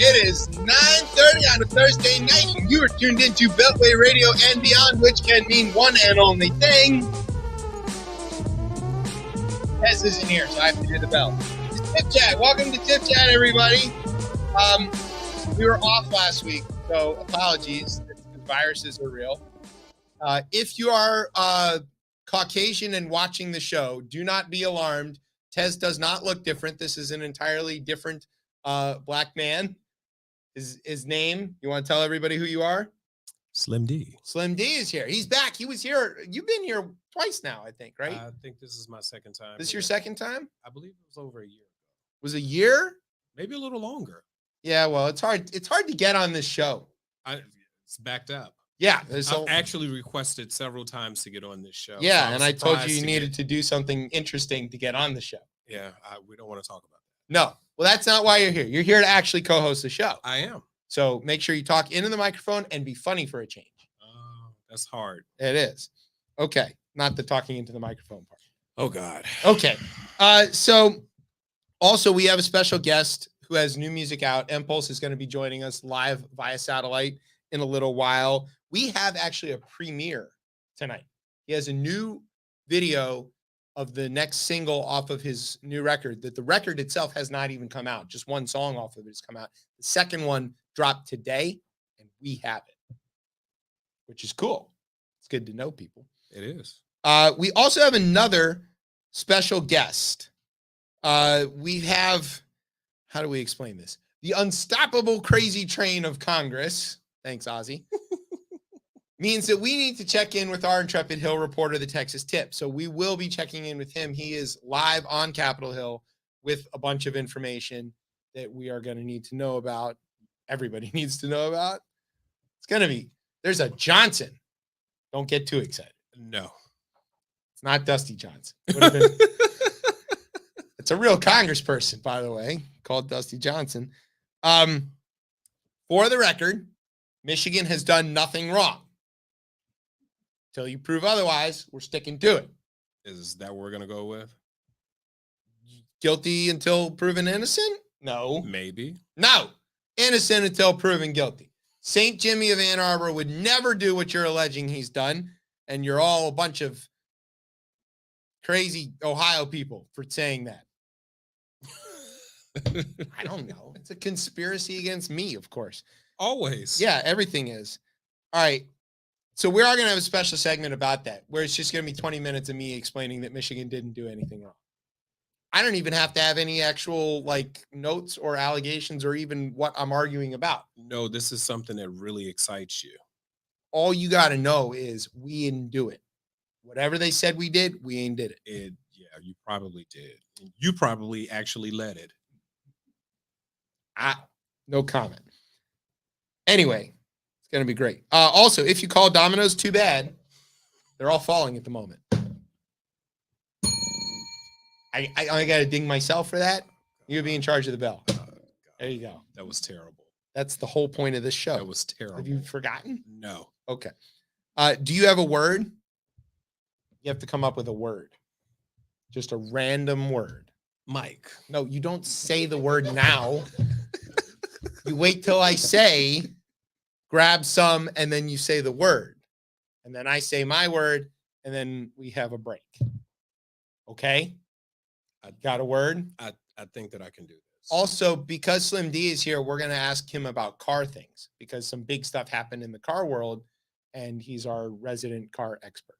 It is 9:30 on a Thursday night, and you are tuned into Beltway Radio and Beyond, which can mean one and only thing. Tess isn't here, so I have to do the bell. It's ChipChat. Welcome to ChipChat, everybody. We were off last week, so apologies. The viruses are real. If you are Caucasian and watching the show, do not be alarmed. Tez does not look different. This is an entirely different black man. His name, you want to tell everybody who you are? Slim D. Slim D is here. He's back. He was here. You've been here twice now, I think, right? I think this is my second time. This is your second time? I believe it was over a year ago. Was a year? Maybe a little longer. Yeah, well, it's hard. It's hard to get on this show. It's backed up. Yeah. I've actually requested several times to get on this show. Yeah, so and I told you needed to do something interesting to get on the show. Yeah, we don't want to talk about that. No. Well, that's not why you're here. You're here to actually co-host the show. I am. So make sure you talk into the microphone and be funny for a change. Oh, that's hard. It is. Okay. Not the talking into the microphone part. Oh, God. Okay. So also we have a special guest who has new music out. Impulse is going to be joining us live via satellite in a little while. We have actually a premiere tonight. He has a new video of the next single off of his new record, that the record itself has not even come out. Just one song off of it has come out. The second one dropped today, and we have it, which is cool. It's good to know people. It is. We also have another special guest. We have, how do we explain this? The unstoppable crazy train of Congress. Thanks, Ozzy. Means that we need to check in with our intrepid Hill reporter, the Texas Tip. So we will be checking in with him. He is live on Capitol Hill with a bunch of information that we are going to need to know about. Everybody needs to know about. It's going to be, there's a Johnson. Don't get too excited. No. It's not Dusty Johnson. It's a real congressperson, by the way, called Dusty Johnson. For the record, Michigan has done nothing wrong. Till you prove otherwise, we're sticking to it. Is that what we're going to go with? Guilty until proven innocent? No. Maybe. No. Innocent until proven guilty. St. Jimmy of Ann Arbor would never do what you're alleging he's done, and you're all a bunch of crazy Ohio people for saying that. I don't know. It's a conspiracy against me, of course. Always. Yeah, everything is. All right. So we are going to have a special segment about that, where it's just going to be 20 minutes of me explaining that Michigan didn't do anything wrong. I don't even have to have any actual notes or allegations or even what I'm arguing about. No, this is something that really excites you. All you got to know is we didn't do it. Whatever they said we did, we ain't did it. Yeah, you probably did. You probably actually led it. No comment. Anyway. Going to be great. Also, if you call Domino's, too bad. They're all falling at the moment. I got to ding myself for that. You'll be in charge of the bell. There you go. That was terrible. That's the whole point of this show. That was terrible. Have you forgotten? No. Okay. Do you have a word? You have to come up with a word. Just a random word. Mike. No, you don't say the word now. You wait till I say... grab some, and then you say the word. And then I say my word, and then we have a break. Okay? I got a word? I think that I can do this. Also, because Slim D is here, we're going to ask him about car things, because some big stuff happened in the car world, and he's our resident car expert.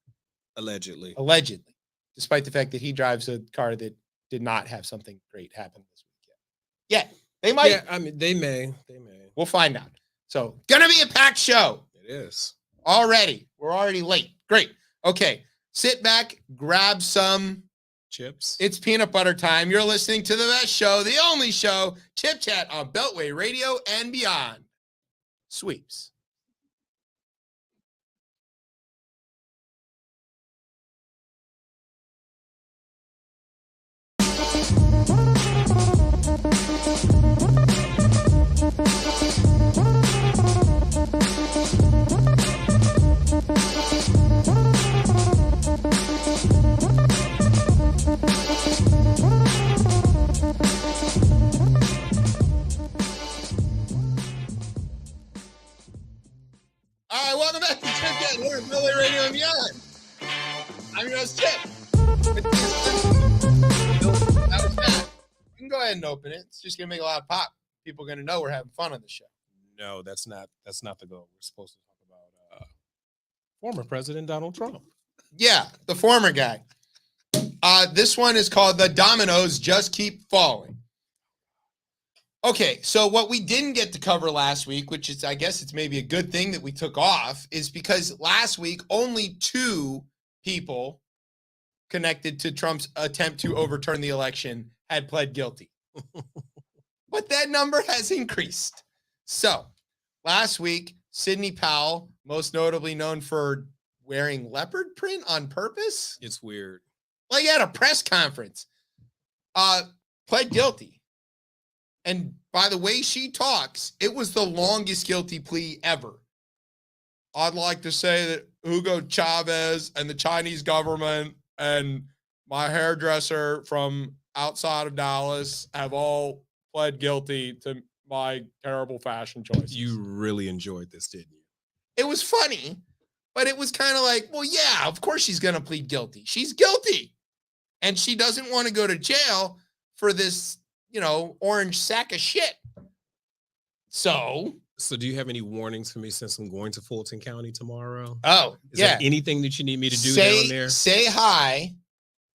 Allegedly. Despite the fact that he drives a car that did not have something great happen this weekend. Yeah, they might. Yeah, I mean, they may. We'll find out. So, gonna be a packed show. It is. Already. We're already late. Great. Okay. Sit back, grab some chips. It's peanut butter time. You're listening to the best show, the only show, ChipChat on Beltway Radio and Beyond. Sweeps. we're at Philly Radio and Beyond. I'm your host, Chip. That was bad. You can go ahead and open it. It's just gonna make a lot of pop. People are gonna know we're having fun on the show. No, that's not the goal. We're supposed to talk about former President Donald Trump. Yeah, the former guy. This one is called The Dominoes Just Keep Falling. Okay, so what we didn't get to cover last week, which is, I guess it's maybe a good thing that we took off, is because last week only 2 people connected to Trump's attempt to overturn the election had pled guilty. But that number has increased. So last week, Sidney Powell, most notably known for wearing leopard print on purpose. It's weird. Like at a press conference, pled guilty. And by the way she talks, it was the longest guilty plea ever. I'd like to say that Hugo Chavez and the Chinese government and my hairdresser from outside of Dallas have all pled guilty to my terrible fashion choices. You really enjoyed this, didn't you? It was funny, but it was kind of like, well, yeah, of course she's going to plead guilty. She's guilty. And she doesn't want to go to jail for this, orange sack of shit. So do you have any warnings for me since I'm going to Fulton County tomorrow? Oh, Is there anything that you need me to do down there? Say hi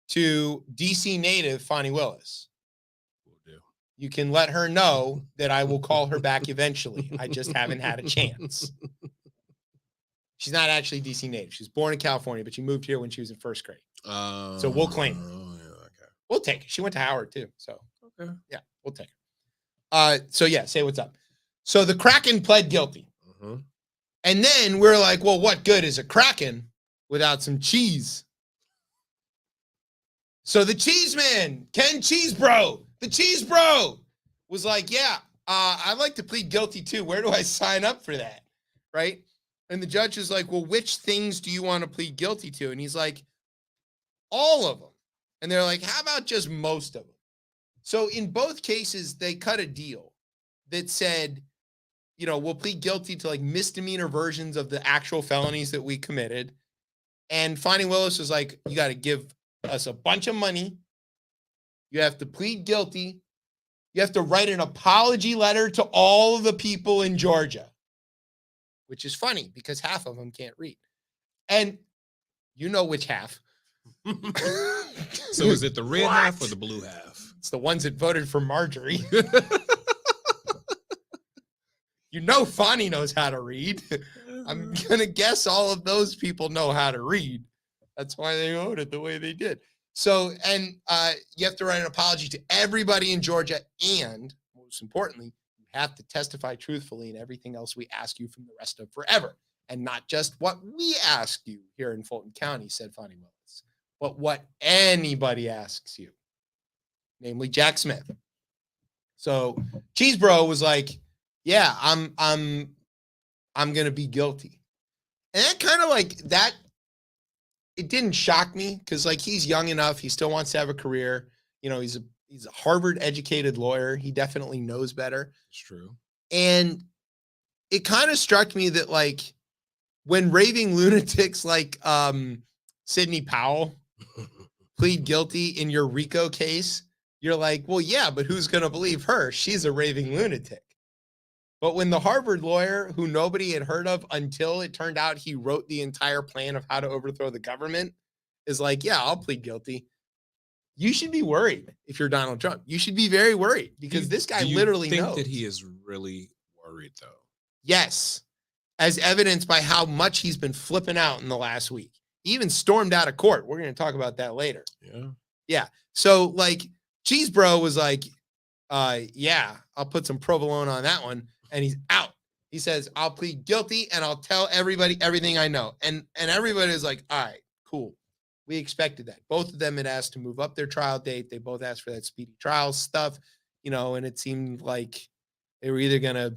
to DC native Fonnie Willis. Will do. You can let her know that I will call her back eventually. I just haven't had a chance. She's not actually DC native. She was born in California, but she moved here when she was in first grade. So we'll claim her. Okay. We'll take it. She went to Howard too. So okay. Yeah, we'll take her. So yeah, say what's up. So the Kraken pled guilty. Mm-hmm. And then we're like, well, what good is a Kraken without some cheese? So the cheese man, Ken Cheese Bro, the Cheese Bro was like, yeah, I'd like to plead guilty too. Where do I sign up for that? Right? And the judge is like, well, which things do you want to plead guilty to? And he's like, all of them. And they're like, how about just most of them? So in both cases, they cut a deal that said, we'll plead guilty to like misdemeanor versions of the actual felonies that we committed. And Fonnie Willis was like, you got to give us a bunch of money. You have to plead guilty. You have to write an apology letter to all of the people in Georgia, which is funny because half of them can't read. And you know which half. So is it the red half or the blue half? It's the ones that voted for Marjorie. Fonnie knows how to read. I'm going to guess all of those people know how to read. That's why they voted the way they did. So, and you have to write an apology to everybody in Georgia. And most importantly, you have to testify truthfully in everything else we ask you from the rest of forever. And not just what we ask you here in Fulton County, said Fonnie Willis, but what anybody asks you, namely Jack Smith. So Cheese Bro was like, yeah, I'm going to be guilty. And that kind of like that, it didn't shock me because like he's young enough. He still wants to have a career. He's a Harvard educated lawyer. He definitely knows better. It's true. And it kind of struck me that like when raving lunatics like Sidney Powell plead guilty in your RICO case, you're like, well, yeah, but who's going to believe her? She's a raving lunatic. But when the Harvard lawyer, who nobody had heard of until it turned out he wrote the entire plan of how to overthrow the government, is like, yeah, I'll plead guilty. You should be worried if you're Donald Trump. You should be very worried because this guy literally knows. Do you think that he is really worried, though? Yes, as evidenced by how much he's been flipping out in the last week. He even stormed out of court. We're going to talk about that later. Yeah. Yeah. So, like, Cheese Bro was like, yeah, I'll put some provolone on that one. And he's out. He says, I'll plead guilty and I'll tell everybody everything I know. And everybody is like, all right, cool. We expected that. Both of them had asked to move up their trial date. They both asked for that speedy trial stuff, and it seemed like they were either going to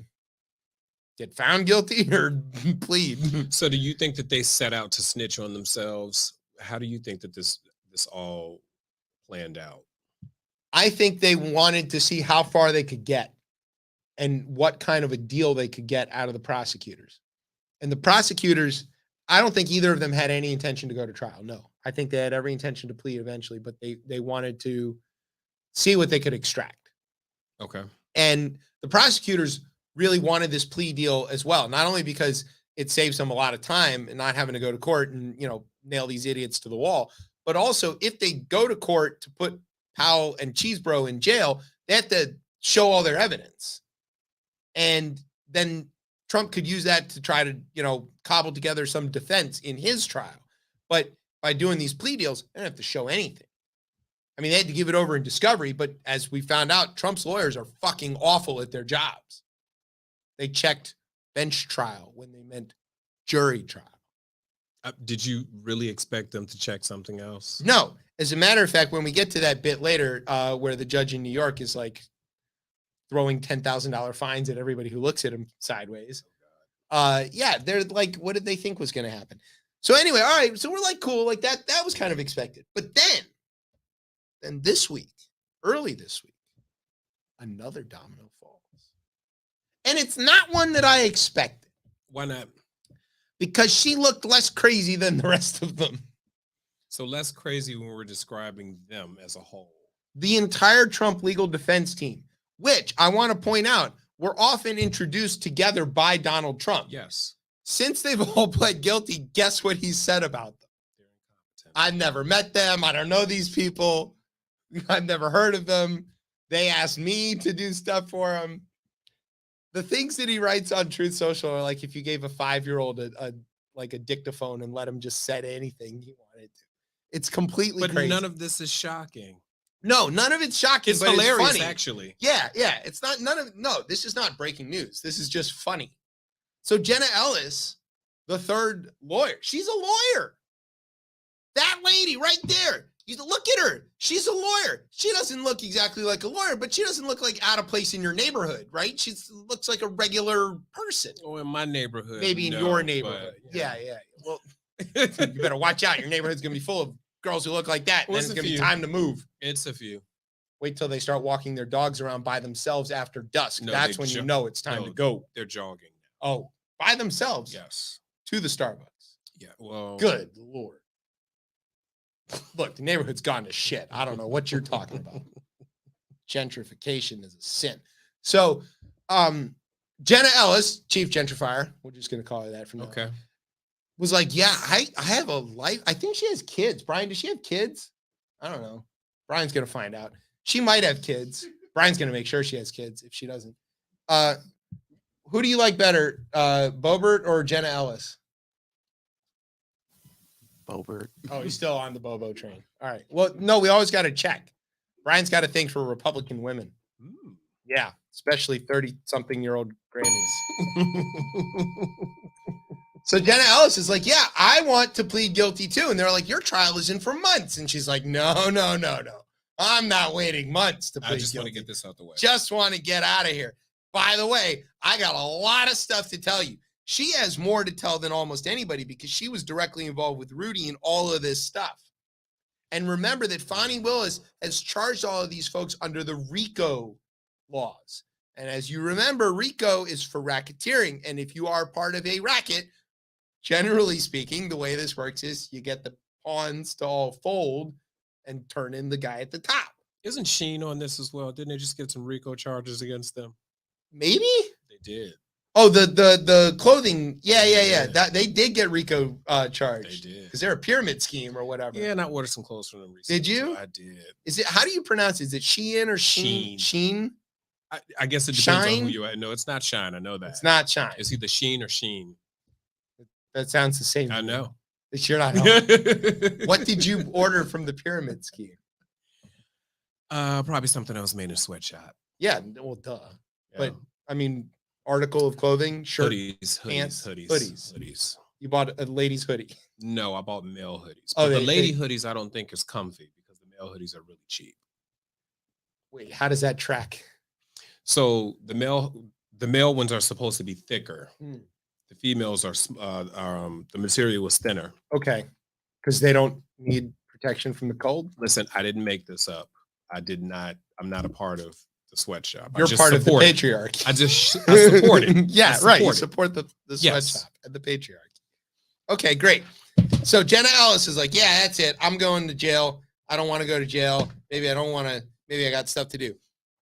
get found guilty or plead. So do you think that they set out to snitch on themselves? How do you think that this all planned out? I think they wanted to see how far they could get and what kind of a deal they could get out of the prosecutors. And the prosecutors, I don't think either of them had any intention to go to trial. No, I think they had every intention to plead eventually, but they wanted to see what they could extract. Okay. And the prosecutors really wanted this plea deal as well, not only because it saves them a lot of time and not having to go to court and, nail these idiots to the wall, but also if they go to court to put Powell and Cheesebro in jail, they have to show all their evidence. And then Trump could use that to try to, cobble together some defense in his trial. But by doing these plea deals, they don't have to show anything. I mean, they had to give it over in discovery, but as we found out, Trump's lawyers are fucking awful at their jobs. They checked bench trial when they meant jury trial. Did you really expect them to check something else? No. As a matter of fact, when we get to that bit later, where the judge in New York is like throwing $10,000 fines at everybody who looks at him sideways. They're like, what did they think was going to happen? So anyway, all right. So we're like, cool. Like that was kind of expected. But then this week, early this week, another domino falls. And it's not one that I expected. Why not? Because she looked less crazy than the rest of them. So less crazy when we're describing them as a whole. The entire Trump legal defense team, which I want to point out, were often introduced together by Donald Trump. Yes. Since they've all pled guilty, guess what he said about them? They're incompetent. I've never met them. I don't know these people. I've never heard of them. They asked me to do stuff for them. The things that he writes on Truth Social are like if you gave a 5-year-old a dictaphone and let him just say anything he wanted to. It's completely crazy. But none of this is shocking. No, none of it's shocking. It's but hilarious, it's funny. actually. Yeah. It's not this is not breaking news. This is just funny. So Jenna Ellis, the third lawyer, she's a lawyer. That lady right there. You look at her. She's a lawyer. She doesn't look exactly like a lawyer, but she doesn't look like out of place in your neighborhood, right? She looks like a regular person. Oh, in my neighborhood. Maybe in your neighborhood. But, yeah. Well, you better watch out. Your neighborhood's going to be full of girls who look like that. And then it's going to be time to move. It's a few. Wait till they start walking their dogs around by themselves after dusk. No, that's when you know it's time to go. They're jogging. Oh, by themselves? Yes. To the Starbucks. Yeah, well. Good Lord. Look, the neighborhood's gone to shit. I don't know what you're talking about. Gentrification is a sin. So, Jenna Ellis, chief gentrifier, we're just going to call her that from now on, was like, yeah, I have a life. I think she has kids. Brian, does she have kids? I don't know. Brian's going to find out. She might have kids. Brian's going to make sure she has kids if she doesn't. Who do you like better, Boebert or Jenna Ellis? Boebert. Oh, he's still on the Bobo train. All right. Well, no, we always got to check. Brian's got a thing for Republican women. Yeah, especially 30-something-year-old grannies. So Jenna Ellis is like, yeah, I want to plead guilty too. And they're like, your trial is in for months. And she's like, no. I'm not waiting months to plead guilty. I just want to get this out the way. Just want to get out of here. By the way, I got a lot of stuff to tell you. She has more to tell than almost anybody because she was directly involved with Rudy in all of this stuff. And remember that Fani Willis has charged all of these folks under the RICO laws. And as you remember, RICO is for racketeering. And if you are part of a racket, generally speaking, the way this works is you get the pawns to all fold and turn in the guy at the top. Isn't Sheen on this as well? Didn't they just get some RICO charges against them? Maybe? They did. Oh, the clothing. Yeah. That they did get RICO charged. They did. Because they're a pyramid scheme or whatever. Yeah, and I ordered some clothes from them recently. Did you? So I did. Is it, how do you pronounce it? Is it Shein or Sheen? Sheen? I guess it depends Shine? on who you are. No, it's not Shine. I know that. It's not Shine. It's either Sheen or Sheen. That sounds the same. I know. You're not helping. What did you order from the pyramid scheme? Probably something else made in a sweatshop. Yeah, well, duh. Yeah. But I mean, article of clothing, shirt, hoodies, pants, hoodies. You bought a lady's hoodie. No, I bought male hoodies. Oh, But the lady hoodies I don't think is comfy because the male hoodies are really cheap. Wait, how does that track? So the male ones are supposed to be thicker. The females are the material was thinner. Okay, because they don't need protection from the cold. Listen, I didn't make this up. I'm not a part of the sweatshop. You're part of the patriarchy. I support it. Yeah, I right. You support support the sweatshop and the patriarchy. Okay, great. So Jenna Ellis is like, yeah, that's it. I'm going to jail. I don't want to go to jail. Maybe I don't want to. Maybe I got stuff to do.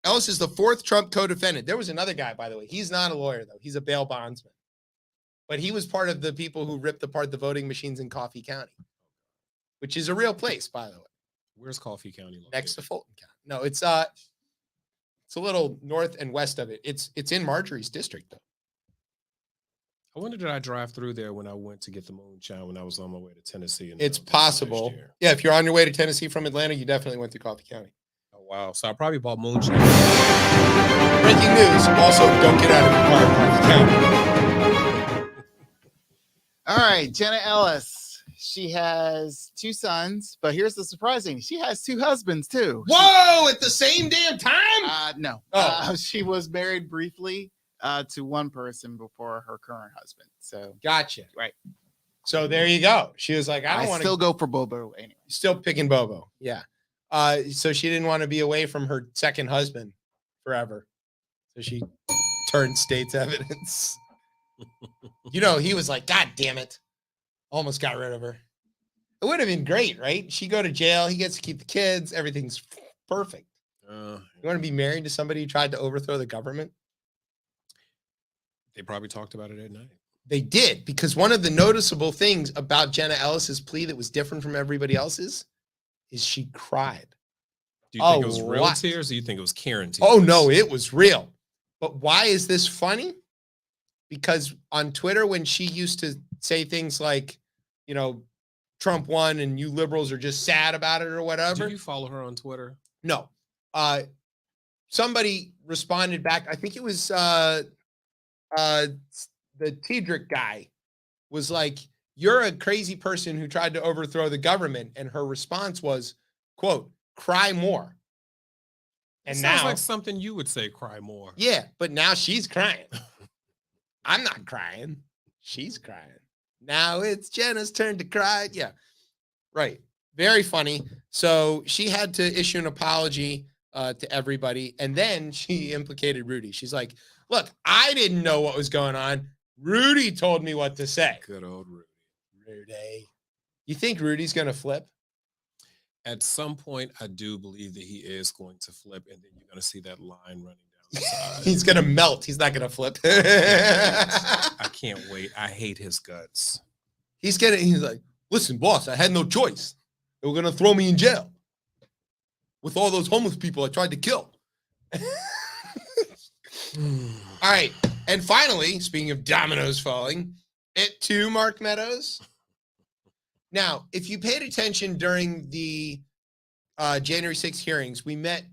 Ellis is the fourth Trump co-defendant. There was another guy, by the way. He's not a lawyer, though. He's a bail bondsman. But he was part of the people who ripped apart the voting machines in Coffee County, which is a real place, by the way. Where's Coffee County located? Next to Fulton County. No, it's a little north and west of it. It's in Marjorie's district, though. I wonder did I drive through there when I went to get the moonshine when I was on my way to Tennessee? It's possible. Yeah, if you're on your way to Tennessee from Atlanta, you definitely went through Coffee County. Oh, wow. So I probably bought moonshine. Breaking news. Also, don't get out of your car in Coffee County. All right, Jenna Ellis. She has 2 sons, but here's the surprising. She has 2 husbands, too. Whoa, at the same damn time? No. Oh. She was married briefly to one person before her current husband. So Gotcha. Right. So there you go. She was like, I don't want to still go for Bobo anyway. Still picking Bobo. Yeah. So she didn't want to be away from her second husband forever. So she turned state's evidence. He was like, God damn it. Almost got rid of her. It would have been great, right? She go to jail. He gets to keep the kids. Everything's perfect. You want to be married to somebody who tried to overthrow the government? They probably talked about it at night. They did, because one of the noticeable things about Jenna Ellis's plea that was different from everybody else's is she cried. Do you think it was real tears, or do you think it was Karen tears? Oh, no, it was real. But why is this funny? Because on Twitter, when she used to say things like, Trump won and you liberals are just sad about it or whatever. Do you follow her on Twitter? No. Somebody responded back. I think it was the Tiedrick guy was like, you're a crazy person who tried to overthrow the government. And her response was, quote, cry more. And sounds now, like something you would say, cry more. Yeah, but now she's crying. I'm not crying. She's crying. Now it's Jenna's turn to cry. Yeah, right. Very funny. So she had to issue an apology to everybody. And then she implicated Rudy. She's like, look, I didn't know what was going on. Rudy told me what to say. Good old Rudy. Rudy. You think Rudy's going to flip? At some point, I do believe that he is going to flip, and then you're going to see that line running down the side. He's going to melt. He's not going to flip. I can't wait. I hate his guts. He's like, listen, boss, I had no choice. They were going to throw me in jail with all those homeless people I tried to kill. All right. And finally, speaking of dominoes falling, it to Mark Meadows. Now, if you paid attention during the January 6th hearings, we met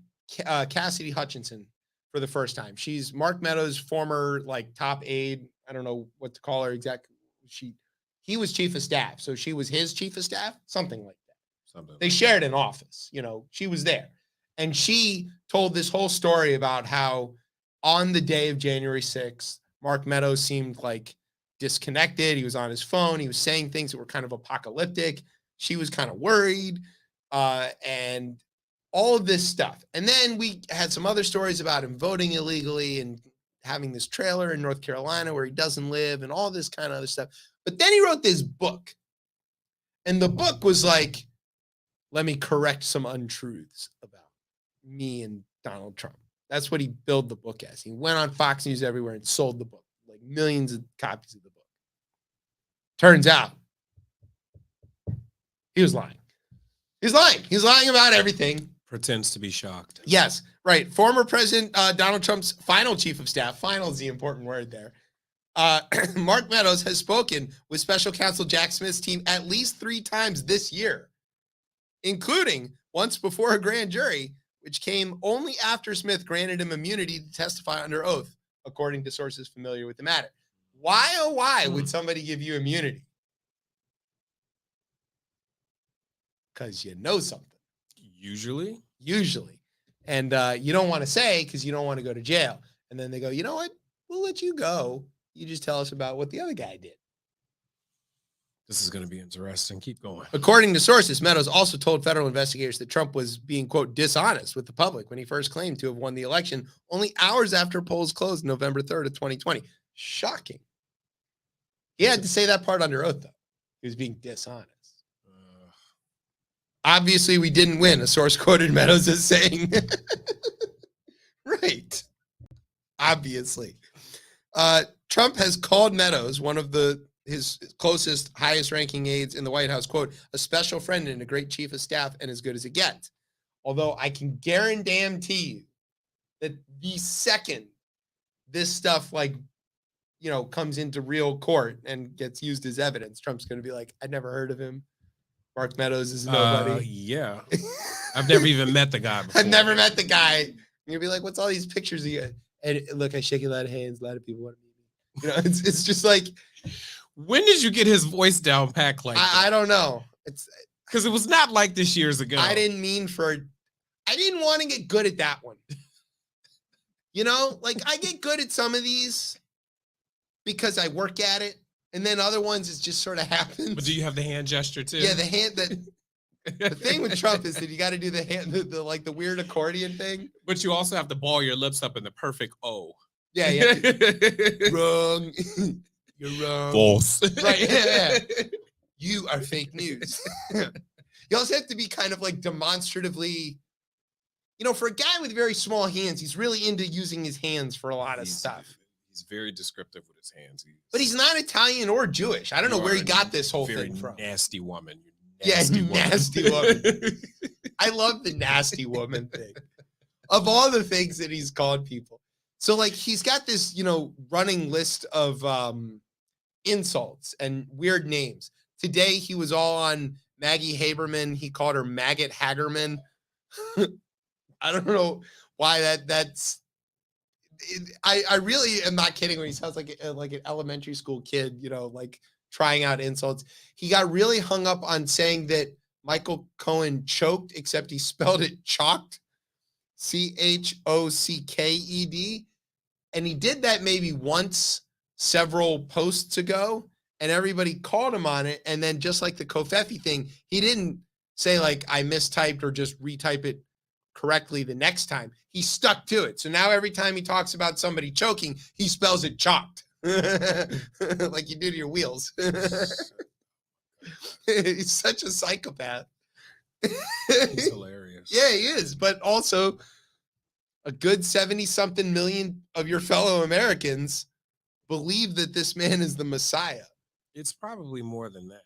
Cassidy Hutchinson for the first time. She's Mark Meadows' former top aide. I don't know what to call her exactly. He was chief of staff, so she was his chief of staff, something like that. They shared an office. She was there, and she told this whole story about how on the day of January 6th, Mark Meadows seemed disconnected. He was on his phone. He was saying things that were kind of apocalyptic. She was kind of worried, and all of this stuff. And then we had some other stories about him voting illegally and having this trailer in North Carolina where he doesn't live and all this kind of other stuff. But then he wrote this book, and the book was like, let me correct some untruths about me and Donald Trump. That's what he billed the book as. He went on Fox News everywhere and sold the book, millions of copies of the book. Turns out he was lying. He's lying. He's lying about everything. Pretends to be shocked. Yes, right. Former President Donald Trump's final chief of staff, final is the important word there, Mark Meadows has spoken with special counsel Jack Smith's team at least 3 times this year, including once before a grand jury, which came only after Smith granted him immunity to testify under oath, according to sources familiar with the matter. Why, oh, why would somebody give you immunity? Because you know something. Usually. And you don't want to say because you don't want to go to jail. And then they go, you know what? We'll let you go. You just tell us about what the other guy did. This is going to be interesting. Keep going. According to sources, Meadows also told federal investigators that Trump was being, quote, dishonest with the public when he first claimed to have won the election only hours after polls closed November 3rd of 2020. Shocking. He had to say that part under oath, though. He was being dishonest. Obviously, we didn't win, a source quoted Meadows as saying. Right. Obviously. Trump has called Meadows, one of his closest, highest-ranking aides in the White House, quote, a special friend and a great chief of staff and as good as it gets. Although I can guarantee you that the second this stuff, like, comes into real court and gets used as evidence, Trump's going to be like, I never heard of him. Mark Meadows is nobody. Yeah. I've never even met the guy before. I've never met the guy. You'll be like, what's all these pictures of you? And look, I shake a lot of hands. A lot of people want to meet me. It's just like. When did you get his voice down packed like that? I don't know. It's because it was not like this years ago. I didn't want to get good at that one. Like I get good at some of these because I work at it. And then other ones, it just sort of happens. But do you have the hand gesture too? Yeah, the hand the thing with Trump is that you got to do the hand, the weird accordion thing. But you also have to ball your lips up in the perfect O. Yeah. Wrong. You're wrong. False. Right. Yeah. You are fake news. You also have to be kind of like demonstratively, for a guy with very small hands, he's really into using his hands for a lot of stuff. He's very descriptive with his hands. But he's not Italian or Jewish. I don't know where he got this whole thing from. Nasty woman. Nasty woman. I love the nasty woman thing. Of all the things that he's called people. So like he's got this, running list of insults and weird names. Today he was all on Maggie Haberman. He called her Maggot Hagerman. I don't know why that's. I really am not kidding when he sounds like an elementary school kid, like trying out insults. He got really hung up on saying that Michael Cohen choked, except he spelled it chalked, CHOCKED. And he did that maybe once several posts ago, and everybody called him on it. And then just like the Kofefi thing, he didn't say like I mistyped or just retype it correctly the next time. He stuck to it. So now every time he talks about somebody choking, he spells it chalked. Like you do to your wheels. He's such a psychopath. He's hilarious. Yeah, he is. But also a good 70-something million of your fellow Americans believe that this man is the Messiah. It's probably more than that.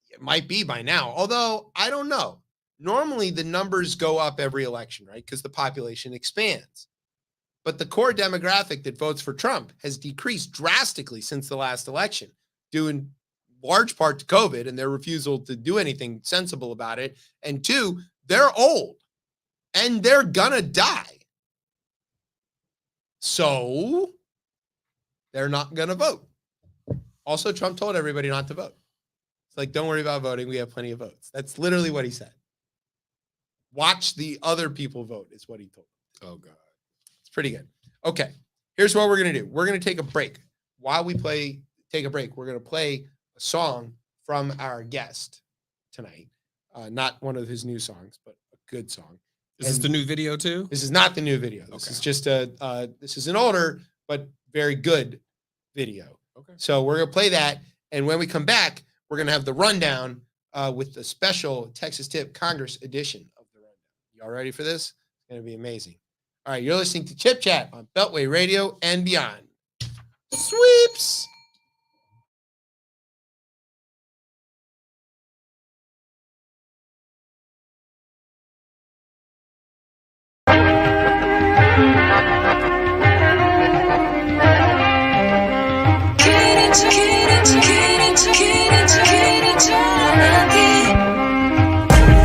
It might be by now. Although, I don't know. Normally, the numbers go up every election, right? Because the population expands. But the core demographic that votes for Trump has decreased drastically since the last election, due in large part to COVID and their refusal to do anything sensible about it. And two, they're old and they're gonna die. So they're not gonna vote. Also, Trump told everybody not to vote. It's like, don't worry about voting. We have plenty of votes. That's literally what he said. Watch the other people vote is what he told them. Oh, God. It's pretty good. Okay, here's what we're going to do. We're going to take a break. While we take a break, we're going to play a song from our guest tonight. Not one of his new songs, but a good song. Is this the new video too? This is not the new video. This is just this is an older but very good video. Okay. So we're going to play that. And when we come back, we're going to have the rundown with the special Texas Tip Congress edition of the rundown. Y'all ready for this? It's going to be amazing. All right, you're listening to Chip Chat on Beltway Radio and beyond. Sweeps.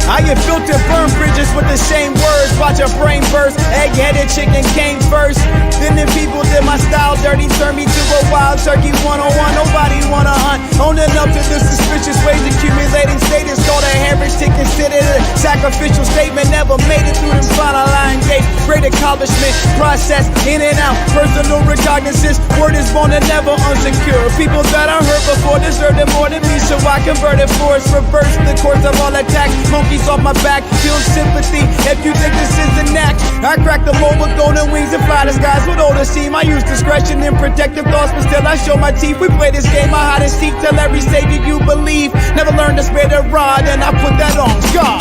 I get built and burn bridges with the same words. Watch a brain burst. Egg-headed chicken came first. Then the people did my style dirty. Turned me to a wild turkey 101. Nobody wanna hunt. Owning up to the suspicious ways. Accumulating status. Called a heritage. Considered a sacrificial statement. Never made it through them front line gates. great accomplishment. Process in and out, personal recognizance. Word is born and never unsecure. People that I hurt before deserve it more than me, so I converted force. Reverse the course of all attacks. Monkeys off my back, feel sympathy. If you think this is an act, I crack the mold with golden wings and fly the skies with all the steam. I use discretion and protective thoughts, but still I show my teeth. We play this game, I hide and seek till every savior you believe. Never learn to spare the rod, and I put that on God.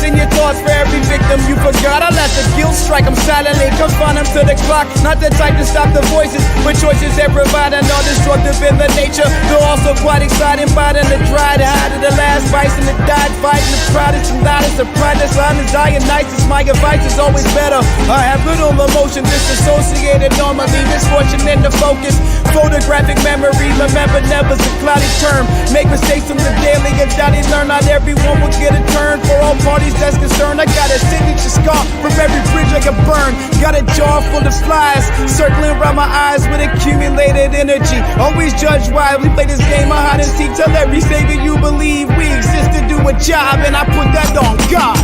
In your thoughts for every victim you forgot. I let the guilt strike them silently, confine them to the clock. Not the type to stop the voices, but choices they provide are non-destructive in the nature. They're also quite exciting, biting the dry, the hide of the last bison that died, fighting the proudest and loudest. The pride that's on desire, nicest. My advice is always better. I have little emotion, disassociated normally, misfortune in the focus. Photographic memory, remember never's a cloudy term. Make mistakes on the daily, a johnny learn. Not everyone will get a turn. For all parties that's concerned, I got a signature scar from every bridge I can burn. Got a jar full of flies circling around my eyes with accumulated energy. Always judge why we play this game of hide and seek. Tell every savior you believe we exist to do a job, and I put that on God.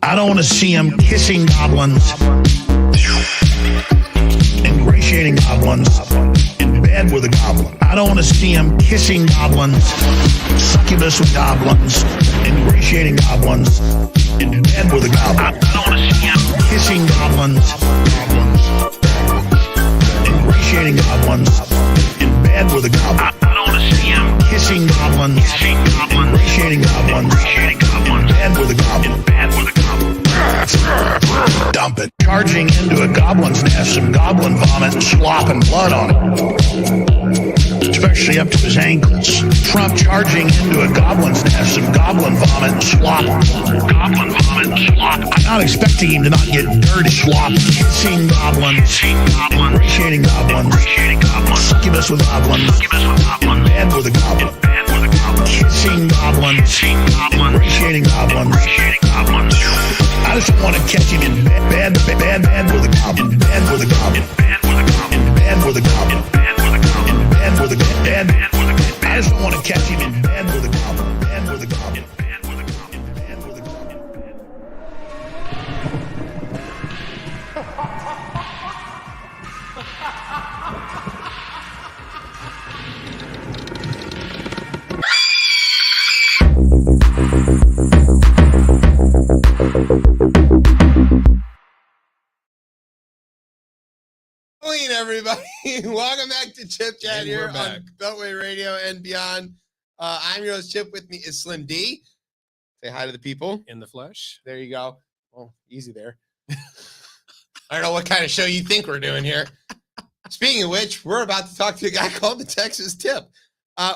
I don't want to see him kissing goblins, ingratiating goblins, in bed with a goblin. I don't want to see him kissing goblins, succubus with goblins, ingratiating goblins, in bed with a goblin. I don't want to see him kissing goblins, ingratiating goblins, in bed with a goblin. I don't want to see him kissing goblins, ingratiating goblins, in bed with a goblin. Dump it. Charging into a goblin's nest, some goblin vomit and slop and blood on it, especially up to his ankles. Trump charging into a goblin's nest, some goblin vomit and slop. Goblin vomit and slop. I'm not expecting him to not get dirty slop. Kissing goblins, ingratiating goblins, succubus with goblins, in bed with a goblin. Kissing goblins, ingratiating goblins. I just don't want to catch him in bed with a goblin, in bed with a goblin, in bed with a goblin, in bed with a goblin. I just don't want to catch him in bed with a goblin, bed with a goblin, bed with a goblin, bed with a goblin. Morning, everybody. Welcome back to Chip Chat And here we're back. on Beltway Radio and beyond. I'm your host, Chip. With me is Slim D. Say hi to the people. In the flesh. There you go. Oh, easy there. I don't know what kind of show you think we're doing here. Speaking of which, we're about to talk to a guy called the Texas Tip.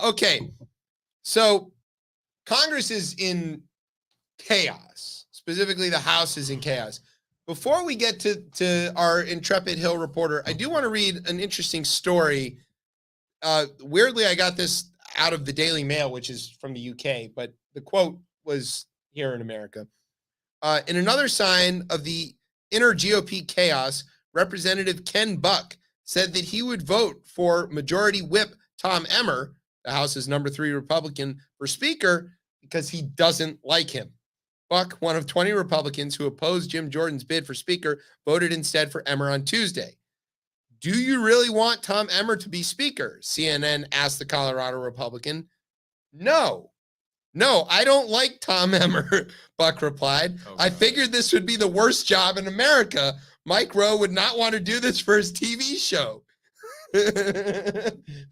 Okay, so Congress is in chaos. Specifically, the House is in chaos. Before we get to our intrepid Hill reporter, I do want to read an interesting story. Weirdly, I got this out of the Daily Mail, which is from the UK, but the quote was here in America. In another sign of the inner GOP chaos, Representative Ken Buck said that he would vote for Majority Whip Tom Emmer, the House's number 3 Republican, for Speaker because he doesn't like him. Buck, one of 20 Republicans who opposed Jim Jordan's bid for Speaker, voted instead for Emmer on Tuesday. Do you really want Tom Emmer to be Speaker? CNN asked the Colorado Republican. No. No, I don't like Tom Emmer, Buck replied. Oh, I God. figured this would be the worst job in America. Mike Rowe would not want to do this for his TV show.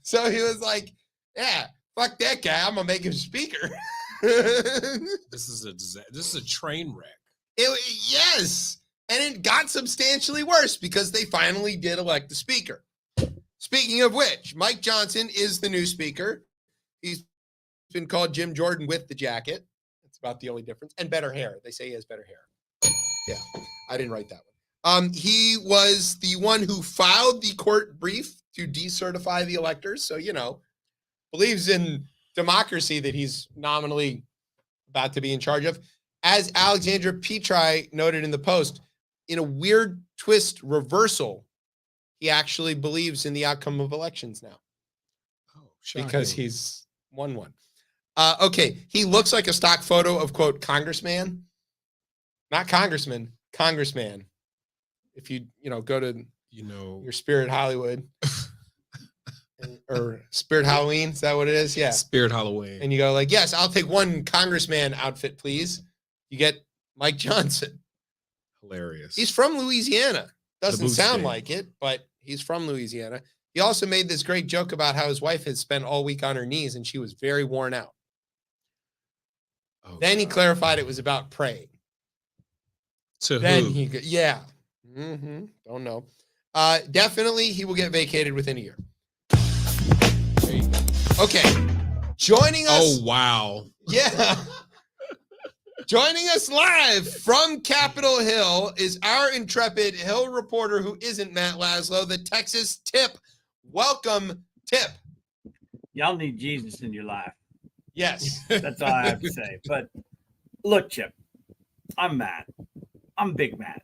So he was like, yeah, fuck that guy. I'm going to make him speaker. This is a train wreck. Yes. And it got substantially worse because they finally did elect the speaker. Speaking of which, Mike Johnson is the new speaker. He's been called Jim Jordan with the jacket. That's about the only difference. And better hair. They say he has better hair. Yeah, I didn't write that one. He was the one who filed the court brief to decertify the electors. So, believes in democracy that he's nominally about to be in charge of. As Alexandra Petri noted in the Post, in a weird twist reversal, he actually believes in the outcome of elections now. Oh, Because shocking. he's won one. Okay, he looks like a stock photo of, quote, congressman. Not congressman, congressman. If you go to your Spirit Hollywood or Spirit Halloween, is that what it is? Yeah. Spirit Halloween. And you go like, yes, I'll take one congressman outfit, please. You get Mike Johnson. Hilarious. He's from Louisiana. Doesn't blue sound state. like it, but he's from Louisiana. He also made this great joke about how his wife had spent all week on her knees and she was very worn out. Oh, Then he God. clarified it was about praying. To Then who? yeah. Don't know. Definitely he will get vacated within a year. There you go. Okay. Joining us. Oh, wow. Yeah. Joining us live from Capitol Hill is our intrepid Hill reporter who isn't Matt Laszlo, the Texas Tip. Welcome, Tip. Y'all need Jesus in your life. Yes. That's all I have to say. But look, Chip, I'm mad. I'm big mad.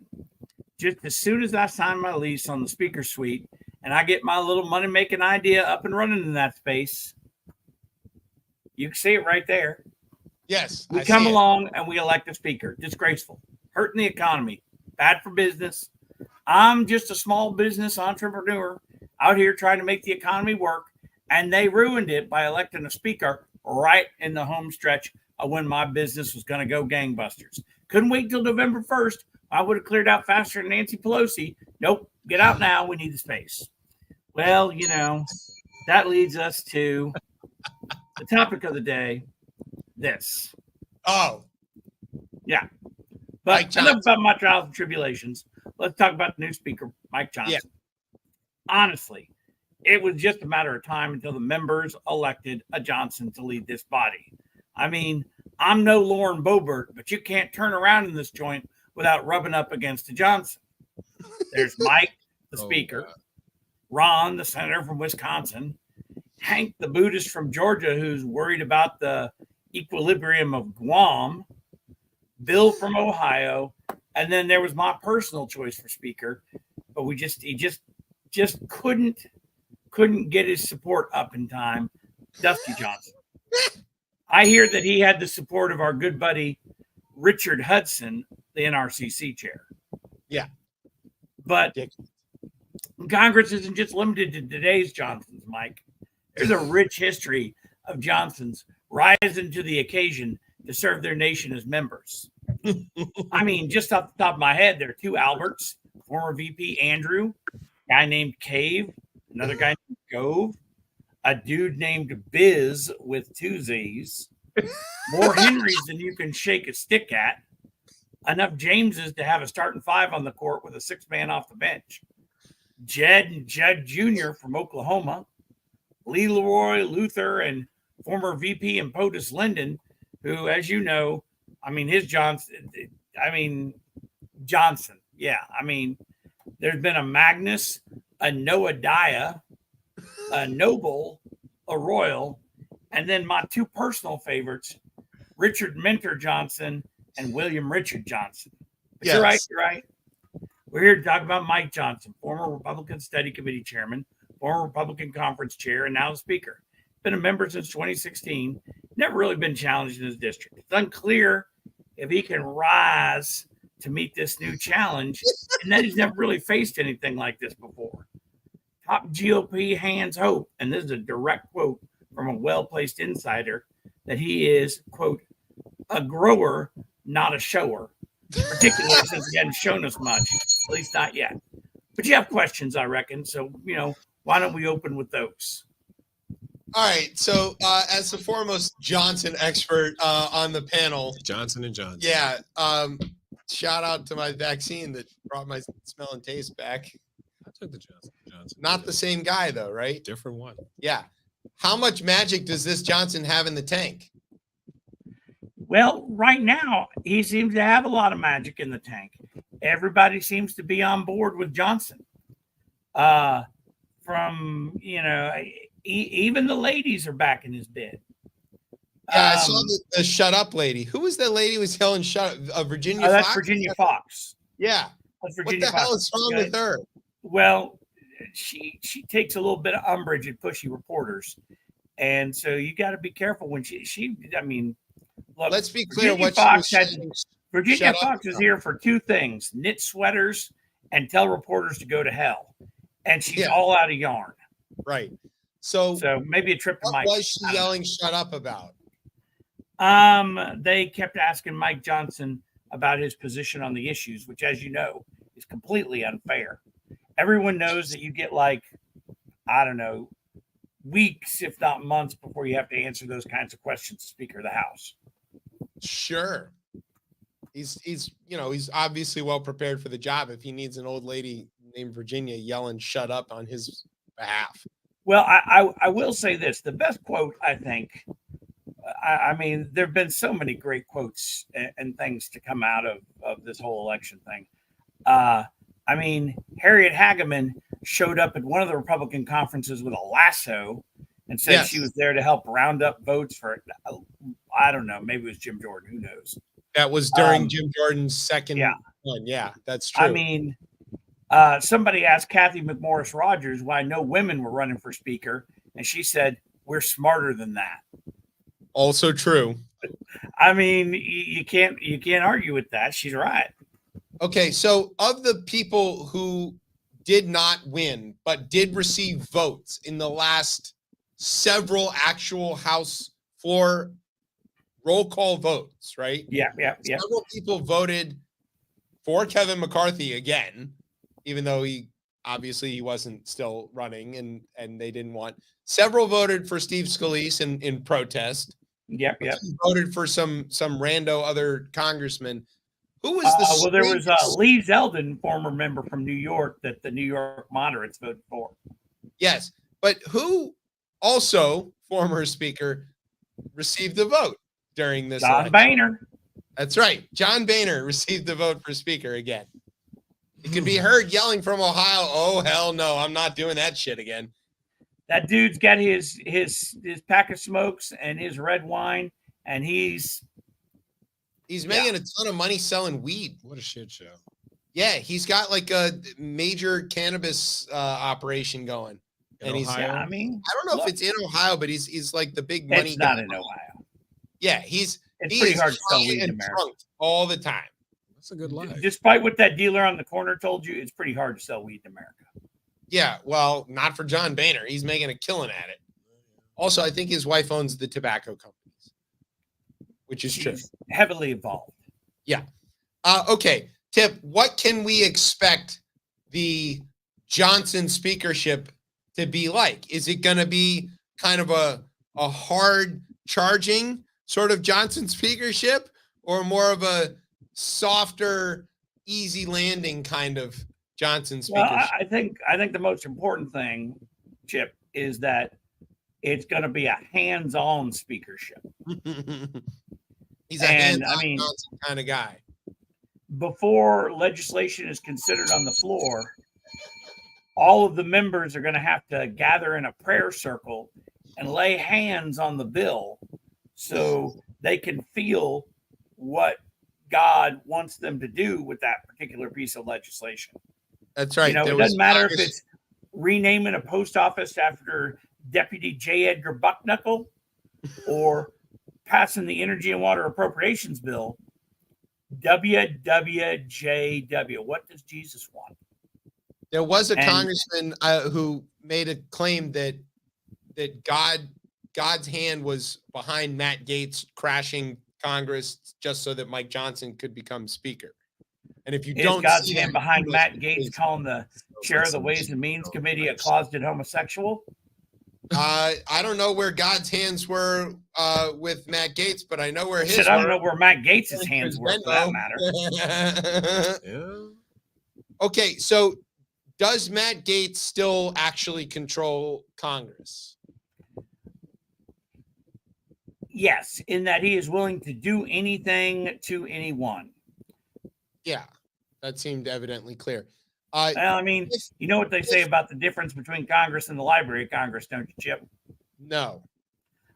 Just as soon as I sign my lease on the speaker suite and I get my little money-making idea up and running in that space, you can see it right there. Yes. We I come see it. along and we elect a speaker. Disgraceful. Hurting the economy. Bad for business. I'm just a small business entrepreneur out here trying to make the economy work, and they ruined it by electing a speaker right in the home stretch of when my business was going to go gangbusters. Couldn't wait till November 1st. I would have cleared out faster than Nancy Pelosi. Nope. Get out now. We need the space. Well, that leads us to the topic of the day. This. Oh. Yeah. Mike But Johnson. enough about my trials and tribulations. Let's talk about the new speaker, Mike Johnson. Yeah. Honestly, it was just a matter of time until the members elected a Johnson to lead this body. I mean, I'm no Lauren Boebert, but you can't turn around in this joint without rubbing up against a Johnson. There's Mike, the Oh, speaker, God. Ron, the senator from Wisconsin, Hank, the Buddhist from Georgia, who's worried about the equilibrium of Guam, Bill from Ohio, and then there was my personal choice for speaker, but he just couldn't get his support up in time. Dusty Johnson. I hear that he had the support of our good buddy Richard Hudson, the NRCC chair. Yeah. But Congress isn't just limited to today's Johnsons, Mike. There's a rich history of Johnsons rising to the occasion to serve their nation as members. I mean, just off the top of my head, there are two Alberts, former VP Andrew, a guy named Cave, another guy named Gove, a dude named Biz with two Z's, more Henrys than you can shake a stick at, enough Jameses to have a starting five on the court with a six-man off the bench, Jed and Judd Jr. from Oklahoma, Lee Leroy Luther, and former VP and POTUS Linden, who, as you know, Johnson. Yeah. I mean, there's been a Magnus, a Noadiah, a Noble, a Royal, and then my two personal favorites, Richard Mentor Johnson and William Richard Johnson. But Yes. You're right. We're here to talk about Mike Johnson, former Republican Study Committee chairman, former Republican conference chair, and now the speaker. Been a member since 2016. Never really been challenged in his district. It's unclear if he can rise to meet this new challenge, and that he's never really faced anything like this before. Top GOP hands hope, and this is a direct quote from a well-placed insider, that he is, quote, a grower, not a shower, particularly since he hadn't shown us much, at least not yet. But you have questions, I reckon. So, why don't we open with those? All right. So, as the foremost Johnson expert on the panel, Johnson and Johnson. yeah. Shout out to my vaccine that brought my smell and taste back. I took the Johnson. Not the same guy though, right? Different one. Yeah. How much magic does this Johnson have in the tank? Well, right now, he seems to have a lot of magic in the tank. Everybody seems to be on board with Johnson. Even the ladies are back in his bid. Yeah, I saw the shut up lady. Who was that lady who was yelling shut up? Virginia That's Fox? Virginia Fox. Yeah. That's What Virginia the hell Fox. is wrong with her? Well, she takes a little bit of umbrage at pushy reporters. And so you got to be careful when look, Let's be clear Virginia what Fox she was saying. Virginia Shut up Fox is about. here for two things: knit sweaters and tell reporters to go to hell. And she's all out of yarn. Right. So maybe a trip to what Mike. was she yelling shut up about? They kept asking Mike Johnson about his position on the issues, which, as you know, is completely unfair. Everyone knows that you get weeks, if not months, before you have to answer those kinds of questions to Speaker of the House. Sure. He's obviously well prepared for the job if he needs an old lady named Virginia yelling shut up on his behalf. Well, I will say this. The best quote, I think, there have been so many great quotes and things to come out of this whole election thing. Harriet Hageman showed up at one of the Republican conferences with a lasso and said she was there to help round up votes for, I don't know, maybe it was Jim Jordan. Who knows? That was during Jim Jordan's second one. Yeah, that's true. Somebody asked Kathy McMorris Rogers why no women were running for speaker, and she said, "We're smarter than that." Also true. You can't argue with that. She's right. Okay, so of the people who did not win but did receive votes in the last several actual House floor roll call votes, right? Yeah. Several people voted for Kevin McCarthy again, even though he wasn't still running and they didn't want. Several voted for Steve Scalise in protest. Yep. Voted for some rando other congressman. Who was there was Lee Zeldin, former member from New York, that the New York moderates voted for. Yes, but who also, former speaker, received the vote during this John election? Boehner. That's right. John Boehner received the vote for speaker again. He could be heard yelling from Ohio, "Oh, hell no, I'm not doing that shit again." That dude's got his pack of smokes and his red wine, and he's making a ton of money selling weed. What a shit show. Yeah, he's got like a major cannabis operation going. In Ohio? I don't know if it's in Ohio, but he's like the big money It's not guy. in Ohio. Yeah, It's pretty hard to sell weed in and America. drunk all the time. That's a good life. Despite what that dealer on the corner told you, it's pretty hard to sell weed in America. Yeah, well, not for John Boehner. He's making a killing at it. Also, I think his wife owns the tobacco companies, which is true. Heavily involved. Yeah. Okay, Tip, what can we expect the Johnson speakership to be like? Is it going to be kind of a hard charging sort of Johnson speakership, or more of a softer, easy landing kind of Johnson speakership? Well, I think the most important thing, Chip, is that it's going to be a hands-on speakership. He's a hands-on Johnson kind of guy. Before legislation is considered on the floor, all of the members are going to have to gather in a prayer circle and lay hands on the bill so they can feel what God wants them to do with that particular piece of legislation. That's right. It doesn't matter if it's renaming a post office after Deputy J. Edgar Bucknuckle or passing the Energy and Water Appropriations Bill. WWJW. What does Jesus want? There was a congressman who made a claim that God God's hand was behind Matt Gaetz crashing Congress just so that Mike Johnson could become speaker. And if you Is don't God's see hand that, behind you Matt must- Gaetz calling the chair of the Ways and Means Committee a closeted homosexual? I don't know where God's hands were with Matt Gaetz, but I know where I his said, I don't were. know where Matt Gaetz' hands were, for that matter. Yeah. Okay, so does Matt Gaetz still actually control Congress? Yes, in that he is willing to do anything to anyone. Yeah, that seemed evidently clear. Well, I mean, you know what they say about the difference between Congress and the Library of Congress, don't you, Chip? No.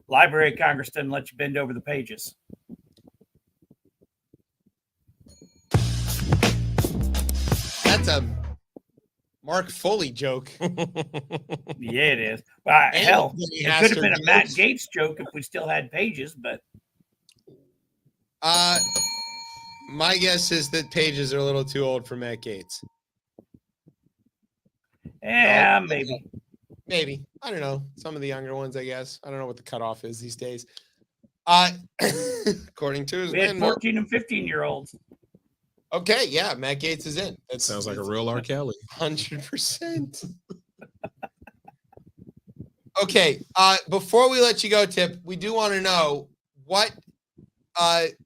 Library of Congress doesn't let you bend over the pages. That's a Mark Foley joke. Yeah, it is. Well, hell, Anybody it has could have to been a read. Matt Gaetz joke if we still had pages, but My guess is that pages are a little too old for Matt Gaetz. yeah, maybe. Maybe. I don't know. Some of the younger ones, I guess. I don't know what the cutoff is these days. According to his We had memo. 14 and 15-year-olds. Okay, yeah, Matt Gaetz is in. That sounds like a real R. Kelly. 100%. Okay, before we let you go, Tip, we do want to know what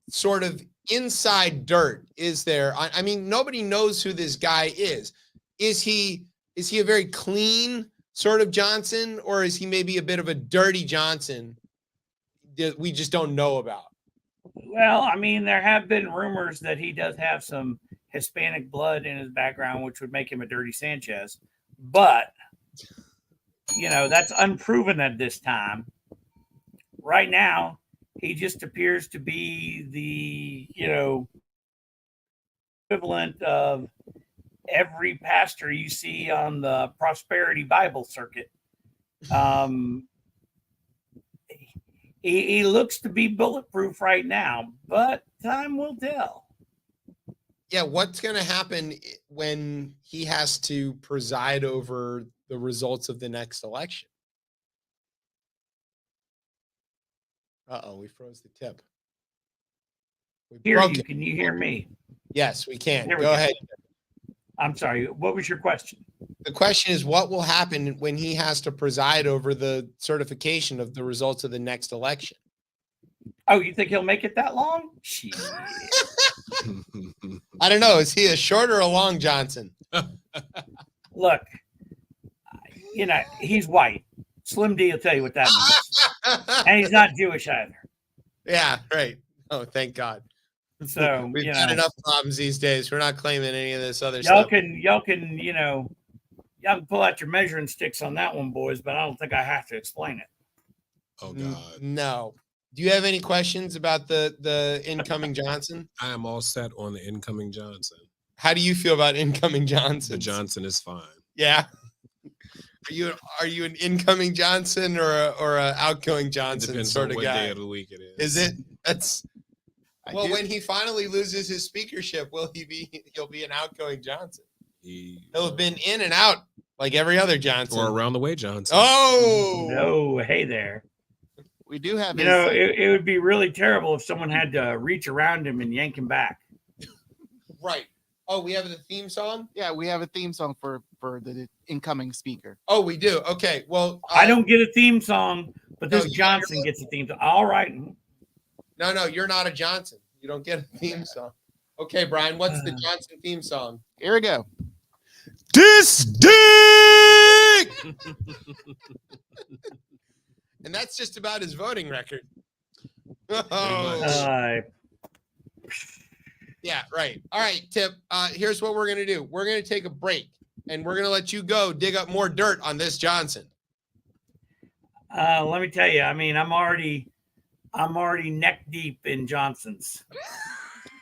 sort of inside dirt is there? I mean, nobody knows who this guy is. Is he a very clean sort of Johnson, or is he maybe a bit of a dirty Johnson that we just don't know about? Well, I mean, there have been rumors that he does have some Hispanic blood in his background, which would make him a dirty Sanchez. But, you know, that's unproven at this time. Right now, he just appears to be the, you know, equivalent of every pastor you see on the Prosperity Bible circuit. He looks to be bulletproof right now, but time will tell. Yeah, what's going to happen when he has to preside over the results of the next election? Uh-oh, we froze the tip. We Hear broke you. it. Can you hear me? Yes, we can. There we Go go. ahead. I'm sorry. What was your question? The question is, what will happen when he has to preside over the certification of the results of the next election? Oh, you think he'll make it that long? Shit. I don't know. Is he a short or a long Johnson? Look, you know, he's white. Slim D will tell you what that means. And he's not Jewish either. Yeah, right. Oh, thank God. So, We've you got know, enough problems these days. We're not claiming any of this other y'all stuff. can, you know, y'all can pull out your measuring sticks on that one, boys, but I don't think I have to explain it. Oh God. No. Do you have any questions about the incoming Johnson? I am all set on the incoming Johnson. How do you feel about incoming Johnson? The Johnson is fine. Yeah. Are you an incoming Johnson or a outgoing It Johnson depends sort on of what guy? day of the week it is. Is it? That's well. do- When he finally loses his speakership, he'll be an outgoing Johnson. He'll have been in and out like every other Johnson. or around the way Johnson. Oh No, hey there. We do have You know, it would be really terrible if someone had to reach around him and yank him back. right. Oh, we have the theme song. yeah, we have a theme song for the incoming speaker. Oh, we do. Okay. Well, I don't get a theme song, but No, this you got Johnson your- gets a theme song. All right. No, you're not a Johnson. You don't get a theme song. Okay, Brian. What's the Johnson theme song? Here we go. This dick. And that's just about his voting record. Oh. Yeah, right. All right, Tip. Here's what we're gonna do. We're gonna take a break, and we're gonna let you go dig up more dirt on this Johnson. Let me tell you. I mean, I'm already neck deep in Johnson's.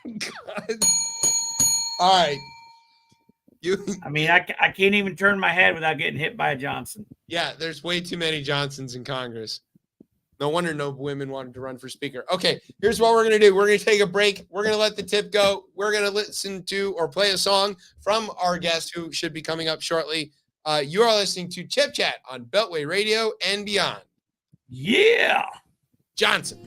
God. All right. I mean, I can't even turn my head without getting hit by a Johnson. Yeah, there's way too many Johnsons in Congress. No wonder no women wanted to run for speaker. Okay, here's what we're going to do. We're going to take a break. We're going to let the tip go. We're going to listen to or play a song from our guest who should be coming up shortly. You are listening to Chip Chat on Beltway Radio and beyond. Yeah. Johnson.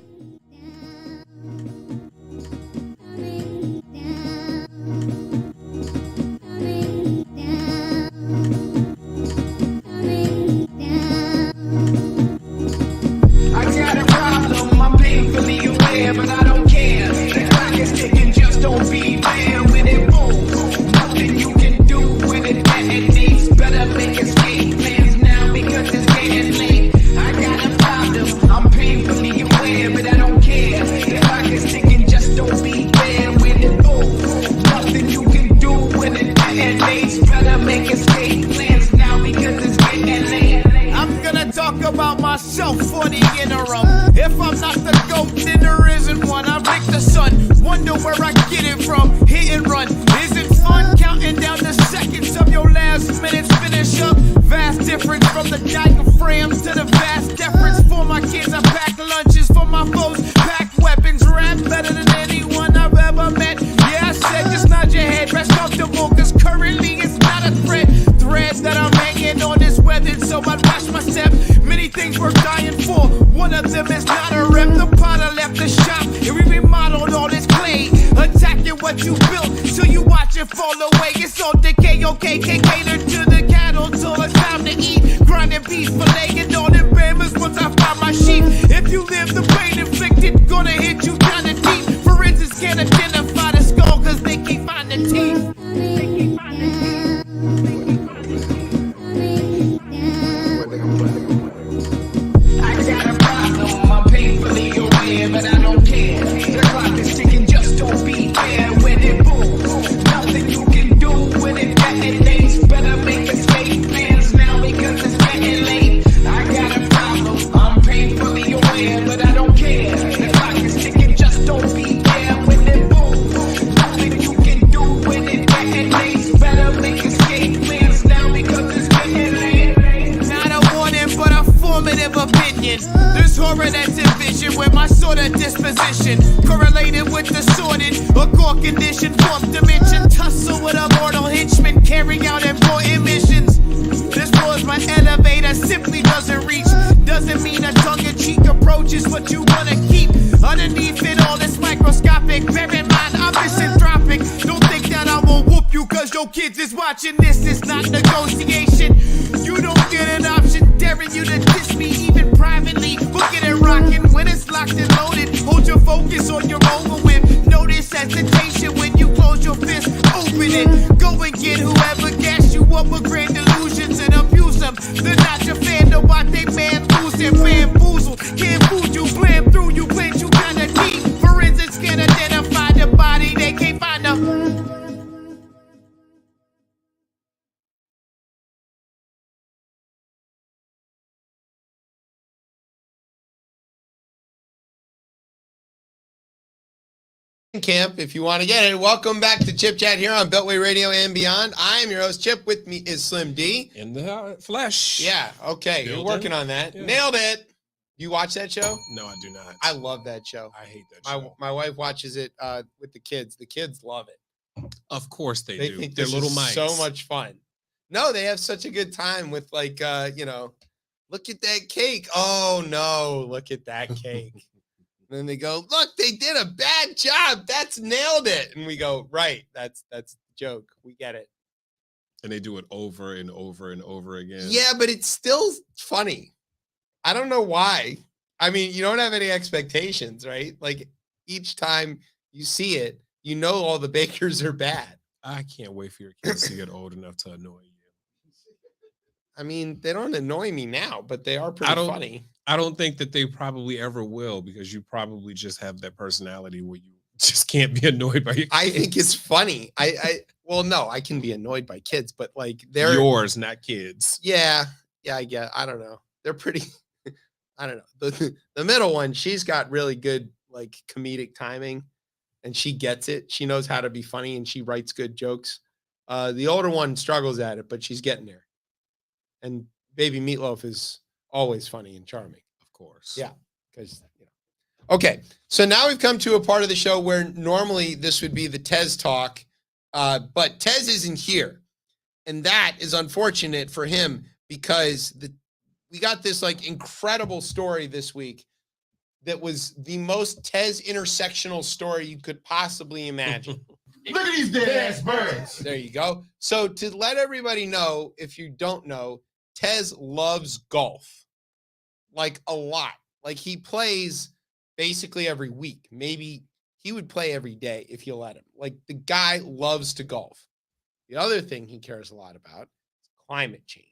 I got a problem, I'm painfully aware, but I don't care. The clock is ticking, just don't be there when it moves. Nothing you can do when it detonates. Better make escape plans now because it's getting late. I got a problem, I'm painfully aware, but I don't care. The clock is ticking, just don't be there when it moves. Nothing you can do when it detonates. Better make escape plans now because it's getting late. I'm gonna talk about myself for the interim. If I'm not the GOAT, then there isn't one. I break the sun, wonder where I get it from. Hit and run, isn't fun counting down the seconds of your last minutes. Finish up, vast difference from the diaphragms to the vast deference. For my kids, I pack lunches. For my foes, pack weapons. Rap better than anyone I've ever met. Yeah, I said just nod your head, rest comfortable, cause currently it's not a threat. Thread that I'm hanging on is weathered, so I watch my step. Many things we're dying for, one of them is not a rep. The potter left the shop, and we remodeled all this clay. Attacking what you built, till you watch it fall away. It's all decay, okay, cater to the cattle till it's time to eat. Grinding peaceful, laying all the bambas once I find my sheep. If you live the pain inflicted, gonna hit you kinda deep. Forensics can't identify the skull, cause they can't find the teeth. They can't find the teeth. I got a problem, I'm painfully aware, but I don't care. The clock is ticking, just don't be there when it moves. Nothing you can do when it detonates. Better make escape plans now because it's getting late. I got a problem, I'm painfully aware, but I don't care. The clock is ticking, just don't be there when it moves. Nothing you can do when it detonates. Better make escape plans now because it's getting late. Not a warning, but a formative opinion. There's horror that's envisioned with my sort of disposition, correlated with the sorted or core condition, fourth dimension, tussle with a mortal henchman, carrying out important missions. This was my elevator, simply doesn't reach. Doesn't mean a tongue-in-cheek approach is what you wanna keep. Underneath it all, it's microscopic. Bear in mind, I'm misanthropic. Don't think that I will whoop you cause your kids is watching. This is not negotiation. You don't get an option, daring you to diss me even privately. Booking and rocking when it's locked and loaded. Hold your focus on your over whip. Notice hesitation when you close your fist. Open it, go and get whoever gas you up with grand illusions and abuse them. They're not your fan to watch they man lose and bamboozle. Can't fool you, blam through you, blend you kinda deep. Forensics can't identify the body, they can't find the. Camp, if you want to get it. Welcome back to Chip Chat here on Beltway Radio and beyond. I am your host, Chip. With me is Slim D. In the flesh. Yeah, okay. You're working on that. Yeah. Nailed it. You watch that show? No, I do not. I love that show. I hate that show. My wife watches it with the kids. The kids love it. Of course they do. Think They're this little is mice. so much fun. No, they have such a good time with like look at that cake. Oh no, look at that cake. And then they go, look, they did a bad job. That's nailed it. And we go, right. That's the joke. We get it. And they do it over and over and over again. Yeah, but it's still funny. I don't know why. I mean, you don't have any expectations, right? Like each time you see it, you know all the bakers are bad. I can't wait for your kids to get old enough to annoy you. I mean, they don't annoy me now, but they are pretty funny. I don't think that they probably ever will because you probably just have that personality where you just can't be annoyed by your kids. I think it's funny. Well, no, I can be annoyed by kids, but like they're yours, not kids. Yeah, I don't know. They're pretty. I don't know. The middle one, she's got really good like comedic timing, and she gets it. She knows how to be funny, and she writes good jokes. The older one struggles at it, but she's getting there. And Baby Meatloaf is always funny and charming. Of course. Yeah, because Okay, so now we've come to a part of the show where normally this would be the Tez talk, but Tez isn't here, and that is unfortunate for him because we got this like incredible story this week that was the most Tez intersectional story you could possibly imagine. Look at these dead ass birds. There you go. So to let everybody know, if you don't know, Tez loves golf, like a lot. Like he plays basically every week. Maybe he would play every day if you let him. Like the guy loves to golf. The other thing he cares a lot about is climate change.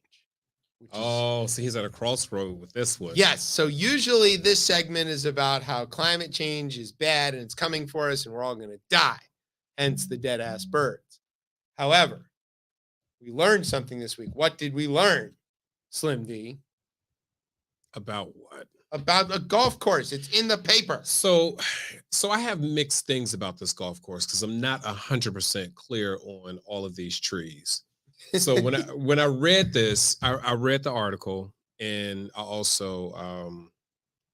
Oh, so he's at a crossroad with this one. Yes. So usually this segment is about how climate change is bad and it's coming for us and we're all going to die. Hence the dead ass birds. However, we learned something this week. What did we learn, Slim D? About what? About a golf course. It's in the paper. So I have mixed things about this golf course because I'm not 100% clear on all of these trees. So when I read this, I read the article, and I also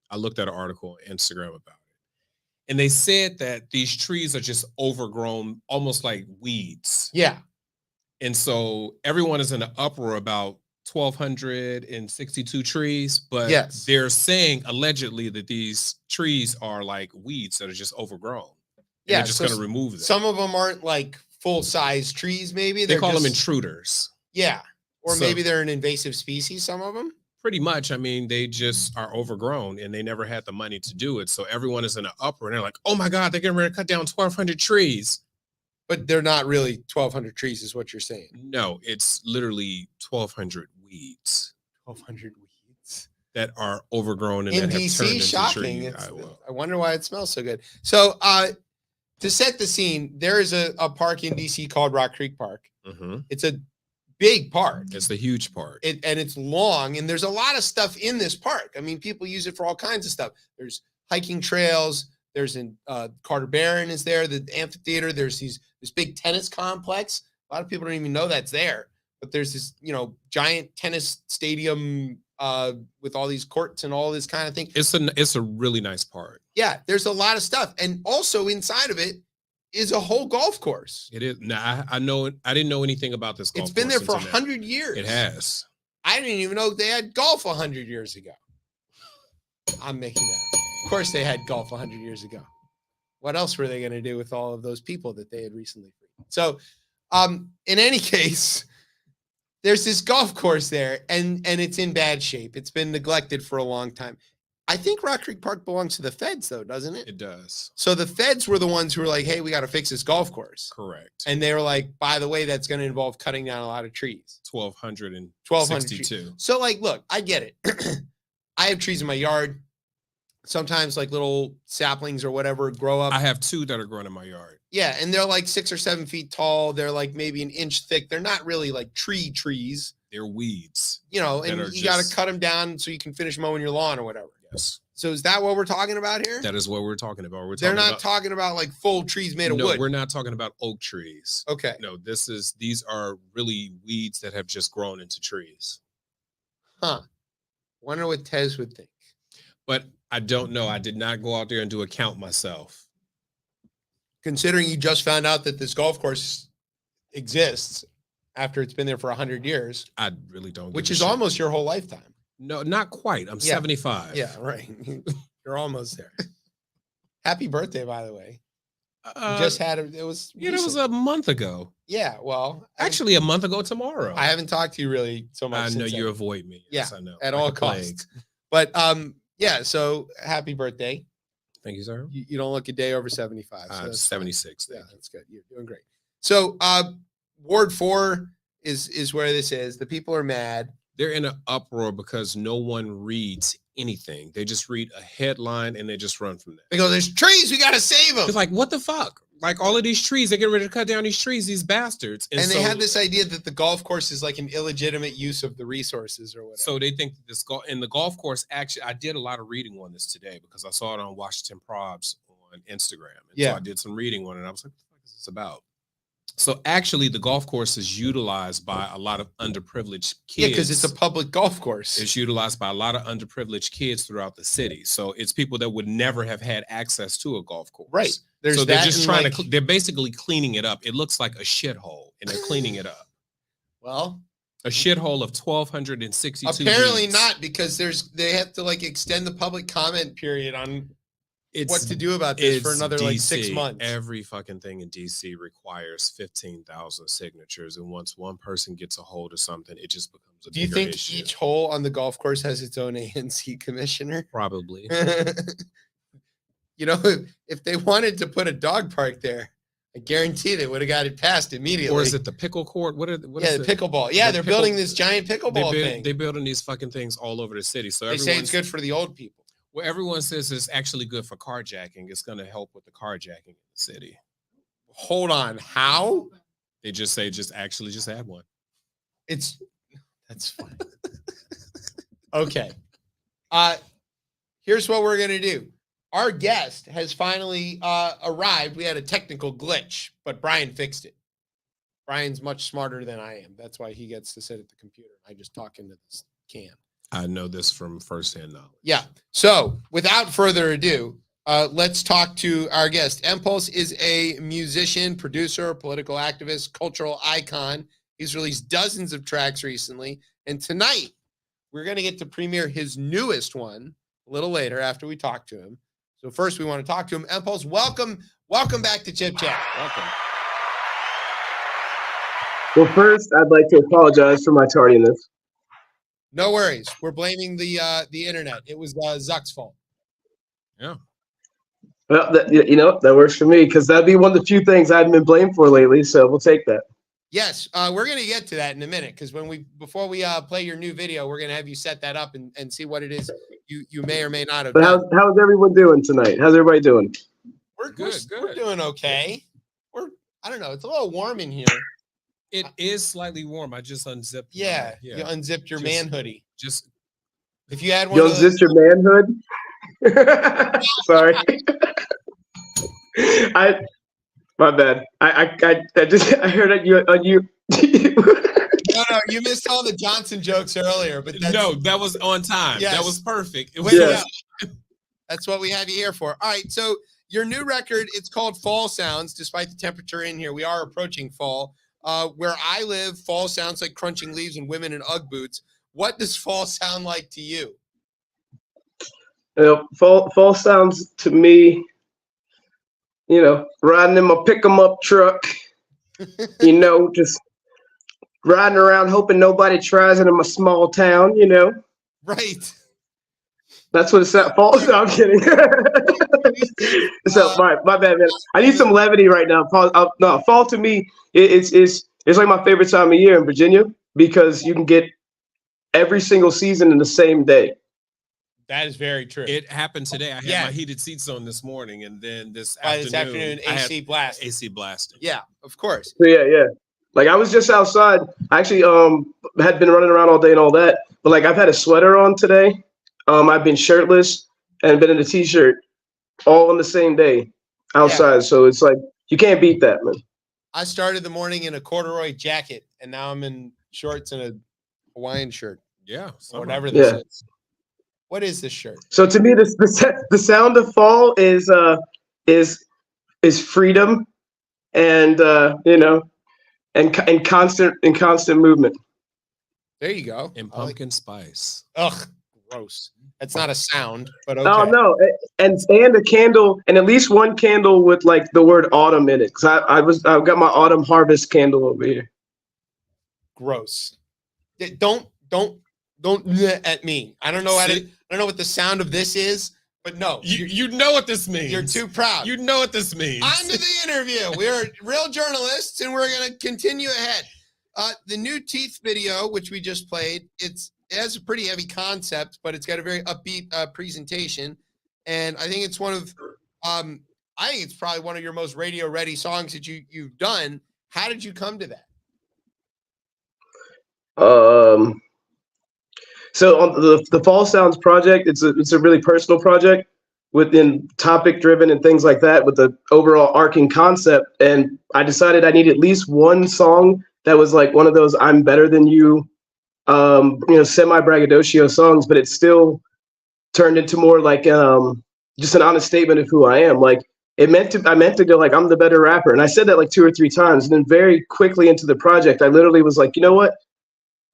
I looked at an article on Instagram about it. And they said that these trees are just overgrown, almost like weeds. Yeah. And so everyone is in an uproar about 1,262 trees, but yes, they're saying allegedly that these trees are like weeds that are just overgrown. Yeah, they're just going to remove them. Some of them aren't like full-size trees, maybe. They call them intruders. Yeah. Or So- maybe they're an invasive species, some of them. Pretty much. I mean, they just are overgrown and they never had the money to do it. So everyone is in an uproar and they're like, oh my God, they're getting ready to cut down 1,200 trees. But they're not really 1,200 trees is what you're saying. No, it's literally 1,200 weeds 1,200 weeds. that are overgrown and In that have turned DC, into shocking. trees. I wonder why it smells so good. So to set the scene, there is a park in DC called Rock Creek Park. Mhm. It's a big park. It's the huge part. And it's long, and there's a lot of stuff in this park. I mean, people use it for all kinds of stuff. There's hiking trails. There's Carter Barron is there, the amphitheater. There's this big tennis complex. A lot of people don't even know that's there, but there's this, giant tennis stadium with all these courts and all this kind of thing. It's a really nice part. Yeah, there's a lot of stuff, and also inside of it is a whole golf course. It is. Now I know. I didn't know anything about this golf It's been course there for until now. 100 years. It has. I didn't even know they had golf 100 years ago. I'm making that. Of course they had golf 100 years ago. What else were they going to do with all of those people that they had recently freed? So, in any case, there's this golf course there, and it's in bad shape. It's been neglected for a long time. I think Rock Creek Park belongs to the feds, though, doesn't it? It does. So the feds were the ones who were like, hey, we got to fix this golf course. Correct. And they were like, by the way, that's going to involve cutting down a lot of trees. 1,262. So, like, look, I get it. I have trees in my yard. Sometimes, like, little saplings or whatever grow up. I have two that are growing in my yard. Yeah, and they're like 6 or 7 feet tall. They're like maybe an inch thick. They're not really like trees. They're weeds. And you got to cut them down so you can finish mowing your lawn or whatever. Yes. So is that what we're talking about here? That is what we're talking about. They're not talking about like full trees made of wood. No, we're not talking about oak trees. Okay. No, these are really weeds that have just grown into trees. Huh. Wonder what Tez would think. But I don't know. I did not go out there and do a count myself. Considering you just found out that this golf course exists after it's been there for 100 years. I really don't. Which is almost your whole lifetime. No, not quite. I'm 75. Yeah, right. You're almost there. Happy birthday, by the way. You just had it. It was. It was a month ago. Yeah, well, actually, a month ago tomorrow. I haven't talked to you really so much. I know since you then. avoid me. Yeah, yes, I know. at like all a plague. costs. But yeah. So happy birthday. Thank you, sir. You don't look a day over 75. So that's 76. Yeah, that's good. You're doing great. So Ward 4 is where this is. The people are mad. They're in an uproar because no one reads anything. They just read a headline and they just run from that. They go, there's trees. We got to save them. It's like, what the fuck? Like all of these trees, they're getting ready to cut down these trees, these bastards. And they had this idea that the golf course is like an illegitimate use of the resources or whatever. So they think that this in the golf course, actually, I did a lot of reading on this today because I saw it on Washington Probs on Instagram. And so I did some reading on it. And I was like, what the fuck is this about? So actually, the golf course is utilized by a lot of underprivileged kids. Yeah, because it's a public golf course. It's utilized by a lot of underprivileged kids throughout the city. So it's people that would never have had access to a golf course. Right. So they're just trying to. They're basically cleaning it up. It looks like a shithole, and they're cleaning it up. Well, A shithole of 1,262. Apparently weeds. not, because they have to like extend the public comment period on what to do about this for It's another like 6 DC. months. Every fucking thing in DC requires 15,000 signatures, and once one person gets a hold of something, it just becomes a Do you bigger think issue. each hole on the golf course has its own ANC commissioner? Probably. You know, if they wanted to put a dog park there, I guarantee they would have got it passed immediately. Or is it the pickle court? What the is it? pickleball. Yeah, they're building this giant pickleball thing. They're building these fucking things all over the city. So They say it's good for the old people. Well, everyone says it's actually good for carjacking. It's going to help with the carjacking in the city. Hold on, how? They just say just add one. That's fine. Okay. Here's what we're gonna do. Our guest has finally arrived. We had a technical glitch, but Brian fixed it. Brian's much smarter than I am. That's why he gets to sit at the computer. I just talk into this can. I know this from firsthand knowledge. Yeah. So without further ado, let's talk to our guest. Impulse is a musician, producer, political activist, cultural icon. He's released dozens of tracks recently. And tonight, we're going to get to premiere his newest one a little later after we talk to him. So first, we want to talk to him. Impulse, welcome back to Chip Chat. Welcome. Well, first, I'd like to apologize for my tardiness. No worries. We're blaming the internet. It was Zuck's fault. Yeah. Well, that works for me, because that'd be one of the few things I've been blamed for lately. So we'll take that. Yes, we're going to get to that in a minute, because before we play your new video, we're going to have you set that up and see what it is you may or may not have But done. how's everyone doing tonight? How's everybody doing? We're Good. We're doing okay. I don't know. It's a little warm in here. It is slightly warm. I just unzipped. Yeah. You unzipped your man hoodie. Just If you had one You of those, unzipped your manhood? Sorry. My bad. I heard it you. No, you missed all the Johnson jokes earlier, but that was on time. Yes. That was perfect. It was Yeah. That's what we have you here for. All right, so your new record, it's called Fall Sounds. Despite the temperature in here, we are approaching fall. Where I live, fall sounds like crunching leaves and women in Ugg boots. What does fall sound like to you? Fall sounds to me, riding in my pick-em-up truck, just riding around hoping nobody tries it in my small town, Right. That's what it's at. Fall. No, I'm kidding. So my bad, man. I need some levity right now. Fall to me, it's like my favorite time of year in Virginia, because you can get every single season in the same day. That is very true. It happened today. I had my heated seats on this morning, and then this afternoon, AC blast. AC blasting. Yeah, of course. So yeah. Like I was just outside. I actually had been running around all day and all that, but like I've had a sweater on today. I've been shirtless and been in a t-shirt all on the same day outside. Yeah. So it's like you can't beat that, man. I started the morning in a corduroy jacket, and now I'm in shorts and a Hawaiian shirt. Yeah, whatever this is. What is this shirt? So to me, the sound of fall is freedom, and and constant movement. There you go. And pumpkin spice. Ugh, gross. That's not a sound, but okay. Oh no, and a candle, and at least one candle with like the word autumn in it. Cause I've got my autumn harvest candle over here. Gross. Don't at me. I don't know I don't know what the sound of this is, but no. You know what this means. You're too proud. You know what this means. On to the interview. We're real journalists, and we're gonna continue ahead. The new Teeth video, which we just played, it has a pretty heavy concept, but it's got a very upbeat presentation. And I think it's it's probably one of your most radio ready songs that you've done. How did you come to that? So on the Fall Sounds project, it's a really personal project within topic driven and things like that with the overall arcing concept. And I decided I need at least one song that was like one of those I'm better than you, semi braggadocio songs, but it still turned into more like just an honest statement of who I am. Like I meant to go like I'm the better rapper. And I said that like 2 or 3 times. And then very quickly into the project, I literally was like, you know what?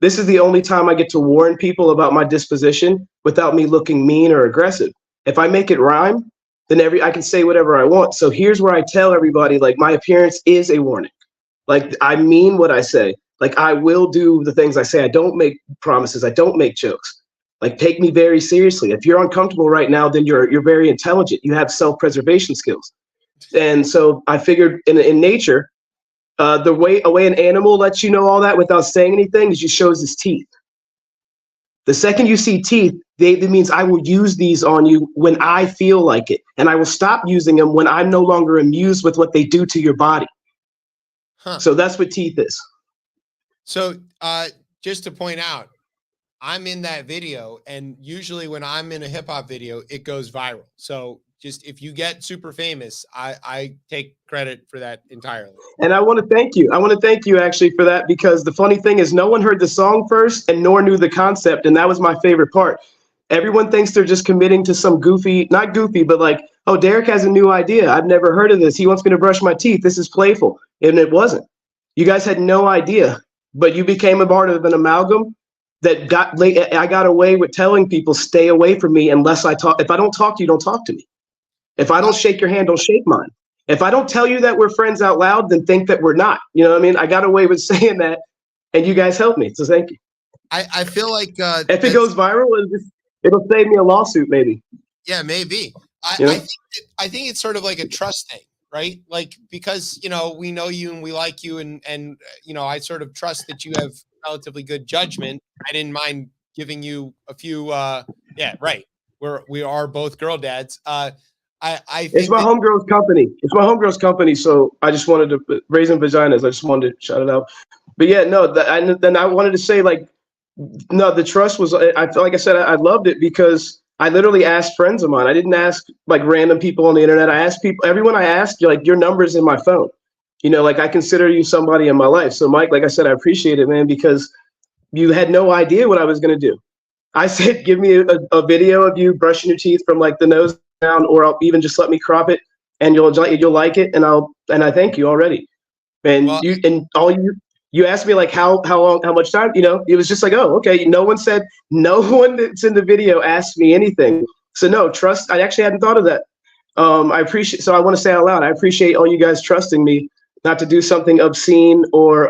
this is the only time I get to warn people about my disposition without me looking mean or aggressive. If I make it rhyme, then I can say whatever I want. So here's where I tell everybody, like, my appearance is a warning. Like, I mean what I say. Like, I will do the things I say. I don't make promises. I don't make jokes. Like, take me very seriously. If you're uncomfortable right now, then you're very intelligent. You have self-preservation skills. And so I figured in nature, the way an animal lets you know all that without saying anything is just shows his teeth. The second you see teeth, that means I will use these on you when I feel like it. And I will stop using them when I'm no longer amused with what they do to your body. Huh. So that's what teeth is. So just to point out, I'm in that video, and usually when I'm in a hip hop video, it goes viral. So just if you get super famous, I take credit for that entirely. And I want to thank you. I want to thank you actually for that, because the funny thing is no one heard the song first and nor knew the concept. And that was my favorite part. Everyone thinks they're just committing to some goofy, not goofy, but like, oh, Derek has a new idea. I've never heard of this. He wants me to brush my teeth. This is playful. And it wasn't. You guys had no idea, but you became a part of an amalgam that I got away with telling people, stay away from me unless I talk. If I don't talk to you, don't talk to me. If I don't shake your hand, don't shake mine. If I don't tell you that we're friends out loud, then think that we're not. You know what I mean? I got away with saying that, and you guys helped me. So thank you. I feel like if it goes viral, it'll save me a lawsuit, maybe. Yeah, maybe. I think it's sort of like a trust thing, right? Like, because, you know, we know you and we like you, and you know, I sort of trust that you have relatively good judgment. I didn't mind giving you a few. Yeah, right. We are both girl dads. I think it's my homegirl's company. It's my homegirl's company. So I just wanted to Raising Vaginas. I just wanted to shout it out. But yeah, no. Then I wanted to say, like, no, the trust was. Like I said, I loved it because I literally asked friends of mine. I didn't ask like random people on the internet. I asked people. Everyone I asked, like, your number's in my phone. You know, like, I consider you somebody in my life. So Mike, like I said, I appreciate it, man, because you had no idea what I was gonna do. I said, give me a video of you brushing your teeth from like the nose down, or I'll even just let me crop it, and you'll like it, and I thank you already. And you asked me like how long, how much time, you know, it was just like, oh, okay. No one that's in the video asked me anything. So no, trust. I actually hadn't thought of that. I appreciate, so I want to say out loud, I appreciate all you guys trusting me not to do something obscene or,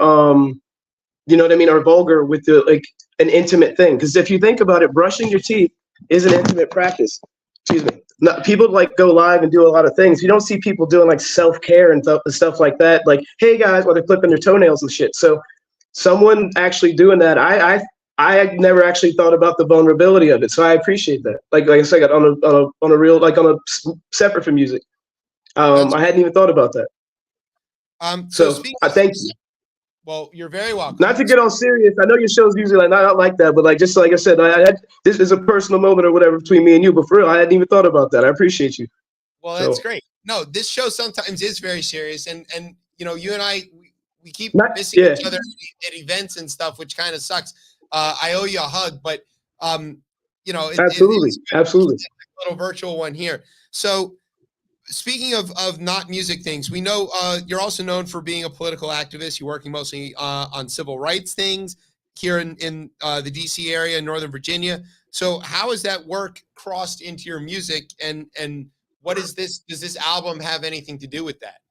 you know what I mean, or vulgar with an intimate thing. Because if you think about it, brushing your teeth is an intimate practice. Excuse me. People like go live and do a lot of things. You don't see people doing like self-care and stuff like that. Like, hey guys, while they're clipping their toenails and shit. So someone actually doing that, I never actually thought about the vulnerability of it. So I appreciate that. Like I said, on a real, like on a separate from music. I hadn't even thought about that. So I thank you. Well, you're very welcome. Not to get all serious. I know your show's usually like not like that, but like, just like I said, this is a personal moment or whatever between me and you. But for real, I hadn't even thought about that. I appreciate you. Well, that's great. No, this show sometimes is very serious, and you know, you and I we keep missing each other at events and stuff, which kind of sucks. I owe you a hug, but you know, absolutely. A little virtual one here. So, speaking of not music things, we know you're also known for being a political activist. You're working mostly on civil rights things here in the DC area, Northern Virginia. So how has that work crossed into your music, and what is this? Does this album have anything to do with that?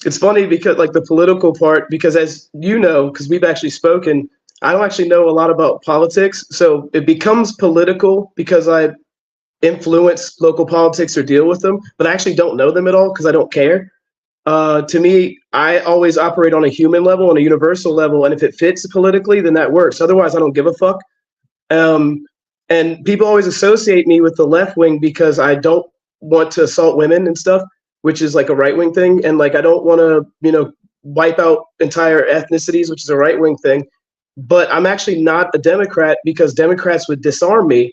It's funny because like the political part, because as you know, because we've actually spoken, I don't actually know a lot about politics. So it becomes political because I influence local politics or deal with them, but I actually don't know them at all because I don't care. To me, I always operate on a human level, on a universal level, and if it fits politically, then that works. Otherwise, I don't give a fuck. And people always associate me with the left wing because I don't want to assault women and stuff, which is like a right wing thing, and like I don't want to, you know, wipe out entire ethnicities, which is a right wing thing. But I'm actually not a Democrat because Democrats would disarm me.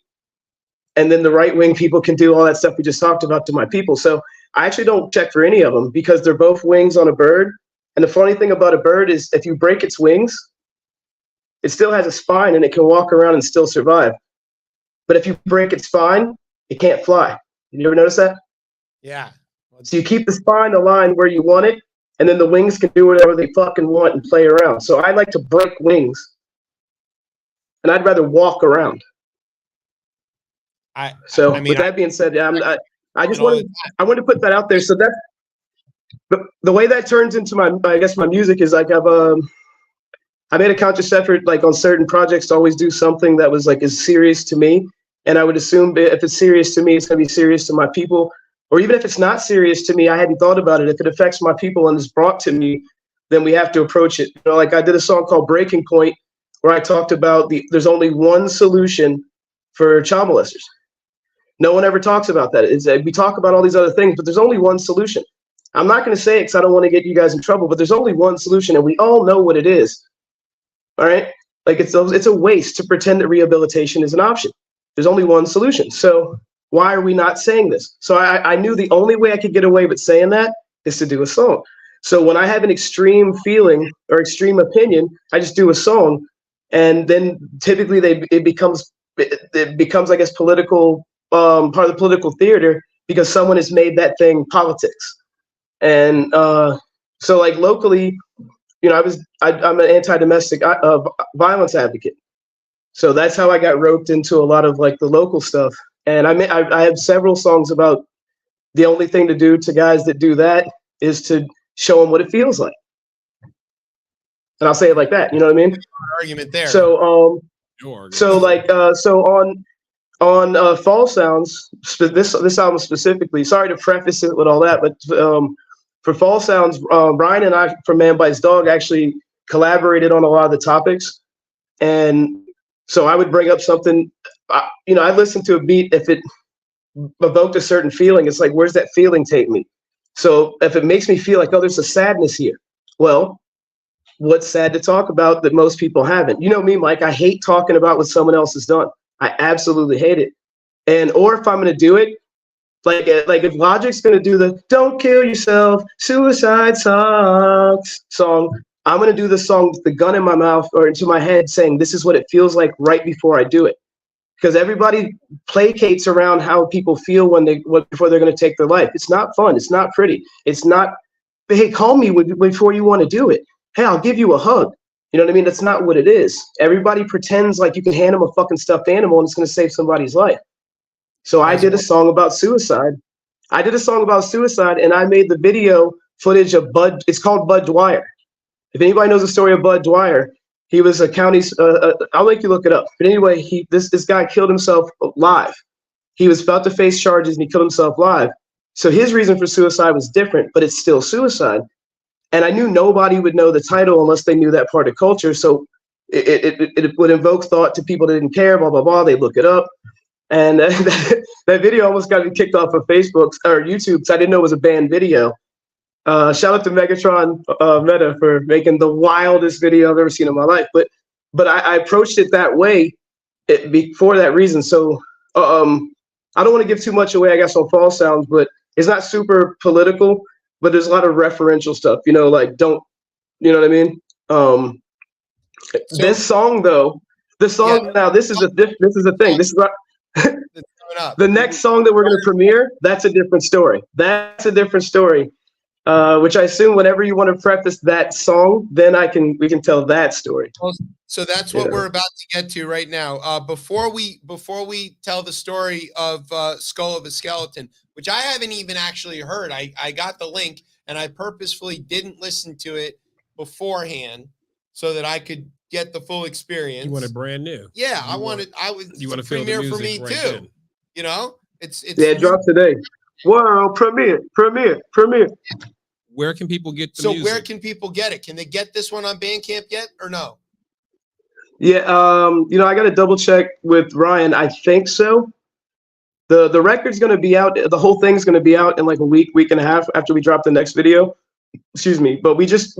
And then the right-wing people can do all that stuff we just talked about to my people. So I actually don't check for any of them because they're both wings on a bird. And the funny thing about a bird is if you break its wings, it still has a spine and it can walk around and still survive. But if you break its spine, it can't fly. You ever notice that? Yeah. So you keep the spine aligned where you want it, and then the wings can do whatever they fucking want and play around. So I like to break wings, and I'd rather walk around. With that being said, yeah, I wanted to put that out there. So that the way that turns into my music is like I made a conscious effort, like on certain projects, to always do something that was like is serious to me. And I would assume if it's serious to me, it's gonna be serious to my people. Or even if it's not serious to me, I hadn't thought about it. If it affects my people and is brought to me, then we have to approach it. You know, like I did a song called Breaking Point, where I talked about there's only one solution for child molesters. No one ever talks about that. We talk about all these other things, but there's only one solution. I'm not going to say it because I don't want to get you guys in trouble, but there's only one solution, and we all know what it is. All right? Like it's a waste to pretend that rehabilitation is an option. There's only one solution. So why are we not saying this? So I knew the only way I could get away with saying that is to do a song. So when I have an extreme feeling or extreme opinion, I just do a song, and then typically it becomes, I guess, political. Part of the political theater, because someone has made that thing politics. And so like locally, you know, I'm an anti-domestic violence advocate. So that's how I got roped into a lot of like the local stuff. And I have several songs about the only thing to do to guys that do that is to show them what it feels like. And I'll say it like that, you know what I mean? Argument there. So on Fall Sounds, this album specifically, sorry to preface it with all that, but for Fall Sounds, Ryan and I from Man Bites Dog actually collaborated on a lot of the topics. And so I would bring up something, you know, I listen to a beat, if it evoked a certain feeling, it's like, where's that feeling take me? So if it makes me feel like, oh, there's a sadness here, well, what's sad to talk about that most people haven't? You know me, Mike, I hate talking about what someone else has done. I absolutely hate it. Or if I'm going to do it, like if Logic's going to do the "Don't Kill Yourself, Suicide Sucks" song, I'm going to do the song with the gun in my mouth or into my head saying, this is what it feels like right before I do it. Because everybody placates around how people feel before they're going to take their life. It's not fun. It's not pretty. It's not, hey, call me before you want to do it. Hey, I'll give you a hug. You know what I mean? That's not what it is. Everybody pretends like you can hand them a fucking stuffed animal and it's going to save somebody's life. So I did a song about suicide. And I made the video footage of Bud. It's called Bud Dwyer. If anybody knows the story of Bud Dwyer, he was a county, I'll make you look it up. But anyway, this guy killed himself live. He was about to face charges and he killed himself live. So his reason for suicide was different, but it's still suicide. And I knew nobody would know the title unless they knew that part of culture. So it would invoke thought to people that didn't care, blah, blah, blah. They look it up. And that video almost got me kicked off of Facebook or YouTube because I didn't know it was a banned video. Shout out to Megatron Meta for making the wildest video I've ever seen in my life. But I approached it that way for that reason. So I don't want to give too much away, I guess, on Fall Sounds, but it's not super political. But there's a lot of referential stuff, you know, like you know what I mean? This song though, now this is a thing. This is not the next song that we're going to premiere. That's a different story. Which I assume whenever you want to preface that song, then we can tell that story. So that's what we're about to get to right now. Before we tell the story of Skull of a Skeleton, which I haven't even actually heard. I got the link and I purposefully didn't listen to it beforehand so that I could get the full experience. You want it brand new? Yeah, you want to feel premiere for me right too. Then. You know, it's it dropped today. World premiere. Where can people get the music? Where can people get it? Can they get this one on Bandcamp yet or no? Yeah, you know, I got to double check with Ryan. I think so. The record's going to be out. The whole thing's going to be out in like a week and a half after we drop the next video. Excuse me. But we just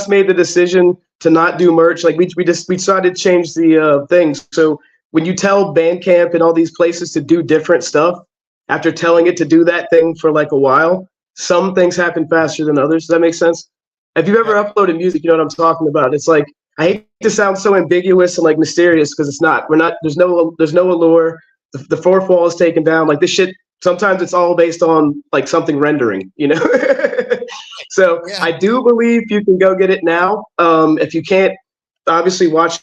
made the decision to not do merch. Like we decided to change the things. So when you tell Bandcamp and all these places to do different stuff, after telling it to do that thing for like a while, some things happen faster than others. Does that make sense? If you've ever uploaded music, you know what I'm talking about. It's like, I hate to sound so ambiguous and like mysterious because it's not. There's no allure. The fourth wall is taken down. Like this shit, sometimes it's all based on like something rendering, you know? So Yeah. I do believe you can go get it now. If you can't, obviously watch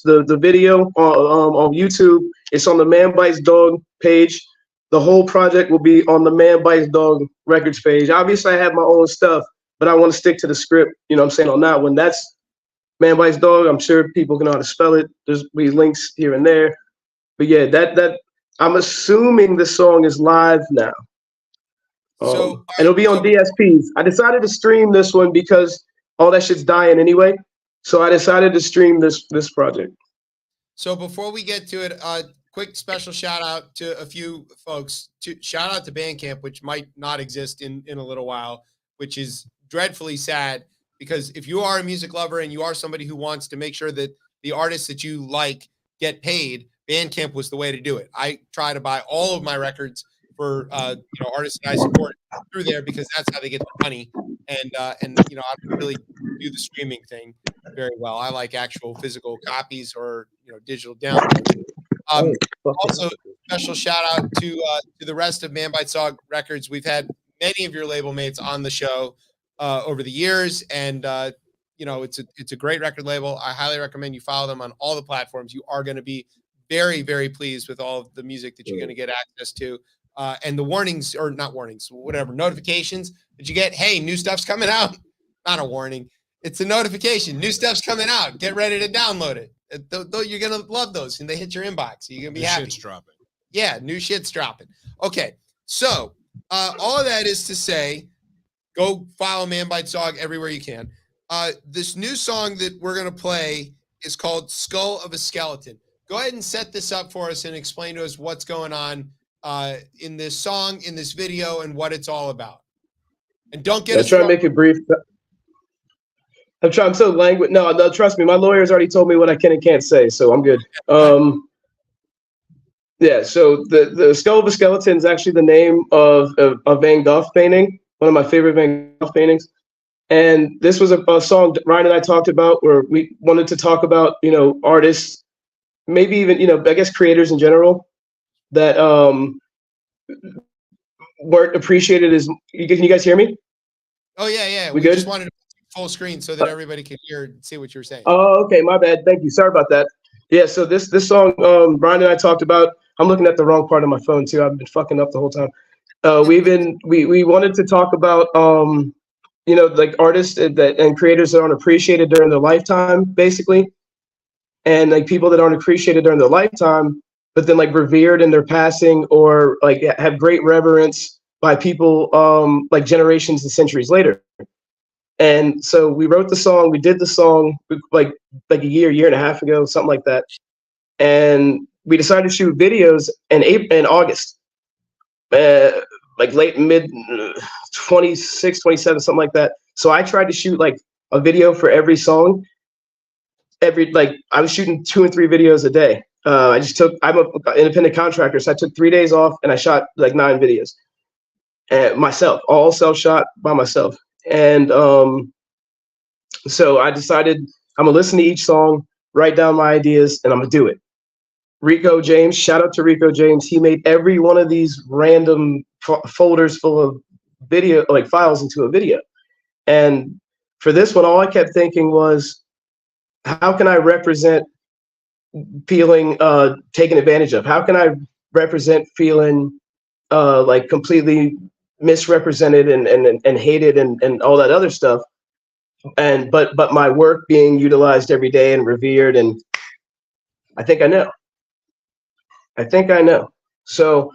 the video on YouTube. It's on the Man Bites Dog page. The whole project will be on the Man Bites Dog records page. Obviously, I have my own stuff, but I want to stick to the script. You know what I'm saying, on that one. That's Man Bites Dog. I'm sure people can know how to spell it. There's be links here and there. But yeah, that I'm assuming the song is live now. So And it'll be on DSPs. I decided to stream this one because all that shit's dying anyway. So I decided to stream this project. So before we get to it, quick special shout out to a few folks. Shout out to Bandcamp, which might not exist in a little while, which is dreadfully sad, because if you are a music lover and you are somebody who wants to make sure that the artists that you like get paid, Bandcamp was the way to do it. I try to buy all of my records for artists that I support through there, because that's how they get the money. And I don't really do the streaming thing very well. I like actual physical copies or digital downloads. Also, special shout out to the rest of Man Bites Dog Records. We've had many of your label mates on the show over the years, and it's a great record label. I highly recommend you follow them on all the platforms. You are going to be very, very pleased with all of the music that you're going to get access to. And the warnings, or not warnings, whatever, notifications that you get. Hey, new stuff's coming out. Not a warning. It's a notification. New stuff's coming out. Get ready to download it. You're going to love those, and they hit your inbox. You're going to be happy. Shit's dropping. Yeah, new shit's dropping. Okay, so all of that is to say, go follow Man Bites Dog everywhere you can. This new song that we're going to play is called Skull of a Skeleton. Go ahead and set this up for us and explain to us what's going on in this song, in this video, and what it's all about. And don't get us try to make it brief. I'm so languid. No, trust me. My lawyer's already told me what I can and can't say, so I'm good. Yeah, so the Skull of a Skeleton is actually the name of a Van Gogh painting, one of my favorite Van Gogh paintings. And this was a song Ryan and I talked about, where we wanted to talk about, artists, maybe even, I guess creators in general, that weren't appreciated as. Can you guys hear me? Oh yeah. We good? Just wanted to put full screen so that everybody could hear and see what you're saying. Oh, okay, my bad. Thank you. Sorry about that. Yeah, so this song Brian and I talked about. I'm looking at the wrong part of my phone too. I've been fucking up the whole time. We wanted to talk about like artists and creators that aren't appreciated during their lifetime, basically, and like people that aren't appreciated during their lifetime, but then like revered in their passing, or like have great reverence by people like generations and centuries later. And so we wrote the song. We did the song like a year and a half ago, something like that. And we decided to shoot videos in August, like late mid 26, 27, something like that. So I tried to shoot like a video for every song. I was shooting 2 and 3 videos a day. I'm an independent contractor, so I took 3 days off and I shot like 9 videos, and myself, all self-shot by myself. And so I decided I'm gonna listen to each song, write down my ideas, and I'm gonna do it. Rico James, shout out to Rico James. He made every one of these random folders full of video, like files, into a video. And for this one, all I kept thinking was, how can I represent feeling taken advantage of? How can I represent feeling like completely misrepresented and hated and all that other stuff? And but my work being utilized every day and revered, and I think I know. So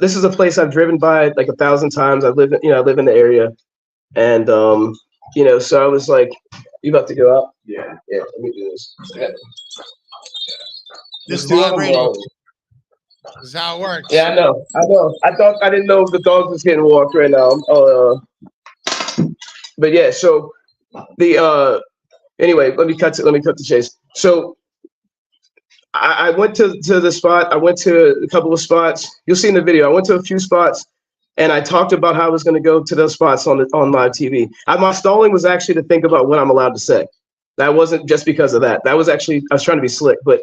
this is a place I've driven by like 1,000 times. I live in the area, and so I was like, you about to go out? Yeah, let me do this. This is live radio. This is how it works. Yeah, I know. I didn't know if the dog was getting walked right now. But yeah, so anyway, let me cut the chase. So I went to the spot. I went to a couple of spots. You'll see in the video. I went to a few spots, and I talked about how I was going to go to those spots on live TV. My stalling was actually to think about what I'm allowed to say. That wasn't just because of that. That was actually, I was trying to be slick. But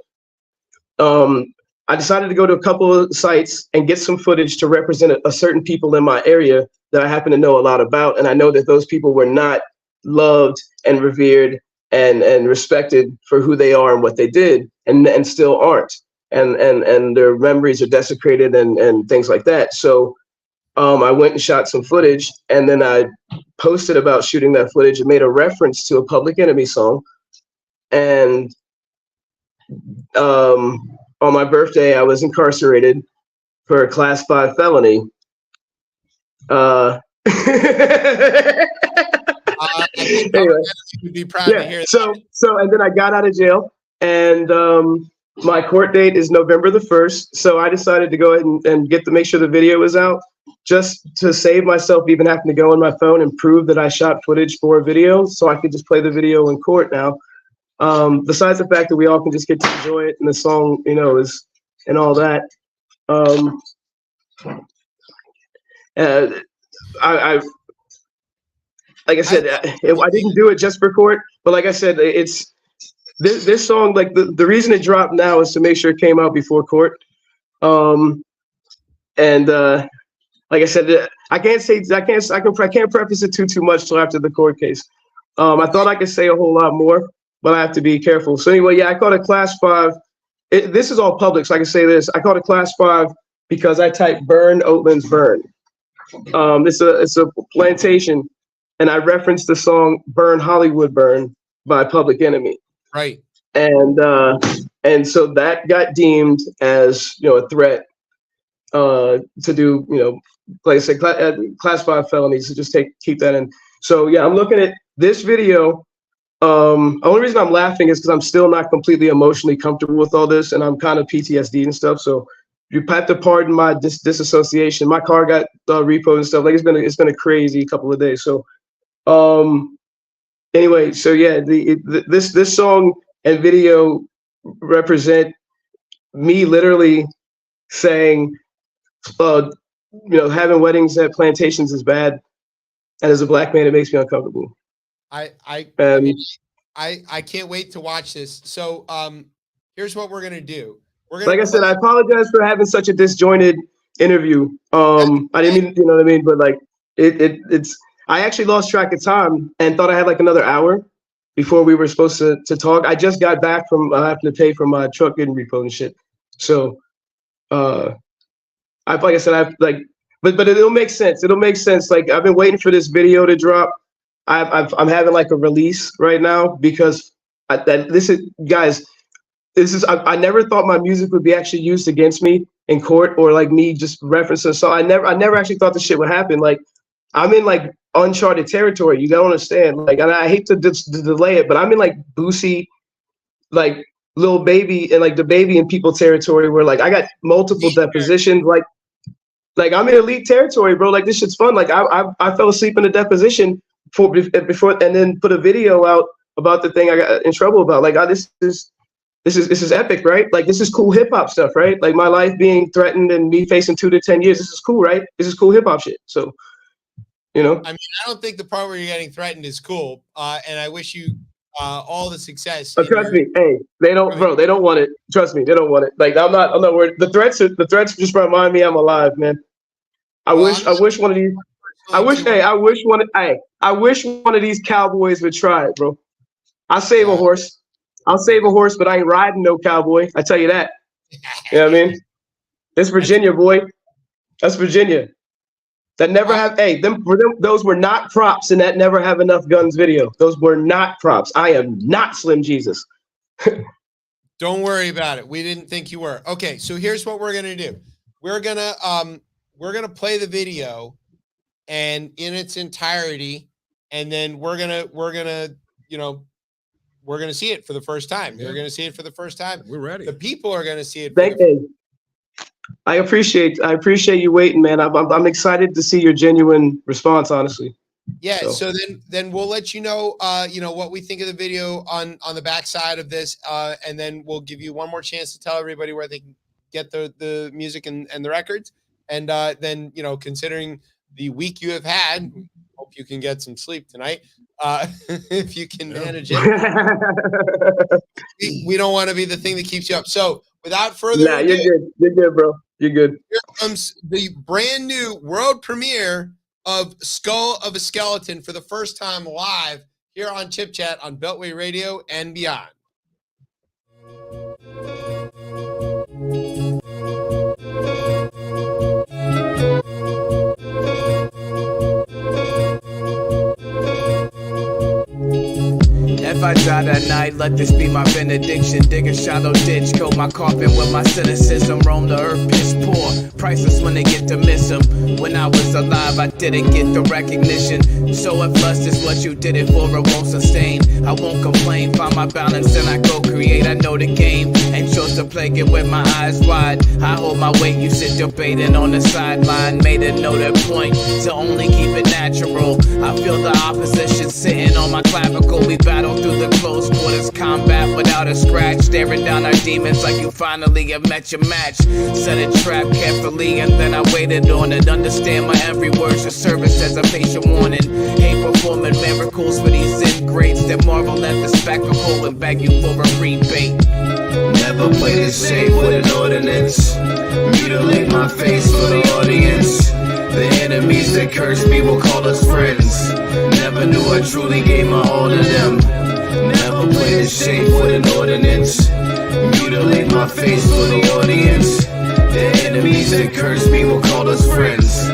I decided to go to a couple of sites and get some footage to represent a certain people in my area that I happen to know a lot about. And I know that those people were not loved and revered and respected for who they are and what they did, and still aren't. And their memories are desecrated and things like that. So I went and shot some footage, and then I posted about shooting that footage and made a reference to a Public Enemy song. And on my birthday, I was incarcerated for a Class 5 felony. I think Anyway, would be proud to hear that. So, and then I got out of jail, and my court date is November the 1st. So I decided to go ahead and make sure the video was out, just to save myself even having to go on my phone and prove that I shot footage for a video, so I could just play the video in court now. Besides the fact that we all can just get to enjoy it, and the song, is and all that. I like I said, I didn't do it just for court, but like I said, it's this song. Like the reason it dropped now is to make sure it came out before court. Like I said, I can't preface it too much till after the court case. I thought I could say a whole lot more, but I have to be careful. So anyway, yeah, I caught a Class 5. This is all public, so I can say this. I caught a Class 5 because I typed "burn Oatlands burn." It's a plantation, and I referenced the song "Burn Hollywood Burn" by Public Enemy. Right. And so that got deemed as a threat to do like I said, Class 5 felonies. So just keep that in. So yeah, I'm looking at this video. Only reason I'm laughing is because I'm still not completely emotionally comfortable with all this, and I'm kind of PTSD and stuff. So you have to pardon my disassociation. My car got repoed and stuff. Like it's been a crazy couple of days. So anyway, so yeah, this song and video represent me literally saying, having weddings at plantations is bad, and as a Black man, it makes me uncomfortable. I can't wait to watch this. So here's what we're gonna do. Like I said, I apologize for having such a disjointed interview. I didn't mean, but like it's. I actually lost track of time and thought I had like another hour before we were supposed to talk. I just got back from having to pay for my truck getting repoed and shit. So, but it'll make sense. It'll make sense. Like I've been waiting for this video to drop. I'm having like a release right now because I never thought my music would be actually used against me in court, or like me just referencing. So I never actually thought this shit would happen. Like I'm in like uncharted territory. You don't understand. Like, and I hate to delay it, but I'm in like Boosie, like Lil Baby and like the Baby and People territory where like I got multiple depositions. Like I'm in elite territory, bro. Like this shit's fun. Like I fell asleep in a deposition before and then put a video out about the thing I got in trouble about. Like this is epic, right? Like this is cool hip hop stuff, right? Like my life being threatened and me facing 2 to 10 years. This is cool, right? This is cool hip hop shit. So, I mean, I don't think the part where you're getting threatened is cool. And I wish you all the success. Trust me, hey, they don't want it. Trust me, they don't want it. Like I'm not worried. The threats just remind me I'm alive, man. I wish one of these. I wish one of these cowboys would try it, bro. I'll save a horse, but I ain't riding no cowboy. I tell you that. You know what I mean? It's Virginia, boy. That's Virginia. That never have. Hey, those were not props in that Never Have Enough Guns video. Those were not props. I am not Slim Jesus. Don't worry about it. We didn't think you were. Okay, so here's what we're gonna do. We're gonna play the video and in its entirety, and then we're gonna see it for the first time. Yeah. You're gonna see it for the first time. We're ready. The people are gonna see it. I appreciate you waiting, man. I'm excited to see your genuine response, honestly. Yeah. So then we'll let you know, what we think of the video on the backside of this, and then we'll give you one more chance to tell everybody where they can get the music and the records, and then considering the week you have had, hope you can get some sleep tonight. If you can manage it. We don't want to be the thing that keeps you up. So without further Nah, ado, you're good. You're good, bro. You're good. here comes the brand new world premiere of Skull of a Skeleton for the first time live here on Chip Chat on Beltway Radio and beyond. If I die that night, let this be my benediction. Dig a shallow ditch, coat my coffin with my cynicism. Roam the earth, piss poor, priceless when they get to miss them. When I was alive, I didn't get the recognition. So if lust is what you did it for, it won't sustain. I won't complain, find my balance and I go create. I know the game and chose to play it with my eyes wide. I hold my weight, you sit debating on the sideline. Made a noted point to only keep it natural. I feel the opposition sitting on my clavicle. We battle through the close quarters combat without a scratch, staring down our demons like you finally have met your match. Set a trap carefully and then I waited on it. Understand my every word's a service as a patient warning. Hate performing miracles for these ingrates that marvel at the spectacle and beg you for a rebate. Never played it safe with an ordinance. Mutilate my face for the audience. The enemies that curse me will call us friends. Never knew I truly gave my all to them. Never played it safe with an ordinance. Mutilate my face for the audience. The enemies that curse me will call us friends.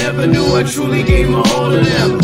Never knew I truly gave my all to them.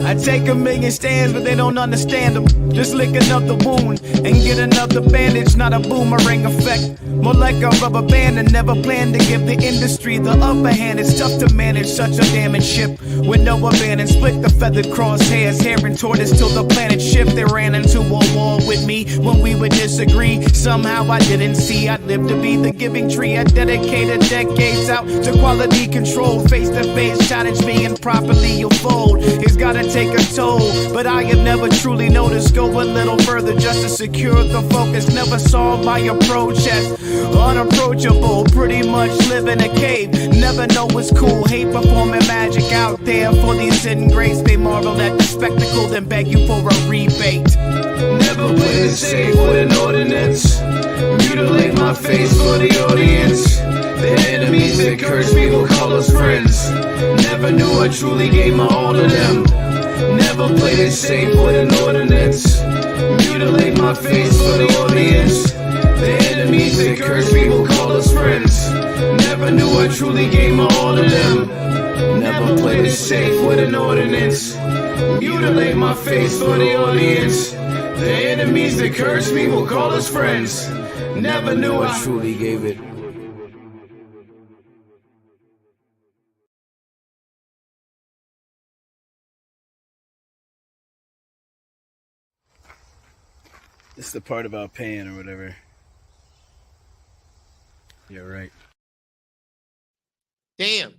I take a million stands, but they don't understand them. Just lick another wound and get another bandage, not a boomerang effect. More like a rubber band and never plan to give the industry the upper hand. It's tough to manage such a damaged ship with no abandon. Split the feathered crosshairs, herring tortoise till the planet shift. They ran into a wall with me when we would disagree. Somehow I didn't see I'd live to be the giving tree. I dedicated decades out to quality control. Face to face, challenge me and properly you'll fold. It's gotta take a toll, but I have never truly noticed. Go a little further just to secure the focus. Never saw my approach as unapproachable. Pretty much live in a cave, never know what's cool. Hate performing magic out there for these hidden grace. They marvel at the spectacle, then beg you for a rebate. Never played it safe with an ordinance. Mutilate my face for the audience. The enemies that curse me will call us friends. Never knew I truly gave my all to them. Never played it safe with an ordinance. Mutilate my face for the audience. The enemies that curse me will call us friends. Never knew I truly gave my all to them. Never played it safe with an ordinance. Mutilate my face for the audience. The enemies that curse me will call us friends. Never knew I truly gave it. It's the part about paying or whatever. Yeah, right. Damn.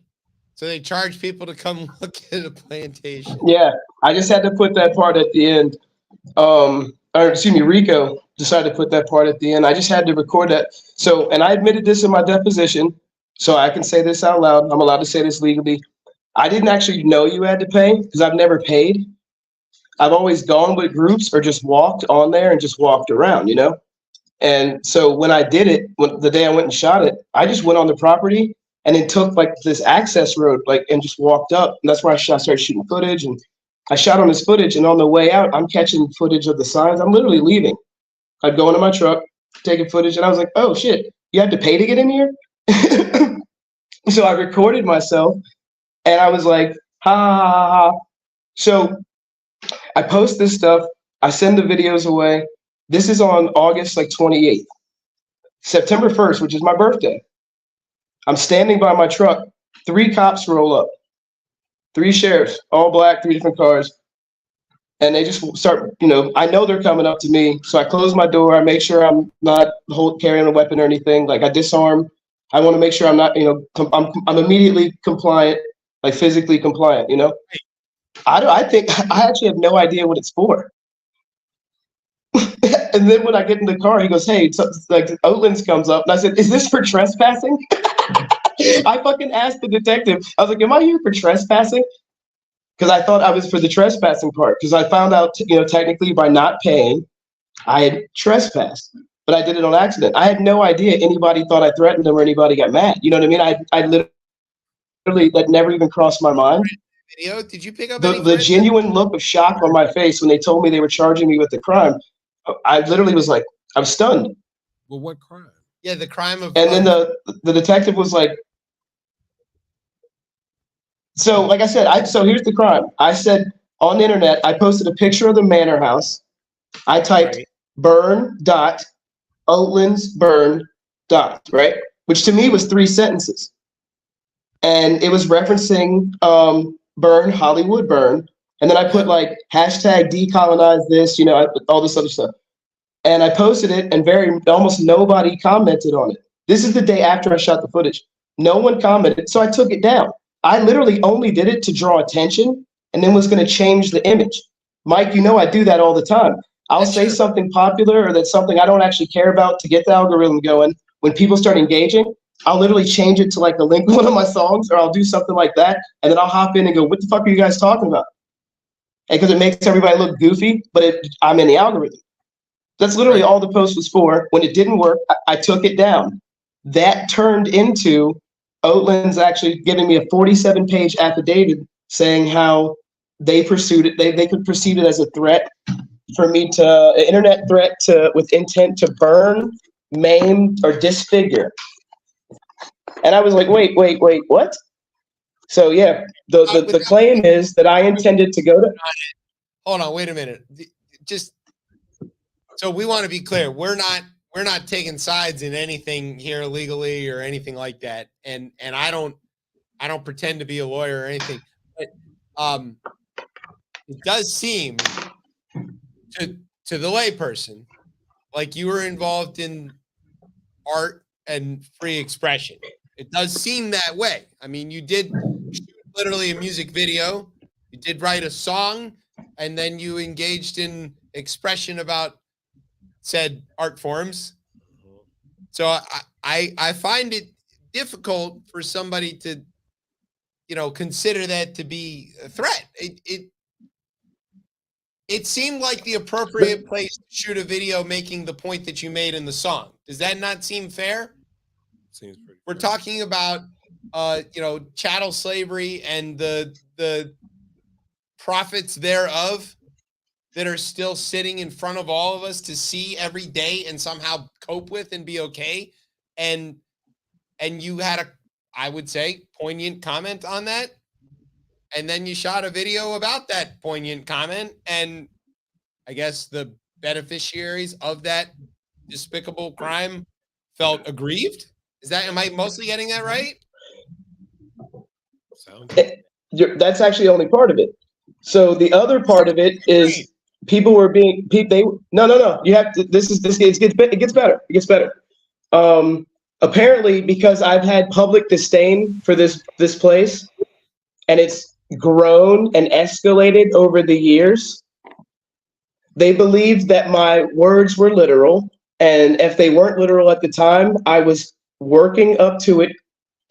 So they charge people to come look at a plantation. Yeah, I just had to put that part at the end. Or excuse me, Rico decided to put that part at the end. I just had to record that. So, and I admitted this in my deposition, so I can say this out loud. I'm allowed to say this legally. I didn't actually know you had to pay because I've never paid. I've always gone with groups or just walked on there and just walked around, you know? And so when I did it, the day I went and shot it, I just went on the property and then took like this access road, like, and just walked up. And that's where I started shooting footage. And I shot on this footage. And on the way out, I'm catching footage of the signs. I'm literally leaving. I'd go into my truck, taking footage. And I was like, oh shit, you have to pay to get in here? So I recorded myself and I was like, ha, ha, ha, ha. So I post this stuff. I send the videos away. This is on August like 28th. September 1st, which is my birthday. I'm standing by my truck. 3 cops roll up. 3 sheriffs, all black, 3 different cars. And they just start, you know, I know they're coming up to me. So I close my door. I make sure I'm not carrying a weapon or anything. Like I disarm. I want to make sure I'm not, you know, I'm immediately compliant, like physically compliant, you know? I think I actually have no idea what it's for. And then when I get in the car, he goes, hey, so, like Oatlands comes up. And I said, is this for trespassing? I fucking asked the detective. I was like, am I here for trespassing? Because I thought I was for the trespassing part. Because I found out, you know, technically by not paying, I had trespassed. but I did it on accident. I had no idea anybody thought I threatened them or anybody got mad. You know what I mean? I literally, that never even crossed my mind. Video? Did you pick up any The genuine look of shock on my face when they told me they were charging me with the crime, I literally was like, I was stunned. Well, what crime? Yeah, the crime of. And then the detective was like, so like I said, so here's the crime. I said on the internet, I posted a picture of the manor house. I typed burn dot Oatlands burn dot, right? Which to me was 3 sentences. And it was referencing burn, Hollywood burn. And then I put like hashtag decolonize this, all this other stuff. And I posted it and almost nobody commented on it. This is the day after I shot the footage. No one commented, so I took it down. I literally only did it to draw attention and then was going to change the image. Mike, I do that all the time. I'll say something popular or that's something I don't actually care about to get the algorithm going. When people start engaging, I'll literally change it to like a link to one of my songs, or I'll do something like that. And then I'll hop in and go, what the fuck are you guys talking about? Because it makes everybody look goofy, but I'm in the algorithm. That's literally all the post was for. When it didn't work, I took it down. That turned into Oatlands actually giving me a 47-page affidavit saying how they pursued it. They could perceive it as a threat for me an internet threat with intent to burn, maim, or disfigure. And I was like, wait, what? So yeah, the claim is that I intended to go to. Hold on, wait a minute. Just so we want to be clear, we're not taking sides in anything here legally or anything like that. And I don't pretend to be a lawyer or anything. But it does seem to the layperson like you were involved in art and free expression. It does seem that way. I mean, you did shoot literally a music video, you did write a song, and then you engaged in expression about said art forms. So I find it difficult for somebody to, consider that to be a threat. It seemed like the appropriate place to shoot a video making the point that you made in the song. Does that not seem fair? Seems pretty. We're talking about, chattel slavery and the profits thereof that are still sitting in front of all of us to see every day and somehow cope with and be okay. And you had I would say, poignant comment on that. And then you shot a video about that poignant comment. And I guess the beneficiaries of that despicable crime felt aggrieved. Am I mostly getting that right? That's actually only part of it. So the other part of it is people were being no. You have to. It gets better. It gets better. Apparently, because I've had public disdain for this place, and it's grown and escalated over the years. They believed that my words were literal, and if they weren't literal at the time, I was working up to it,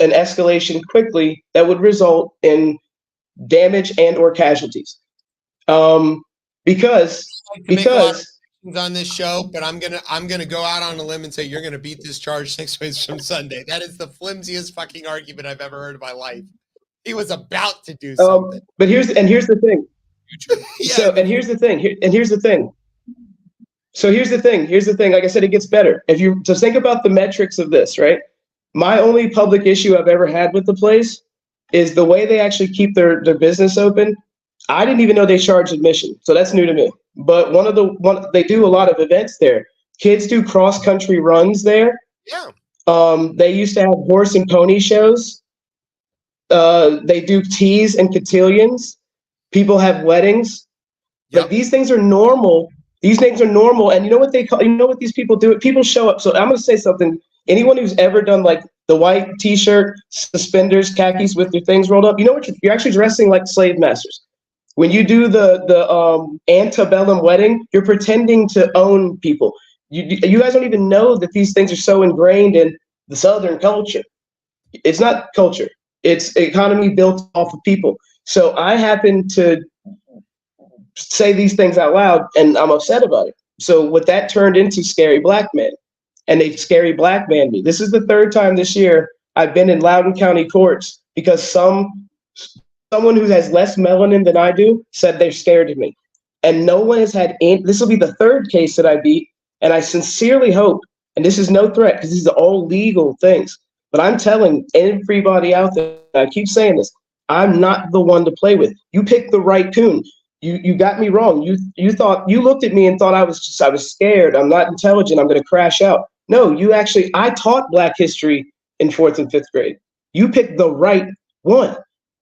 an escalation quickly that would result in damage and or casualties. Because on this show, but I'm gonna go out on a limb and say you're gonna beat this charge 6 weeks from Sunday. That is the flimsiest fucking argument I've ever heard in my life. He was about to do something. But here's the thing. Here's the thing. Like I said, it gets better. If you just think about the metrics of this, right? My only public issue I've ever had with the place is the way they actually keep their business open. I didn't even know they charge admission, so that's new to me. But they do a lot of events there. Kids do cross country runs there. Yeah. They used to have horse and pony shows. They do teas and cotillions. People have weddings. Yep. Like these things are normal. These things are normal. And you know what these people do? People show up. So I'm going to say something. Anyone who's ever done like the white t-shirt, suspenders, khakis with your things rolled up, you know what? You're actually dressing like slave masters. When you do the antebellum wedding, you're pretending to own people. You guys don't even know that these things are so ingrained in the Southern culture. It's not culture. It's economy built off of people. So I happen to say these things out loud, and I'm upset about it. So what that turned into Scary Black Man. and they scary black man me. This is the third time this year I've been in Loudoun County courts because someone who has less melanin than I do said they're scared of me. And no one has had any, this will be the third case that I beat. And I sincerely hope, and this is no threat because these are all legal things, but I'm telling everybody out there, I keep saying this, I'm not the one to play with. You picked the right coon. You got me wrong. You thought, you looked at me and thought I was scared. I'm not intelligent. I'm going to crash out. No, I taught Black history in 4th and 5th grade. You picked the right one.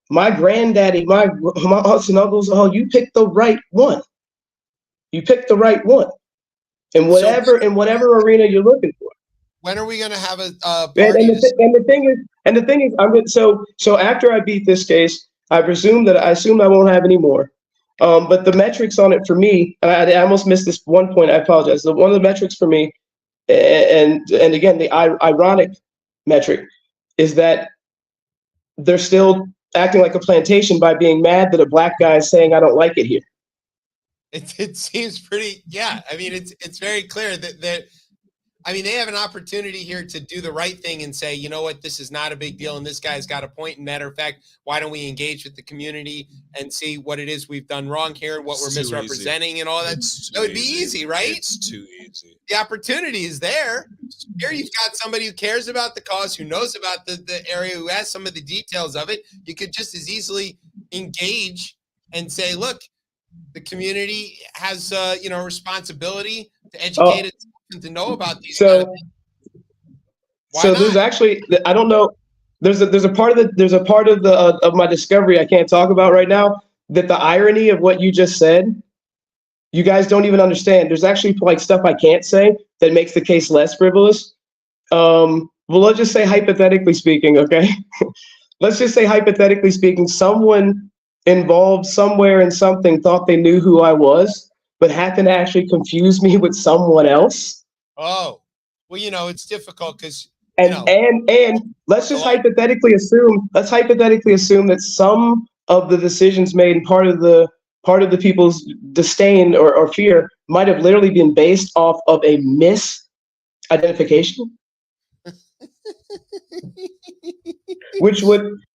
My granddaddy, my aunts and uncles, you picked the right one. You picked the right one. In whatever arena you're looking for. When are we going to have a And party? the thing is, I'm going. So after I beat this case, I assume I won't have any more. But the metrics on it for me, and I almost missed this one point. I apologize. One of the metrics for me, and again, the ironic metric is that they're still acting like a plantation by being mad that a black guy is saying I don't like it here. It seems pretty, yeah. I mean, it's very clear that I mean, they have an opportunity here to do the right thing and say, you know what, this is not a big deal, and this guy's got a point. And matter of fact, why don't we engage with the community and see what it is we've done wrong here, what we're misrepresenting, and all that. That would be easy, right? It's too easy. The opportunity is there. Here you've got somebody who cares about the cause, who knows about the area, who has some of the details of it. You could just as easily engage and say, look, the community has a responsibility to educate itself and to know about these. So there's actually, I don't know, there's a part of my discovery I can't talk about right now, that the irony of what you just said, you guys don't even understand. There's actually like stuff I can't say that makes the case less frivolous. Well, let's just say hypothetically speaking, okay? Let's just say hypothetically speaking, someone involved somewhere in something thought they knew who I was, but happened to actually confuse me with someone else. Oh, well, it's difficult because and let's just hypothetically assume that some of the decisions made and part of the people's disdain or fear might have literally been based off of a misidentification.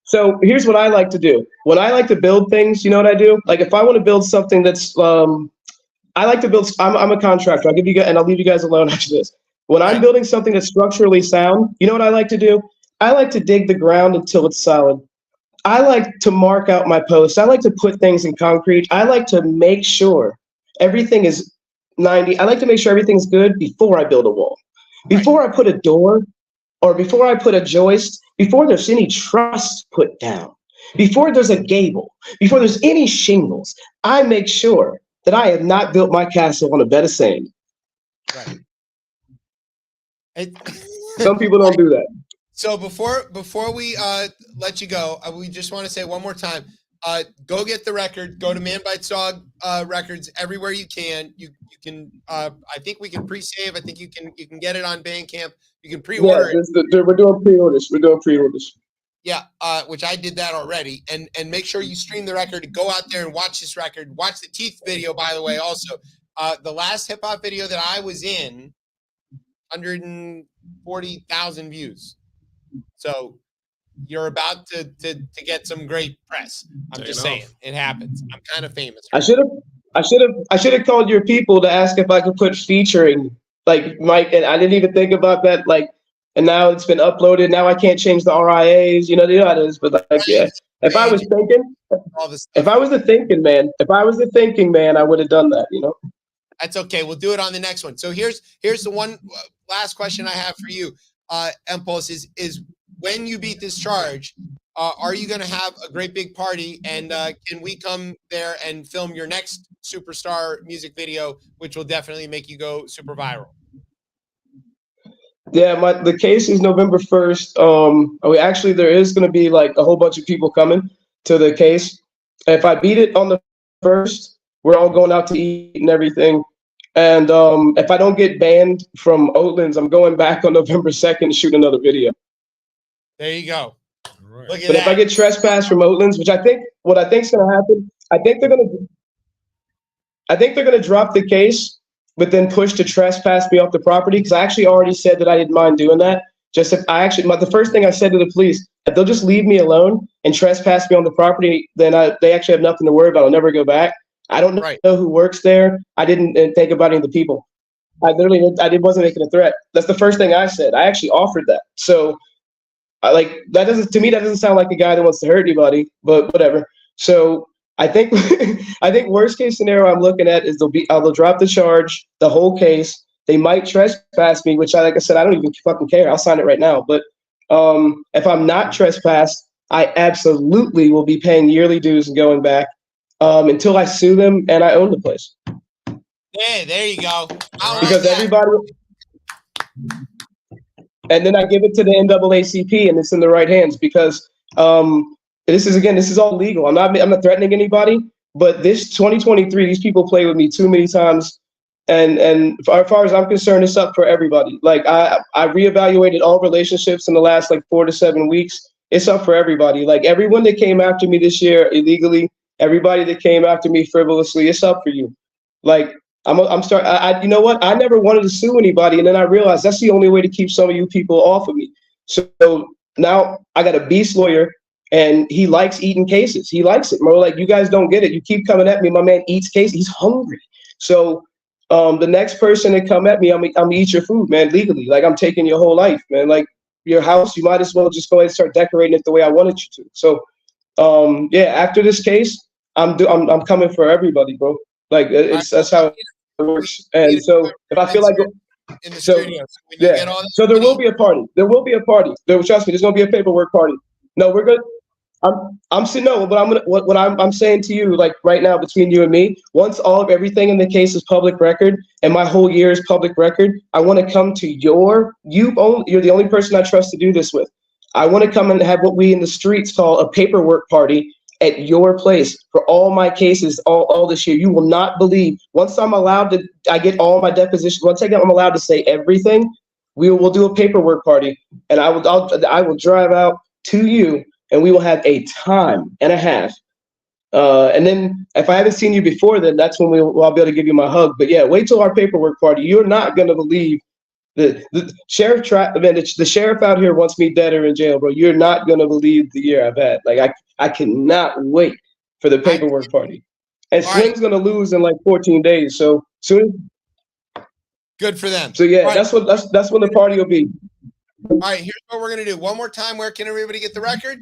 So here's what I like to do. When I like to build things, you know what I do? Like if I want to build something that's, I like to build, I'm a contractor. I'll give you guys, and I'll leave you guys alone after this. When I'm building something that's structurally sound, you know what I like to do? I like to dig the ground until it's solid. I like to mark out my posts. I like to put things in concrete. I like to make sure everything is 90. I like to make sure everything's good before I build a wall. Before I put a door, or before I put a joist, before there's any truss put down, before there's a gable, before there's any shingles, I make sure that I have not built my castle on a bed of sand. Right. Some people don't do that. So before we let you go, we just want to say one more time, go get the record. Go to Man Bites Dog Records everywhere you can. You can. I think we can pre-save. I think you can get it on Bandcamp. You can pre-order it. We're doing pre-orders. Yeah, which I did that already. And make sure you stream the record. Go out there and watch this record. Watch the Teeth video, by the way. Also, the last hip hop video that I was in, 140,000 views. So you're about to get some great press. I'm just saying, it happens. I'm kind of famous. I should have called your people to ask if I could put featuring, like Mike, and I didn't even think about that. Like, and now it's been uploaded. Now I can't change the RIAs. You know how it is. But like, yeah, if I was the thinking man, I would have done that. You know. That's okay. We'll do it on the next one. So here's the one last question I have for you, Impulse, is when you beat this charge, are you going to have a great big party? And can we come there and film your next superstar music video, which will definitely make you go super viral? Yeah, the case is November 1st. Actually, there is going to be like a whole bunch of people coming to the case. If I beat it on the 1st, we're all going out to eat and everything. And if I don't get banned from Oatlands, I'm going back on November 2nd to shoot another video. There you go. Right. Look at but that. If I get trespassed from Oatlands, which I think is going to happen, I think they're going to drop the case but then push to trespass me off the property, because I actually already said that I didn't mind doing that. Just if I actually, the first thing I said to the police, if they'll just leave me alone and trespass me on the property, then they actually have nothing to worry about. I'll never go back. I don't know who works there. I didn't think about any of the people. I wasn't making a threat. That's the first thing I said. I actually offered that. So that doesn't sound like a guy that wants to hurt anybody, but whatever. So I think worst case scenario I'm looking at is they'll drop the charge, the whole case. They might trespass me, which like I said, I don't even fucking care. I'll sign it right now. But if I'm not trespassed, I absolutely will be paying yearly dues and going back until I sue them and I own the place. Yeah, there you go. Because everybody, and then I give it to the NAACP and it's in the right hands, because this is all legal. I'm not threatening anybody, but this 2023, these people play with me too many times. And as far as I'm concerned, it's up for everybody. Like I reevaluated all relationships in the last 4 to 7 weeks. It's up for everybody. Like everyone that came after me this year illegally, everybody that came after me frivolously, it's up for you. Like you know what? I never wanted to sue anybody, and then I realized that's the only way to keep some of you people off of me. So now I got a beast lawyer, and he likes eating cases. He likes it. More like, you guys don't get it. You keep coming at me. My man eats cases. He's hungry. So the next person that come at me, I'm gonna eat your food, man, legally. Like I'm taking your whole life, man. Like your house, you might as well just go ahead and start decorating it the way I wanted you to. So after this case, I'm coming for everybody, bro. Like that's how it works. And so if I feel like in the studio, so there will be a party. There will be a party. Trust me, there's gonna be a paperwork party. No, we're good. I'm saying no, but what I'm saying to you, like right now between you and me, once everything in the case is public record and my whole year is public record, I want to come to you're the only person I trust to do this with. I want to come and have what we in the streets call a paperwork party at your place for all my cases all this year. You will not believe, once I get all my depositions, I'm allowed to say everything, we'll do a paperwork party, and I will drive out to you, and we will have a time and a half. And then if I haven't seen you before, then that's when I'll be able to give you my hug. But yeah, wait till our paperwork party. You're not going to believe the sheriff the sheriff out here wants me dead or in jail, bro. You're not going to believe the year I've had. Like I cannot wait for the paperwork party. And Slim's going to lose in 14 days. So soon. Good for them. So yeah, that's when the party will be. All right, here's what we're going to do. One more time. Where can everybody get the record?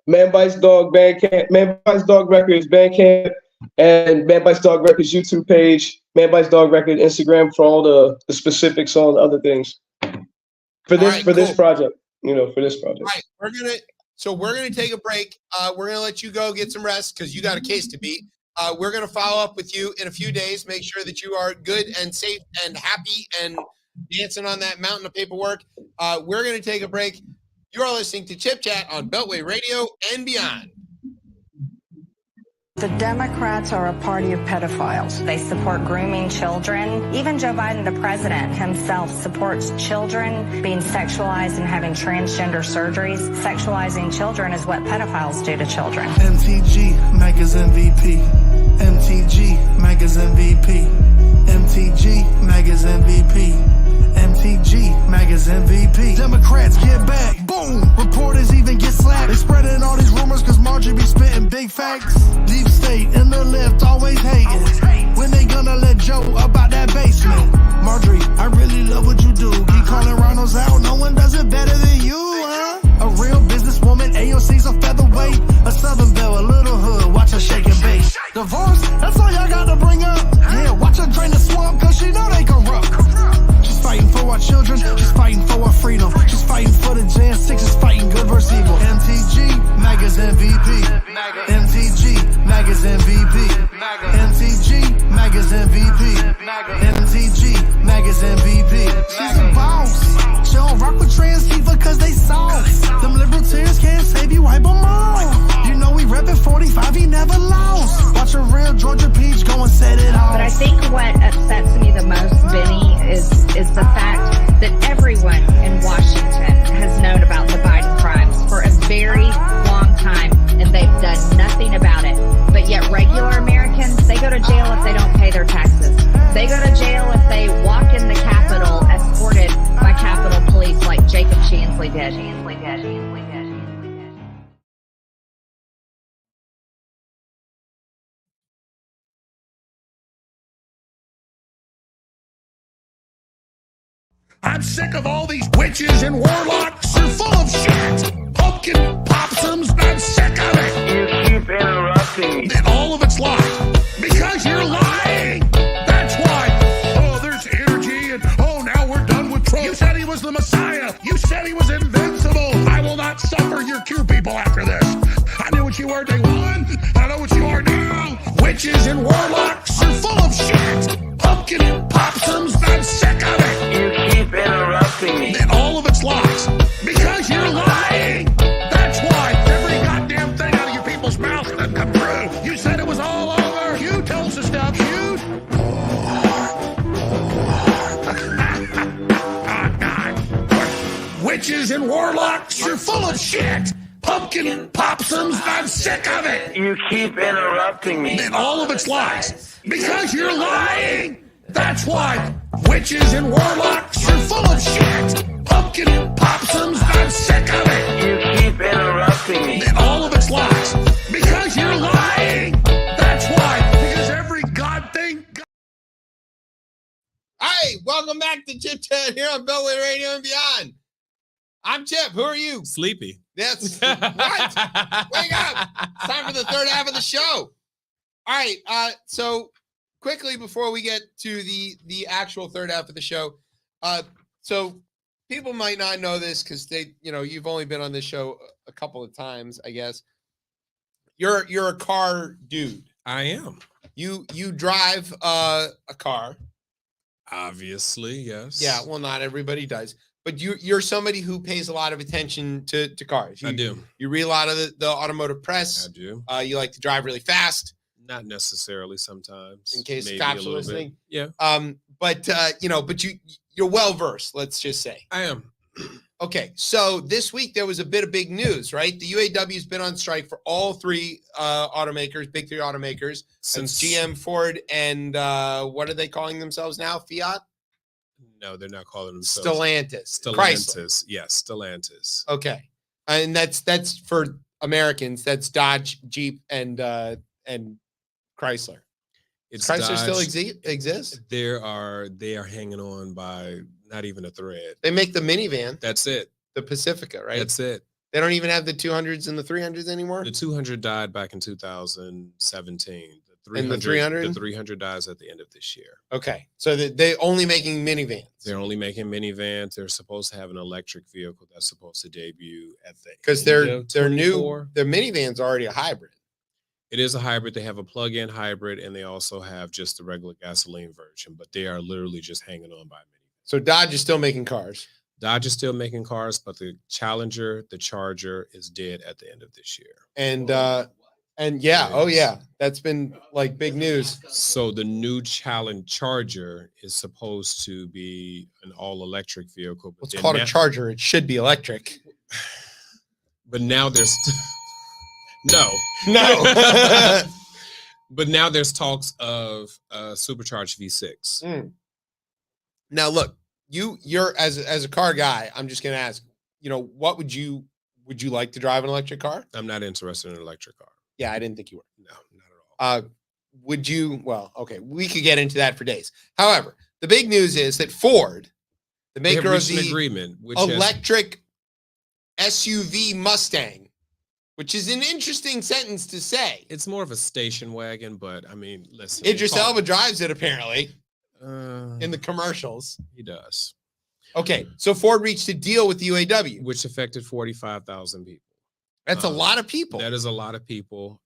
Man Bites Dog Bandcamp. Man Bites Dog Records Bandcamp, and Man Bites Dog Records YouTube page. Man Bites Dog Records Instagram for all the specifics on other things. For this project, for this project. All right, we're gonna take a break. We're gonna let you go get some rest because you got a case to beat. We're gonna follow up with you in a few days. Make sure that you are good and safe and happy and dancing on that mountain of paperwork. We're going to take a break. You are listening to Chip Chat on Beltway Radio and beyond. The Democrats are a party of pedophiles. They support grooming children. Even Joe Biden, the president himself, supports children being sexualized and having transgender surgeries. Sexualizing children is what pedophiles do to children. MTG, Megas MVP. MTG, Megas MVP. MTG, Megas MVP. MTG, Megas MVP. Democrats get back. Boom. Reporters even get slapped. They spreading all these rumors cause Marjorie be spitting big facts. Deep state in the left always hating. When they gonna let Joe about that basement? Marjorie, I really love what you do. Keep calling rhinos out. No one does it better than you, huh? A real businesswoman, AOC's a featherweight. A Southern belle, a little hood. Watch her shake and bake. Divorce, that's all y'all got to bring up. Yeah, watch her drain the swamp cause she know they corrupt. She's fighting for our children. She's fighting for our freedom. She's fighting for the Jan 6. She's fighting good versus evil. MTG, Megas MVP. MTG, Megas MVP. MTG, Megas MVP. MTG, I'm sick of all these witches and warlocks. You're full of shit. Pumpkin possums. I'm sick of it. You keep interrupting me. And all of it's lies. Because you're lying. That's why. Oh, there's energy and oh, now we're done with Trump. You said he was the Messiah. You said he was invincible. I will not suffer your Q people after this. I knew what you were day one. I know what you are now. Witches and warlocks are full of shit. Pumpkin possums. I'm sick of it. You keep interrupting me. And all of it's lies. Because you're lying. That's why every goddamn thing out of your people's mouths doesn't come true. You said it was all over. You tells us stuff. You. Witches and warlocks, you're full of shit. Pumpkin possums, I'm sick of it. You keep interrupting me. And all of it's lies. Because you're lying. That's why. Witches and warlocks, you're full of shit. Pumpkin possums, I'm sick of it. You keep interrupting me. And all of it's lies. Because you're lying. That's why. Because every god thing. Hi, welcome back to Chip Chat here on Beltway Radio and Beyond. I'm Chip. Who are you? Sleepy. That's what? Wake up. It's time for the third half of the show. All right. So quickly before we get to the actual third half of the show. So people might not know this because you've only been on this show a couple of times, I guess. You're a car dude. I am. You drive a car. Obviously, yes. Yeah, well, not everybody does. But you're somebody who pays a lot of attention to cars. I do. You read a lot of the automotive press. I do. You like to drive really fast. Not necessarily sometimes. In case maybe cops a are little listening. bit. Yeah. But you're well versed, let's just say. I am. Okay, so this week there was a bit of big news, right? The UAW's been on strike for all three automakers, big three automakers. Since GM, Ford, and what are they calling themselves now? Fiat? No, they're not calling themselves Stellantis. Stellantis. Yes, Stellantis. Okay. And that's for Americans. That's Dodge, Jeep, and Chrysler. It's Chrysler Dodge. still exist? They are hanging on by not even a thread. They make the minivan, That's it. the Pacifica, right? That's it. They don't even have the 200s and the 300s anymore? The 200 died back in 2017. And the 300? The 300 dies at the end of this year. Okay. So they only making minivans. They're only making minivans. They're supposed to have an electric vehicle that's supposed to debut at the Because end their of 24. their minivan's already a hybrid. It is a hybrid. They have a plug-in hybrid, and they also have just the regular gasoline version, but they are literally just hanging on by minivans. So Dodge is still making cars. Dodge is still making cars, but the Challenger, the Charger, is dead at the end of this year. And that's been like big news. So the new Charger is supposed to be an all-electric vehicle. But It's called a Charger. It should be electric. But now there's no. But now there's talks of supercharged V6. Now look, you're as a car guy, I'm just gonna ask, what would you like to drive an electric car? I'm not interested in an electric car. Yeah, I didn't think you were. No, not at all. Would you? Well, okay, we could get into that for days. However, the big news is that Ford, the maker of the agreement, electric SUV Mustang, which is an interesting sentence to say. It's more of a station wagon, but I mean, listen. Idris Elba drives it apparently in the commercials. He does. Okay, so Ford reached a deal with the UAW, which affected 45,000 people. That's a lot of people. That is a lot of people.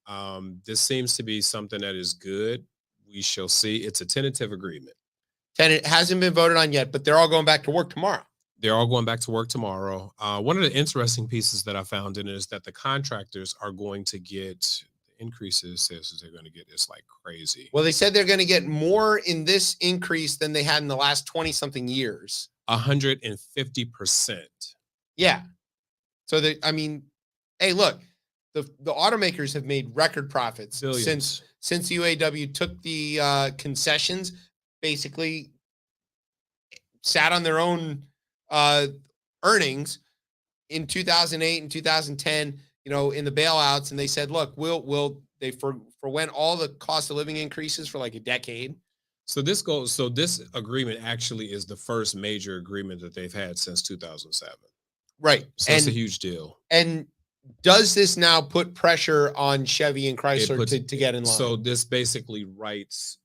This seems to be something that is good. We shall see. It's a tentative agreement. It hasn't been voted on yet, but they're all going back to work tomorrow. They're all going back to work tomorrow. One of the interesting pieces that I found in it is that the contractors are going to get increases. They're going to get this like crazy. Well, they said they're going to get more in this increase than they had in the last 20-something years. 150%. Yeah. So hey, look, the automakers have made record profits Billions. since UAW took the concessions, basically sat on their own earnings in 2008 and 2010, in the bailouts, and they said, look, they forwent all the cost of living increases for like a decade. So this agreement actually is the first major agreement that they've had since 2007. Right. So it's a huge deal. And does this now put pressure on Chevy and Chrysler to get in line? So this basically writes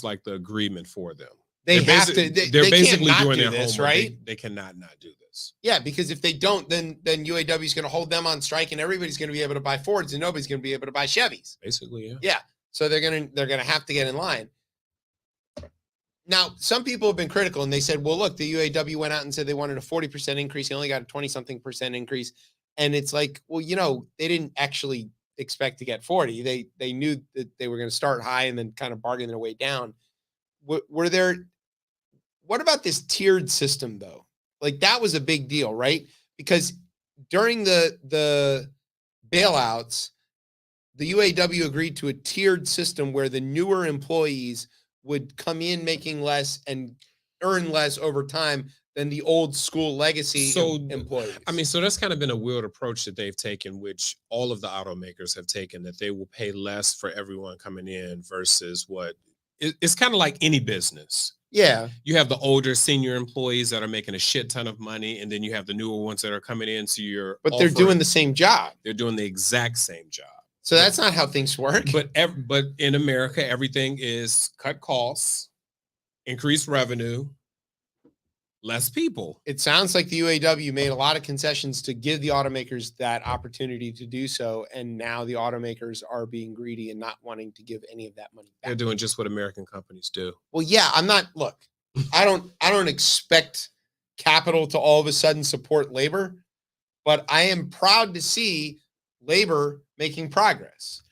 like the agreement for them. They're They're basically doing their this, homework. right? They cannot not do this. Yeah, because if they don't, then UAW is going to hold them on strike, and everybody's going to be able to buy Fords, and nobody's going to be able to buy Chevys. Basically, yeah. Yeah. So they're gonna have to get in line. Now, some people have been critical, and they said, "Well, look, the UAW went out and said they wanted a 40% increase. They only got a 20-something% increase." And it's like, well, they didn't actually expect to get 40. They knew that they were going to start high and then kind of bargain their way down. What about this tiered system though? Like that was a big deal, right? Because during the bailouts, the UAW agreed to a tiered system where the newer employees would come in making less and earn less over time than the old school legacy employees. I mean, so that's kind of been a weird approach that they've taken, which all of the automakers have taken, that they will pay less for everyone coming in versus it's kind of like any business. Yeah. You have the older senior employees that are making a shit ton of money, and then you have the newer ones that are coming in. So they're doing the same job. They're doing the exact same job. So that's not how things work. But in America, everything is cut costs, increase revenue, less people. It sounds like the UAW made a lot of concessions to give the automakers that opportunity to do so, and now the automakers are being greedy and not wanting to give any of that money back. They're doing just what American companies do. Well, yeah, I don't expect capital to all of a sudden support labor, but I am proud to see labor making progress.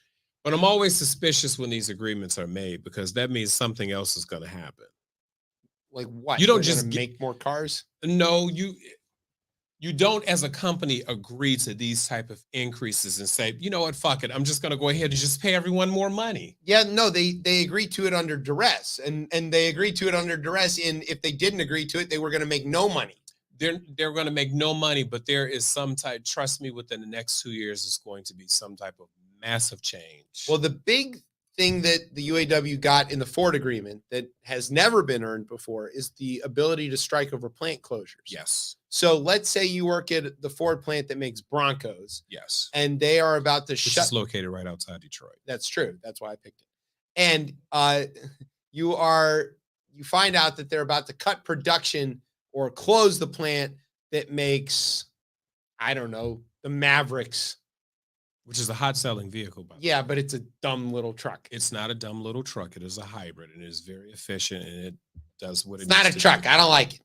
But I'm always suspicious when these agreements are made, because that means something else is going to happen. Like what? You don't just make more cars? No, you don't as a company agree to these type of increases and say, you know what, fuck it, I'm just going to go ahead and just pay everyone more money. Yeah, no, they agreed to it under duress, and they agreed to it under duress. In if they didn't agree to it, they were going to make no money. They're going to make no money, but there is some type. Trust me, within the next 2 years, is going to be some type of massive change. Well, the big thing that the UAW got in the Ford agreement that has never been earned before is the ability to strike over plant closures. Yes. So let's say you work at the Ford plant that makes Broncos. Yes. And they are about to shut. It's located right outside Detroit. That's true. That's why I picked it. And you find out that they're about to cut production or close the plant that makes, I don't know, the Mavericks. Which is a hot selling vehicle. Yeah, but it's a dumb little truck. It's not a dumb little truck. It is a hybrid, and it is very efficient, and it does what it needs to do. It's not a truck. I don't like it.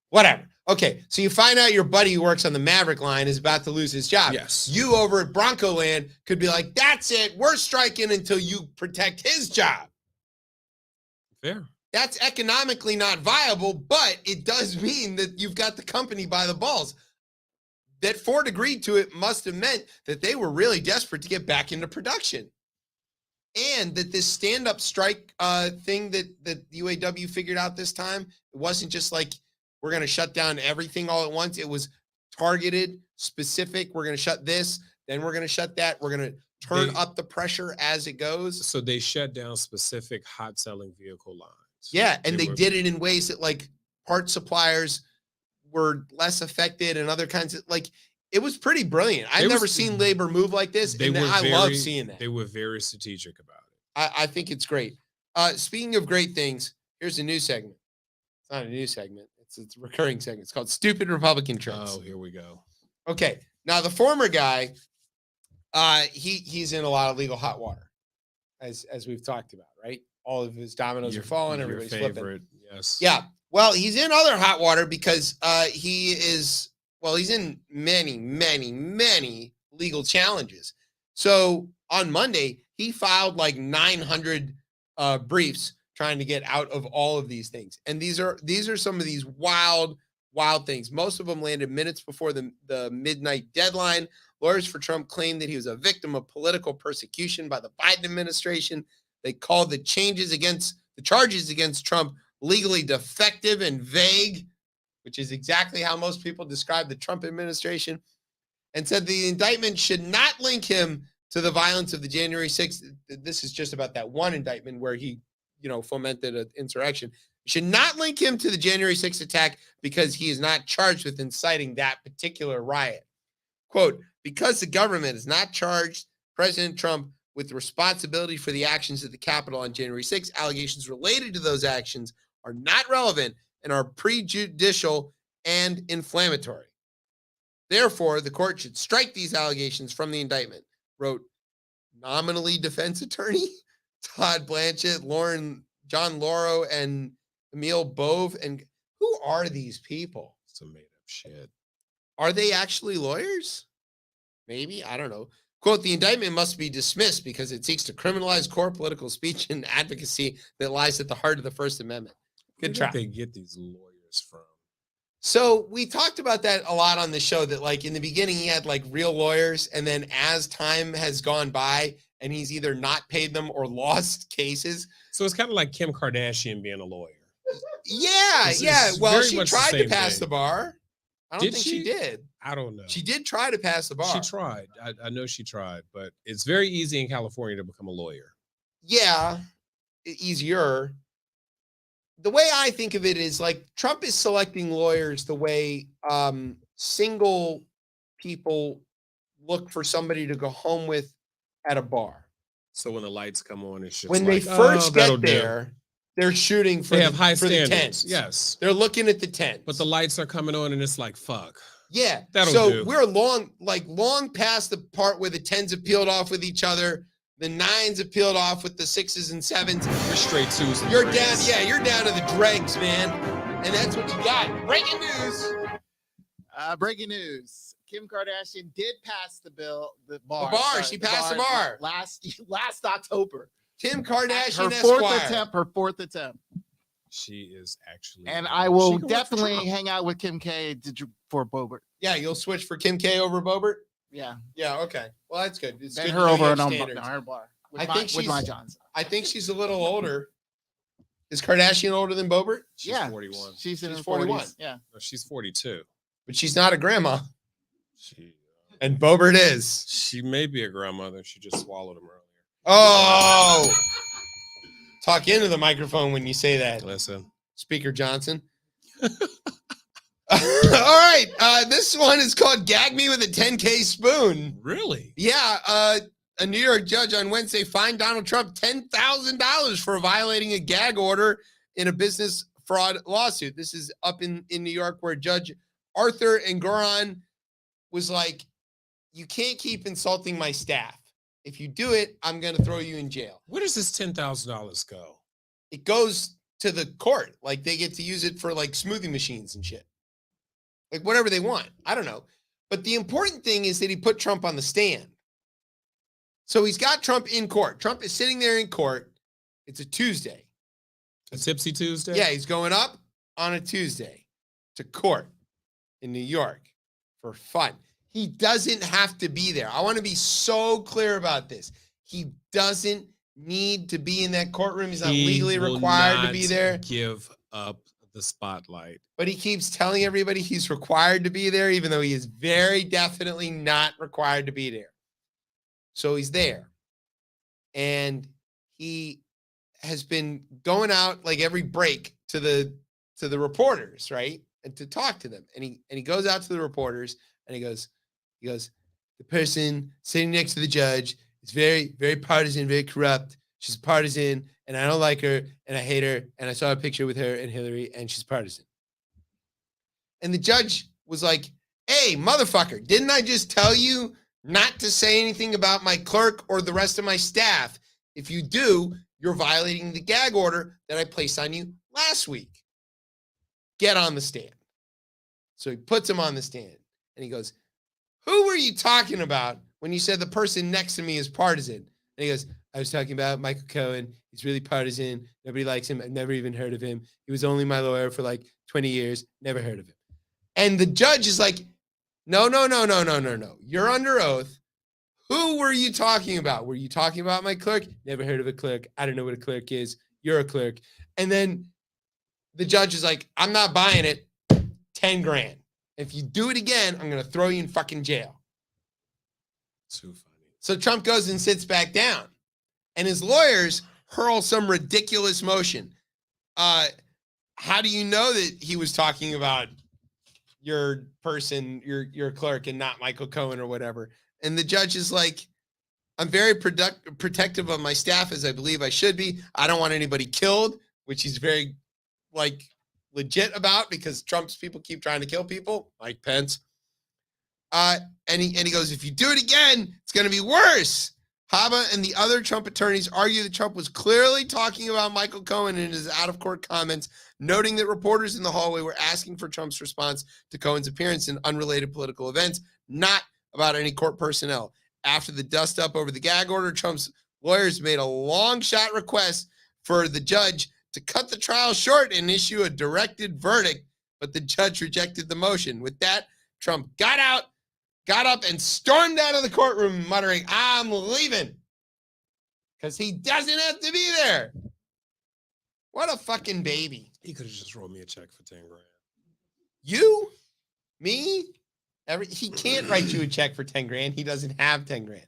Whatever. Okay, so you find out your buddy who works on the Maverick line is about to lose his job. Yes. You over at Bronco Land could be like, that's it. We're striking until you protect his job. Fair. That's economically not viable, but it does mean that you've got the company by the balls. That Ford agreed to it must have meant that they were really desperate to get back into production. And that this stand-up strike thing that the UAW figured out this time, it wasn't just like, we're going to shut down everything all at once. It was targeted, specific. We're going to shut this, then we're going to shut that. We're going to turn up the pressure as it goes. So they shut down specific hot-selling vehicle lines. Yeah, and they did it in ways that, like, part suppliers were less affected and other kinds of, like, it was pretty brilliant. I've never seen labor move like this, and I love seeing that. They were very strategic about it. I think it's great. Speaking of great things, here's a new segment. It's not a new segment. It's a recurring segment. It's called Stupid Republican Trends. Oh, here we go. Okay. Now, the former guy, he's in a lot of legal hot water, as we've talked about, right? All of his dominoes are falling. Everybody's flipping. Yes. Yeah. Well, he's in other hot water because he's in many, many, many legal challenges. So on Monday, he filed like 900 briefs trying to get out of all of these things. And these are some of these wild things. Most of them landed minutes before the midnight deadline. Lawyers for Trump claimed that he was a victim of political persecution by the Biden administration. They called the charges against Trump legally defective and vague, which is exactly how most people describe the Trump administration, and said the indictment should not link him to the violence of the January 6th. This is just about that one indictment where he fomented an insurrection. You should not link him to the January 6th attack because he is not charged with inciting that particular riot. Quote, because the government has not charged President Trump with responsibility for the actions at the Capitol on January 6th, allegations related to those actions are not relevant and are prejudicial and inflammatory. Therefore, the court should strike these allegations from the indictment, wrote nominally defense attorney Todd Blanchett, John Lauro, and Emil Bove. And who are these people? Some made up shit. Are they actually lawyers? Maybe. I don't know. Quote, the indictment must be dismissed because it seeks to criminalize core political speech and advocacy that lies at the heart of the First Amendment. Good try. Where did they get these lawyers from? So we talked about that a lot on the show, that like in the beginning he had like real lawyers, and then as time has gone by and he's either not paid them or lost cases. So it's kind of like Kim Kardashian being a lawyer. Yeah, It's well, very she much the tried to same pass thing. the bar. I don't Did think she? she did. I don't know. She did try to pass the bar. She tried. I know she tried, but it's very easy in California to become a lawyer. Yeah, easier. The way I think of it is like Trump is selecting lawyers the way single people look for somebody to go home with at a bar. So when the lights come on, it's just When like, they first that'll get do. there, they're shooting for They have high for the standards. tents. Yes. They're looking at the tent. But the lights are coming on and it's like, fuck. Yeah. That'll so do. we're long past the part where the 10s have peeled off with each other. The 9s have peeled off with the 6s and 7s. We're straight 2s and You're 3s. down, yeah, you're down to the dregs, man. And that's what you got. Breaking news. Breaking news. Kim Kardashian did pass the bar. She passed the bar. Last October. Kim Kardashian Her fourth attempt. She is actually. And I will definitely hang out with Kim K for Boebert. Yeah, you'll switch for Kim K over Boebert? Yeah. Yeah, okay. Well, that's good. It's Then good her to know over you and have on standards. her bar. With my Johnson. I think she's a little older. Is Kardashian older than Boebert? She's 41. She's in her 41. 40s. Yeah. No, she's 42. But she's not a grandma. She And Boebert is. She may be a grandmother. She just swallowed him earlier. Oh. Talk into the microphone when you say that. Listen. Speaker Johnson. All right. This one is called Gag Me with a 10K Spoon. Really? Yeah. A New York judge on Wednesday fined Donald Trump $10,000 for violating a gag order in a business fraud lawsuit. This is up in New York, where Judge Arthur Engoron was like, you can't keep insulting my staff. If you do it, I'm going to throw you in jail. Where does this $10,000 go? It goes to the court. Like they get to use it for like smoothie machines and shit. Like whatever they want. I don't know. But the important thing is that he put Trump on the stand. So he's got Trump in court. Trump is sitting there in court. It's a Tuesday. A Tipsy Tuesday? Yeah, he's going up on a Tuesday to court in New York for fun. He doesn't have to be there. I want to be so clear about this. He doesn't need to be in that courtroom. He's not legally required to be there. Give up the spotlight. But he keeps telling everybody he's required to be there, even though he is very definitely not required to be there. So he's there. And he has been going out like every break to the reporters, right? And to talk to them. And he goes out to the reporters and he goes, the person sitting next to the judge is very, very partisan, very corrupt. She's partisan and I don't like her and I hate her. And I saw a picture with her and Hillary and she's partisan. And the judge was like, hey, motherfucker, didn't I just tell you not to say anything about my clerk or the rest of my staff? If you do, you're violating the gag order that I placed on you last week. Get on the stand. So he puts him on the stand and he goes, who were you talking about when you said the person next to me is partisan? And he goes, I was talking about Michael Cohen. He's really partisan. Nobody likes him. I've never even heard of him. He was only my lawyer for like 20 years. Never heard of him. And the judge is like, no. You're under oath. Who were you talking about? Were you talking about my clerk? Never heard of a clerk. I don't know what a clerk is. You're a clerk. And then the judge is like, I'm not buying it. 10 grand. If you do it again, I'm going to throw you in fucking jail. Too funny. So Trump goes and sits back down. And his lawyers hurl some ridiculous motion. How do you know that he was talking about your person, your clerk, and not Michael Cohen or whatever? And the judge is like, I'm very protective of my staff, as I believe I should be. I don't want anybody killed, which he's very legit about, because Trump's people keep trying to kill people, like Pence. And he goes, if you do it again, it's going to be worse. Haba and the other Trump attorneys argue that Trump was clearly talking about Michael Cohen in his out-of-court comments, noting that reporters in the hallway were asking for Trump's response to Cohen's appearance in unrelated political events, not about any court personnel. After the dust-up over the gag order, Trump's lawyers made a long-shot request for the judge to cut the trial short and issue a directed verdict, but the judge rejected the motion. With that, Trump got up and stormed out of the courtroom muttering, I'm leaving, because he doesn't have to be there. What a fucking baby. He could have just wrote me a check for 10 grand. You? Me? He can't write you a check for 10 grand. He doesn't have 10 grand.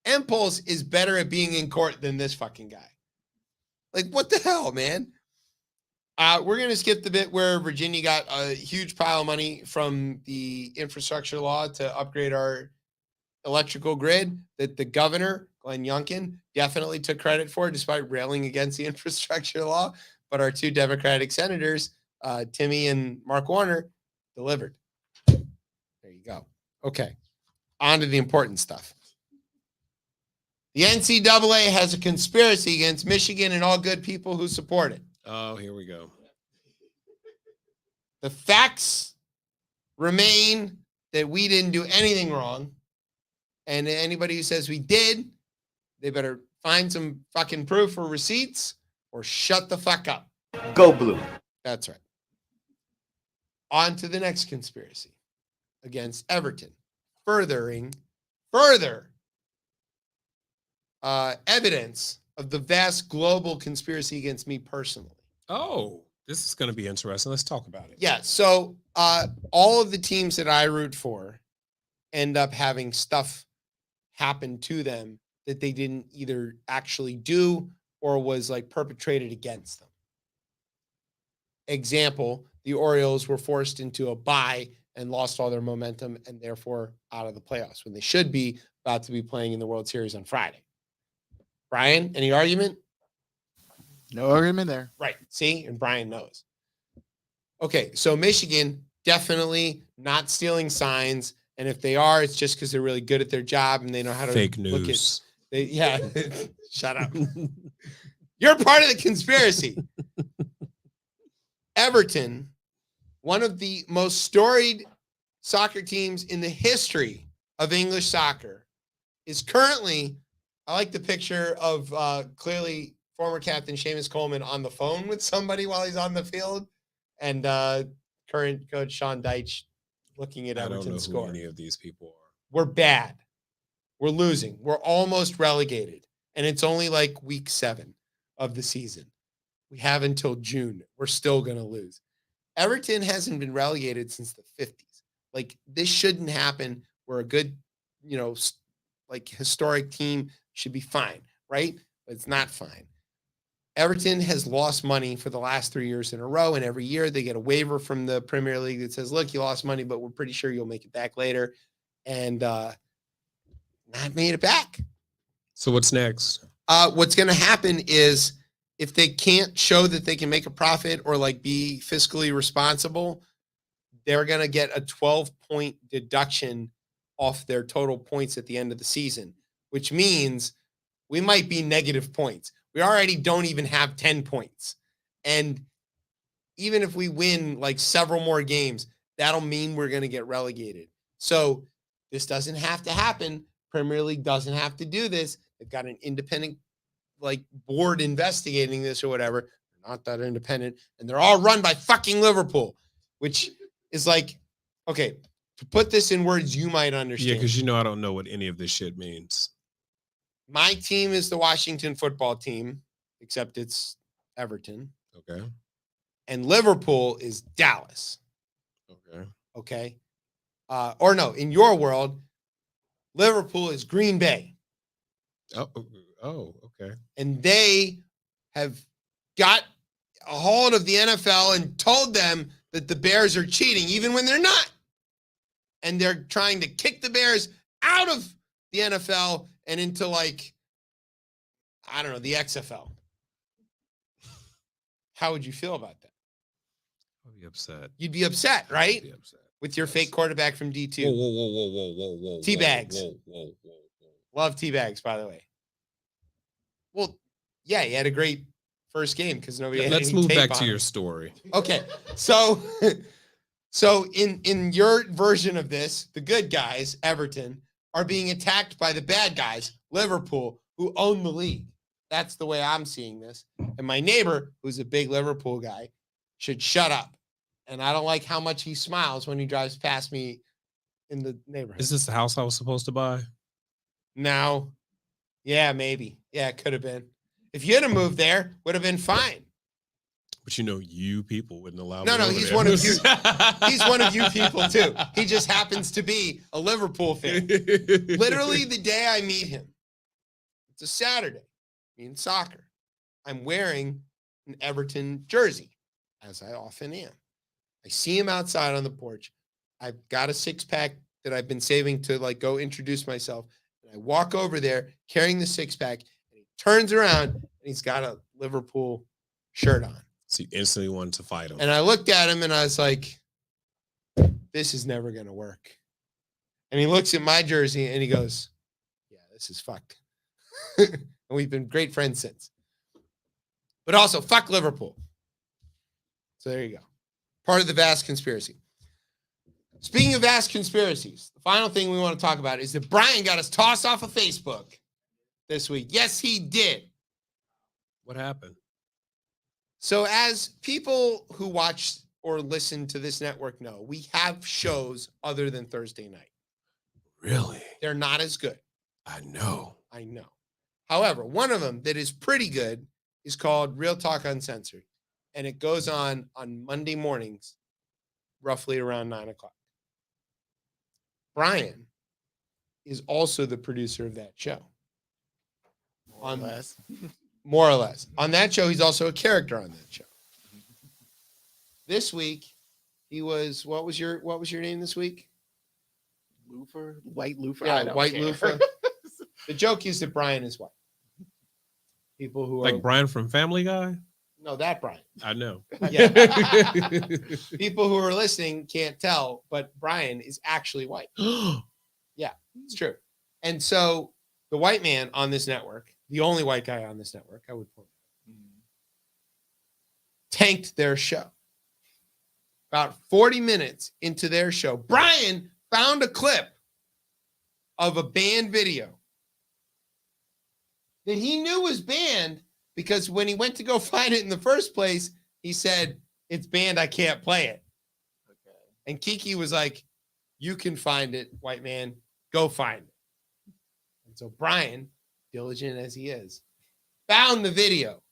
Impulse is better at being in court than this fucking guy. Like, what the hell, man? We're going to skip the bit where Virginia got a huge pile of money from the infrastructure law to upgrade our electrical grid that the governor, Glenn Youngkin, definitely took credit for, despite railing against the infrastructure law. But our two Democratic senators, Timmy and Mark Warner, delivered. There you go. Okay. On to the important stuff. The NCAA has a conspiracy against Michigan and all good people who support it. Oh, here we go. The facts remain that we didn't do anything wrong. And anybody who says we did, they better find some fucking proof or receipts or shut the fuck up. Go blue. That's right. On to the next conspiracy against Everton. Further evidence of the vast global conspiracy against me personally. Oh, this is going to be interesting. Let's talk about it. Yeah. So all of the teams that I root for end up having stuff happen to them that they didn't either actually do or was like perpetrated against them. Example, the Orioles were forced into a bye and lost all their momentum and therefore out of the playoffs when they should be about to be playing in the World Series on Friday. Brian, any argument? No argument there. Right. See? And Brian knows. Okay. So Michigan, definitely not stealing signs. And if they are, it's just because they're really good at their job and they know how to fake look news. Yeah. Shut up. You're part of the conspiracy. Everton, one of the most storied soccer teams in the history of English soccer, is currently, I like the picture of clearly former captain Seamus Coleman on the phone with somebody while he's on the field, and current coach Sean Dyche looking at Everton's score. I don't know who any of these people are. We're bad. We're losing. We're almost relegated, and it's only like week 7 of the season. We have until June. We're still going to lose. Everton hasn't been relegated since the 50s. Like, this shouldn't happen. We're a good, like historic team, should be fine, right? But it's not fine. Everton has lost money for the last 3 years in a row, and every year they get a waiver from the Premier League that says, look, you lost money, but we're pretty sure you'll make it back later. And not made it back. So what's next? What's going to happen is if they can't show that they can make a profit or like be fiscally responsible, they're going to get a 12-point deduction off their total points at the end of the season, which means we might be negative points. We already don't even have 10 points. And even if we win like several more games, that'll mean we're going to get relegated. So this doesn't have to happen. Premier League doesn't have to do this. They've got an independent like board investigating this or whatever. They're not that independent. And they're all run by fucking Liverpool, which is like, okay, to put this in words you might understand. Yeah, because I don't know what any of this shit means. My team is the Washington football team, except it's Everton. Okay. And Liverpool is Dallas. Okay. Okay. Or no, in your world, Liverpool is Green Bay. Oh, okay. And they have got a hold of the NFL and told them that the Bears are cheating, even when they're not. And they're trying to kick the Bears out of the NFL and into, like, I don't know, the XFL. How would you feel about that? I'd be upset. You'd be upset, right? I'd be upset. With your fake quarterback from D2. Whoa. Teabags. Whoa. Love teabags, by the way. Well, yeah, he had a great first game because nobody had Let's any move tape back on to him. your story. Okay, so in your version of this, the good guys, Everton, are being attacked by the bad guys, Liverpool, who own the league. That's the way I'm seeing this. And my neighbor, who's a big Liverpool guy, should shut up. And I don't like how much he smiles when he drives past me in the neighborhood. Is this the house I was supposed to buy? No. Yeah, maybe. Yeah, it could have been. If you had moved there, would have been fine. But you people wouldn't allow me. No, over he's there. one of you. He's one of you people too. He just happens to be a Liverpool fan. Literally the day I meet him, it's a Saturday, in soccer. I'm wearing an Everton jersey, as I often am. I see him outside on the porch. I've got a 6-pack that I've been saving to, like, go introduce myself. And I walk over there carrying the 6-pack, and he turns around and he's got a Liverpool shirt on. So you instantly wanted to fight him. And I looked at him and I was like, this is never going to work. And he looks at my jersey and he goes, yeah, this is fucked. And we've been great friends since. But also, fuck Liverpool. So there you go. Part of the vast conspiracy. Speaking of vast conspiracies, the final thing we want to talk about is that Brian got us tossed off of Facebook this week. Yes, he did. What happened? So as people who watch or listen to this network know, we have shows other than Thursday night. Really? They're not as good. I know. However, one of them that is pretty good is called Real Talk Uncensored. And it goes on Monday mornings, roughly around 9 o'clock. Brian is also the producer of that show. More or less. More or less. On that show, he's also a character on that show. This week, he was, what was your name this week? Loofah? White loofah? Yeah, white loofah. The joke is that Brian is white. People who are like Brian from Family Guy? No, that Brian. I know. Yeah. People who are listening can't tell, but Brian is actually white. Yeah, it's true. And so the white man on this network, the only white guy on this network, I would point out, tanked their show. About 40 minutes into their show, Brian found a clip of a banned video that he knew was banned because when he went to go find it in the first place, he said, it's banned, I can't play it. Okay. And Kiki was like, you can find it, white man, go find it. And so Brian, diligent as he is, found the video.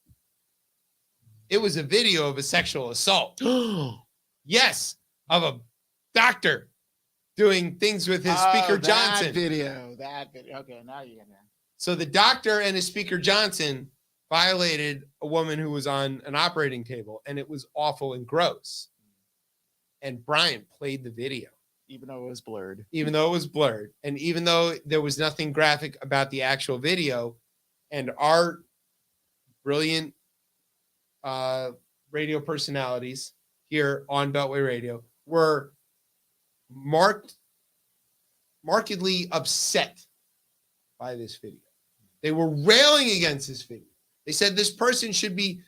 It was a video of a sexual assault. Yes, of a doctor doing things with his Speaker Johnson. That video. Okay, now you're gonna. So the doctor and his Speaker Johnson violated a woman who was on an operating table, and it was awful and gross. And Brian played the video. Even though it was blurred. And even though there was nothing graphic about the actual video, and our brilliant radio personalities here on Beltway Radio were markedly upset by this video. They were railing against this video. They said this person should be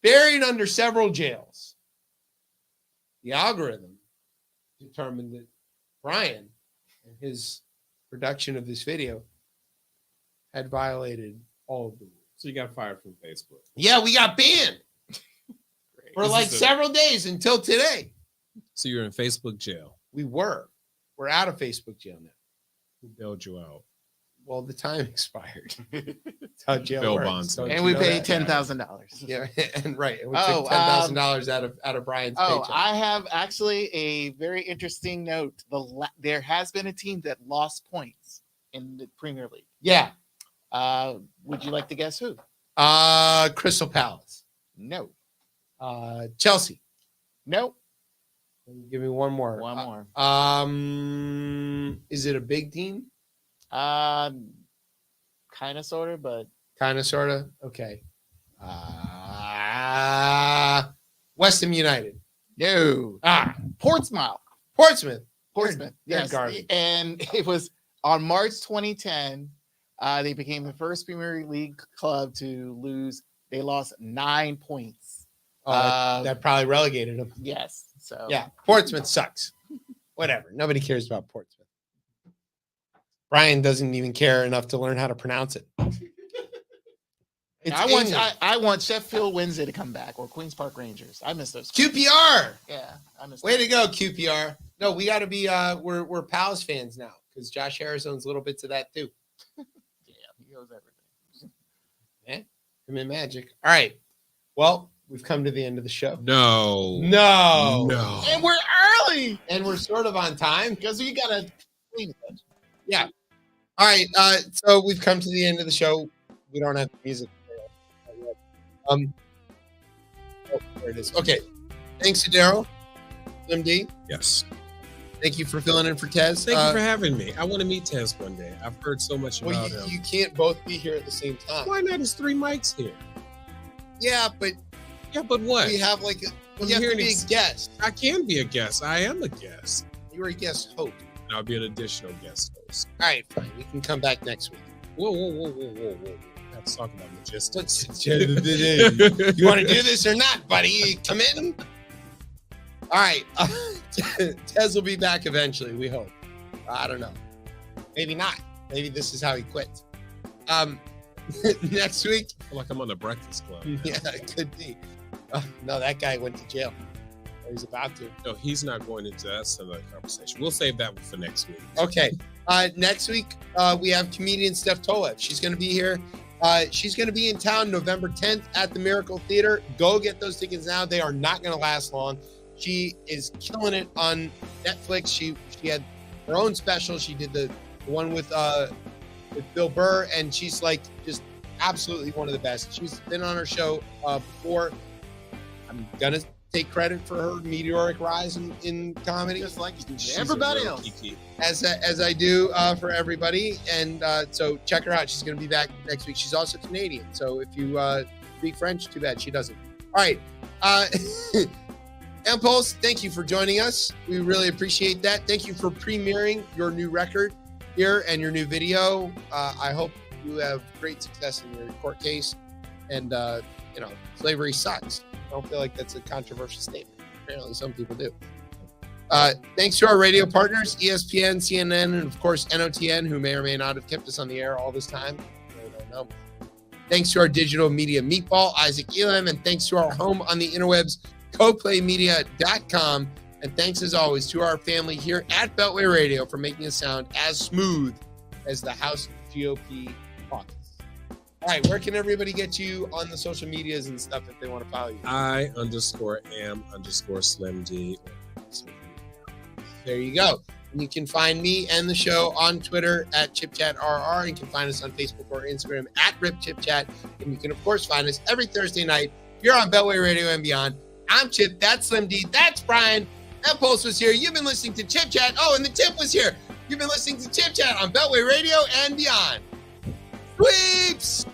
buried under several jails. The algorithm determined that Brian and his production of this video had violated all of the rules. So you got fired from Facebook. Yeah, we got banned for like several days until today. So you're in Facebook jail. We're out of Facebook jail now. Who bailed you out? Well, the time expired. That's how jail Bail works. bonds. Don't And you we know paid that? $10,000. Yeah, and right. And we took $10,000 out of Brian's paycheck. I have actually a very interesting note. There has been a team that lost points in the Premier League. Yeah. Would you like to guess who? Crystal Palace. No. Chelsea. Nope. Give me one more. One more. Is it a big team? Kind of, sort of, but Kind of, sort of. Okay. West Ham United. no. Portsmouth. Portsmouth. Portsmouth. They're Yes. garbage. And it was on March 2010. They became the first Premier League club to lose. They lost 9 points. That probably relegated them. Yes. So Yeah, Portsmouth sucks. Whatever. Nobody cares about Portsmouth. Brian doesn't even care enough to learn how to pronounce it. It's England. I want Sheffield Wednesday to come back or Queens Park Rangers. I miss those. QPR. Yeah, I miss. Way to go, QPR. No, we got to be. We're Palace fans now because Josh Harris owns little bits of that too. Yeah, he owes everything. Yeah, him and Magic. All right. Well, we've come to the end of the show. No. No. And we're early And we're sort of on time. because we gotta clean it. Yeah. All right. So we've come to the end of the show. We don't have music. Oh, there it is. Okay. Thanks to Daryl, MD. Yes. Thank you for filling in for Tez. Thank you for having me. I want to meet Tez one day. I've heard so much Well, about him. you can't both be here at the same time. Why not? There's 3 mics here. Yeah, but Yeah, but what? we have like I'm you have here to to be ex- a guest. I can be a guest. I am a guest. You were a guest host. And I'll be an additional guest host. All right, fine. We can come back next week. Whoa. We have to talk about logistics. You want to do this or not, buddy? Come in. All right. Tez will be back eventually, we hope. I don't know. Maybe not. Maybe this is how he quits. Next week. I feel like I'm on the Breakfast Club. Yeah, it could be. No, that guy went to jail. Or he's about to. No, he's not going into that. That's another conversation. We'll save that one for next week. Okay. Next week, we have comedian Steph Tolev. She's going to be here. She's going to be in town November 10th at the Miracle Theater. Go get those tickets now. They are not going to last long. She is killing it on Netflix. She had her own special. She did the one with Bill Burr, and she's like just absolutely one of the best. She's been on her show before. I'm gonna take credit for her meteoric rise in comedy, Just like She's everybody a real else. Kiki. as I do for everybody. And so check her out. She's gonna be back next week. She's also Canadian, so if you speak French, too bad she doesn't. All right. Impulse, thank you for joining us. We really appreciate that. Thank you for premiering your new record here and your new video. I hope you have great success in your court case. And, slavery sucks. I don't feel like that's a controversial statement. Apparently some people do. Thanks to our radio partners, ESPN, CNN, and of course, NOTN, who may or may not have kept us on the air all this time. I don't know. Thanks to our digital media meatball, Isaac Elam, and thanks to our home on the interwebs, coplaymedia.com. And thanks as always to our family here at Beltway Radio for making us sound as smooth as the House GOP caucus. All right, where can everybody get you on the social medias and stuff if they want to follow you? I_am_SlimD. There you go. And you can find me and the show on Twitter at ChipChatRR. You can find us on Facebook or Instagram at RipChipChat. And you can, of course, find us every Thursday night here on Beltway Radio and beyond. I'm Chip. That's Slim D. That's Brian. That Pulse was here. You've been listening to Chip Chat. Oh, and the Tip was here. You've been listening to Chip Chat on Beltway Radio and beyond. Sweeps!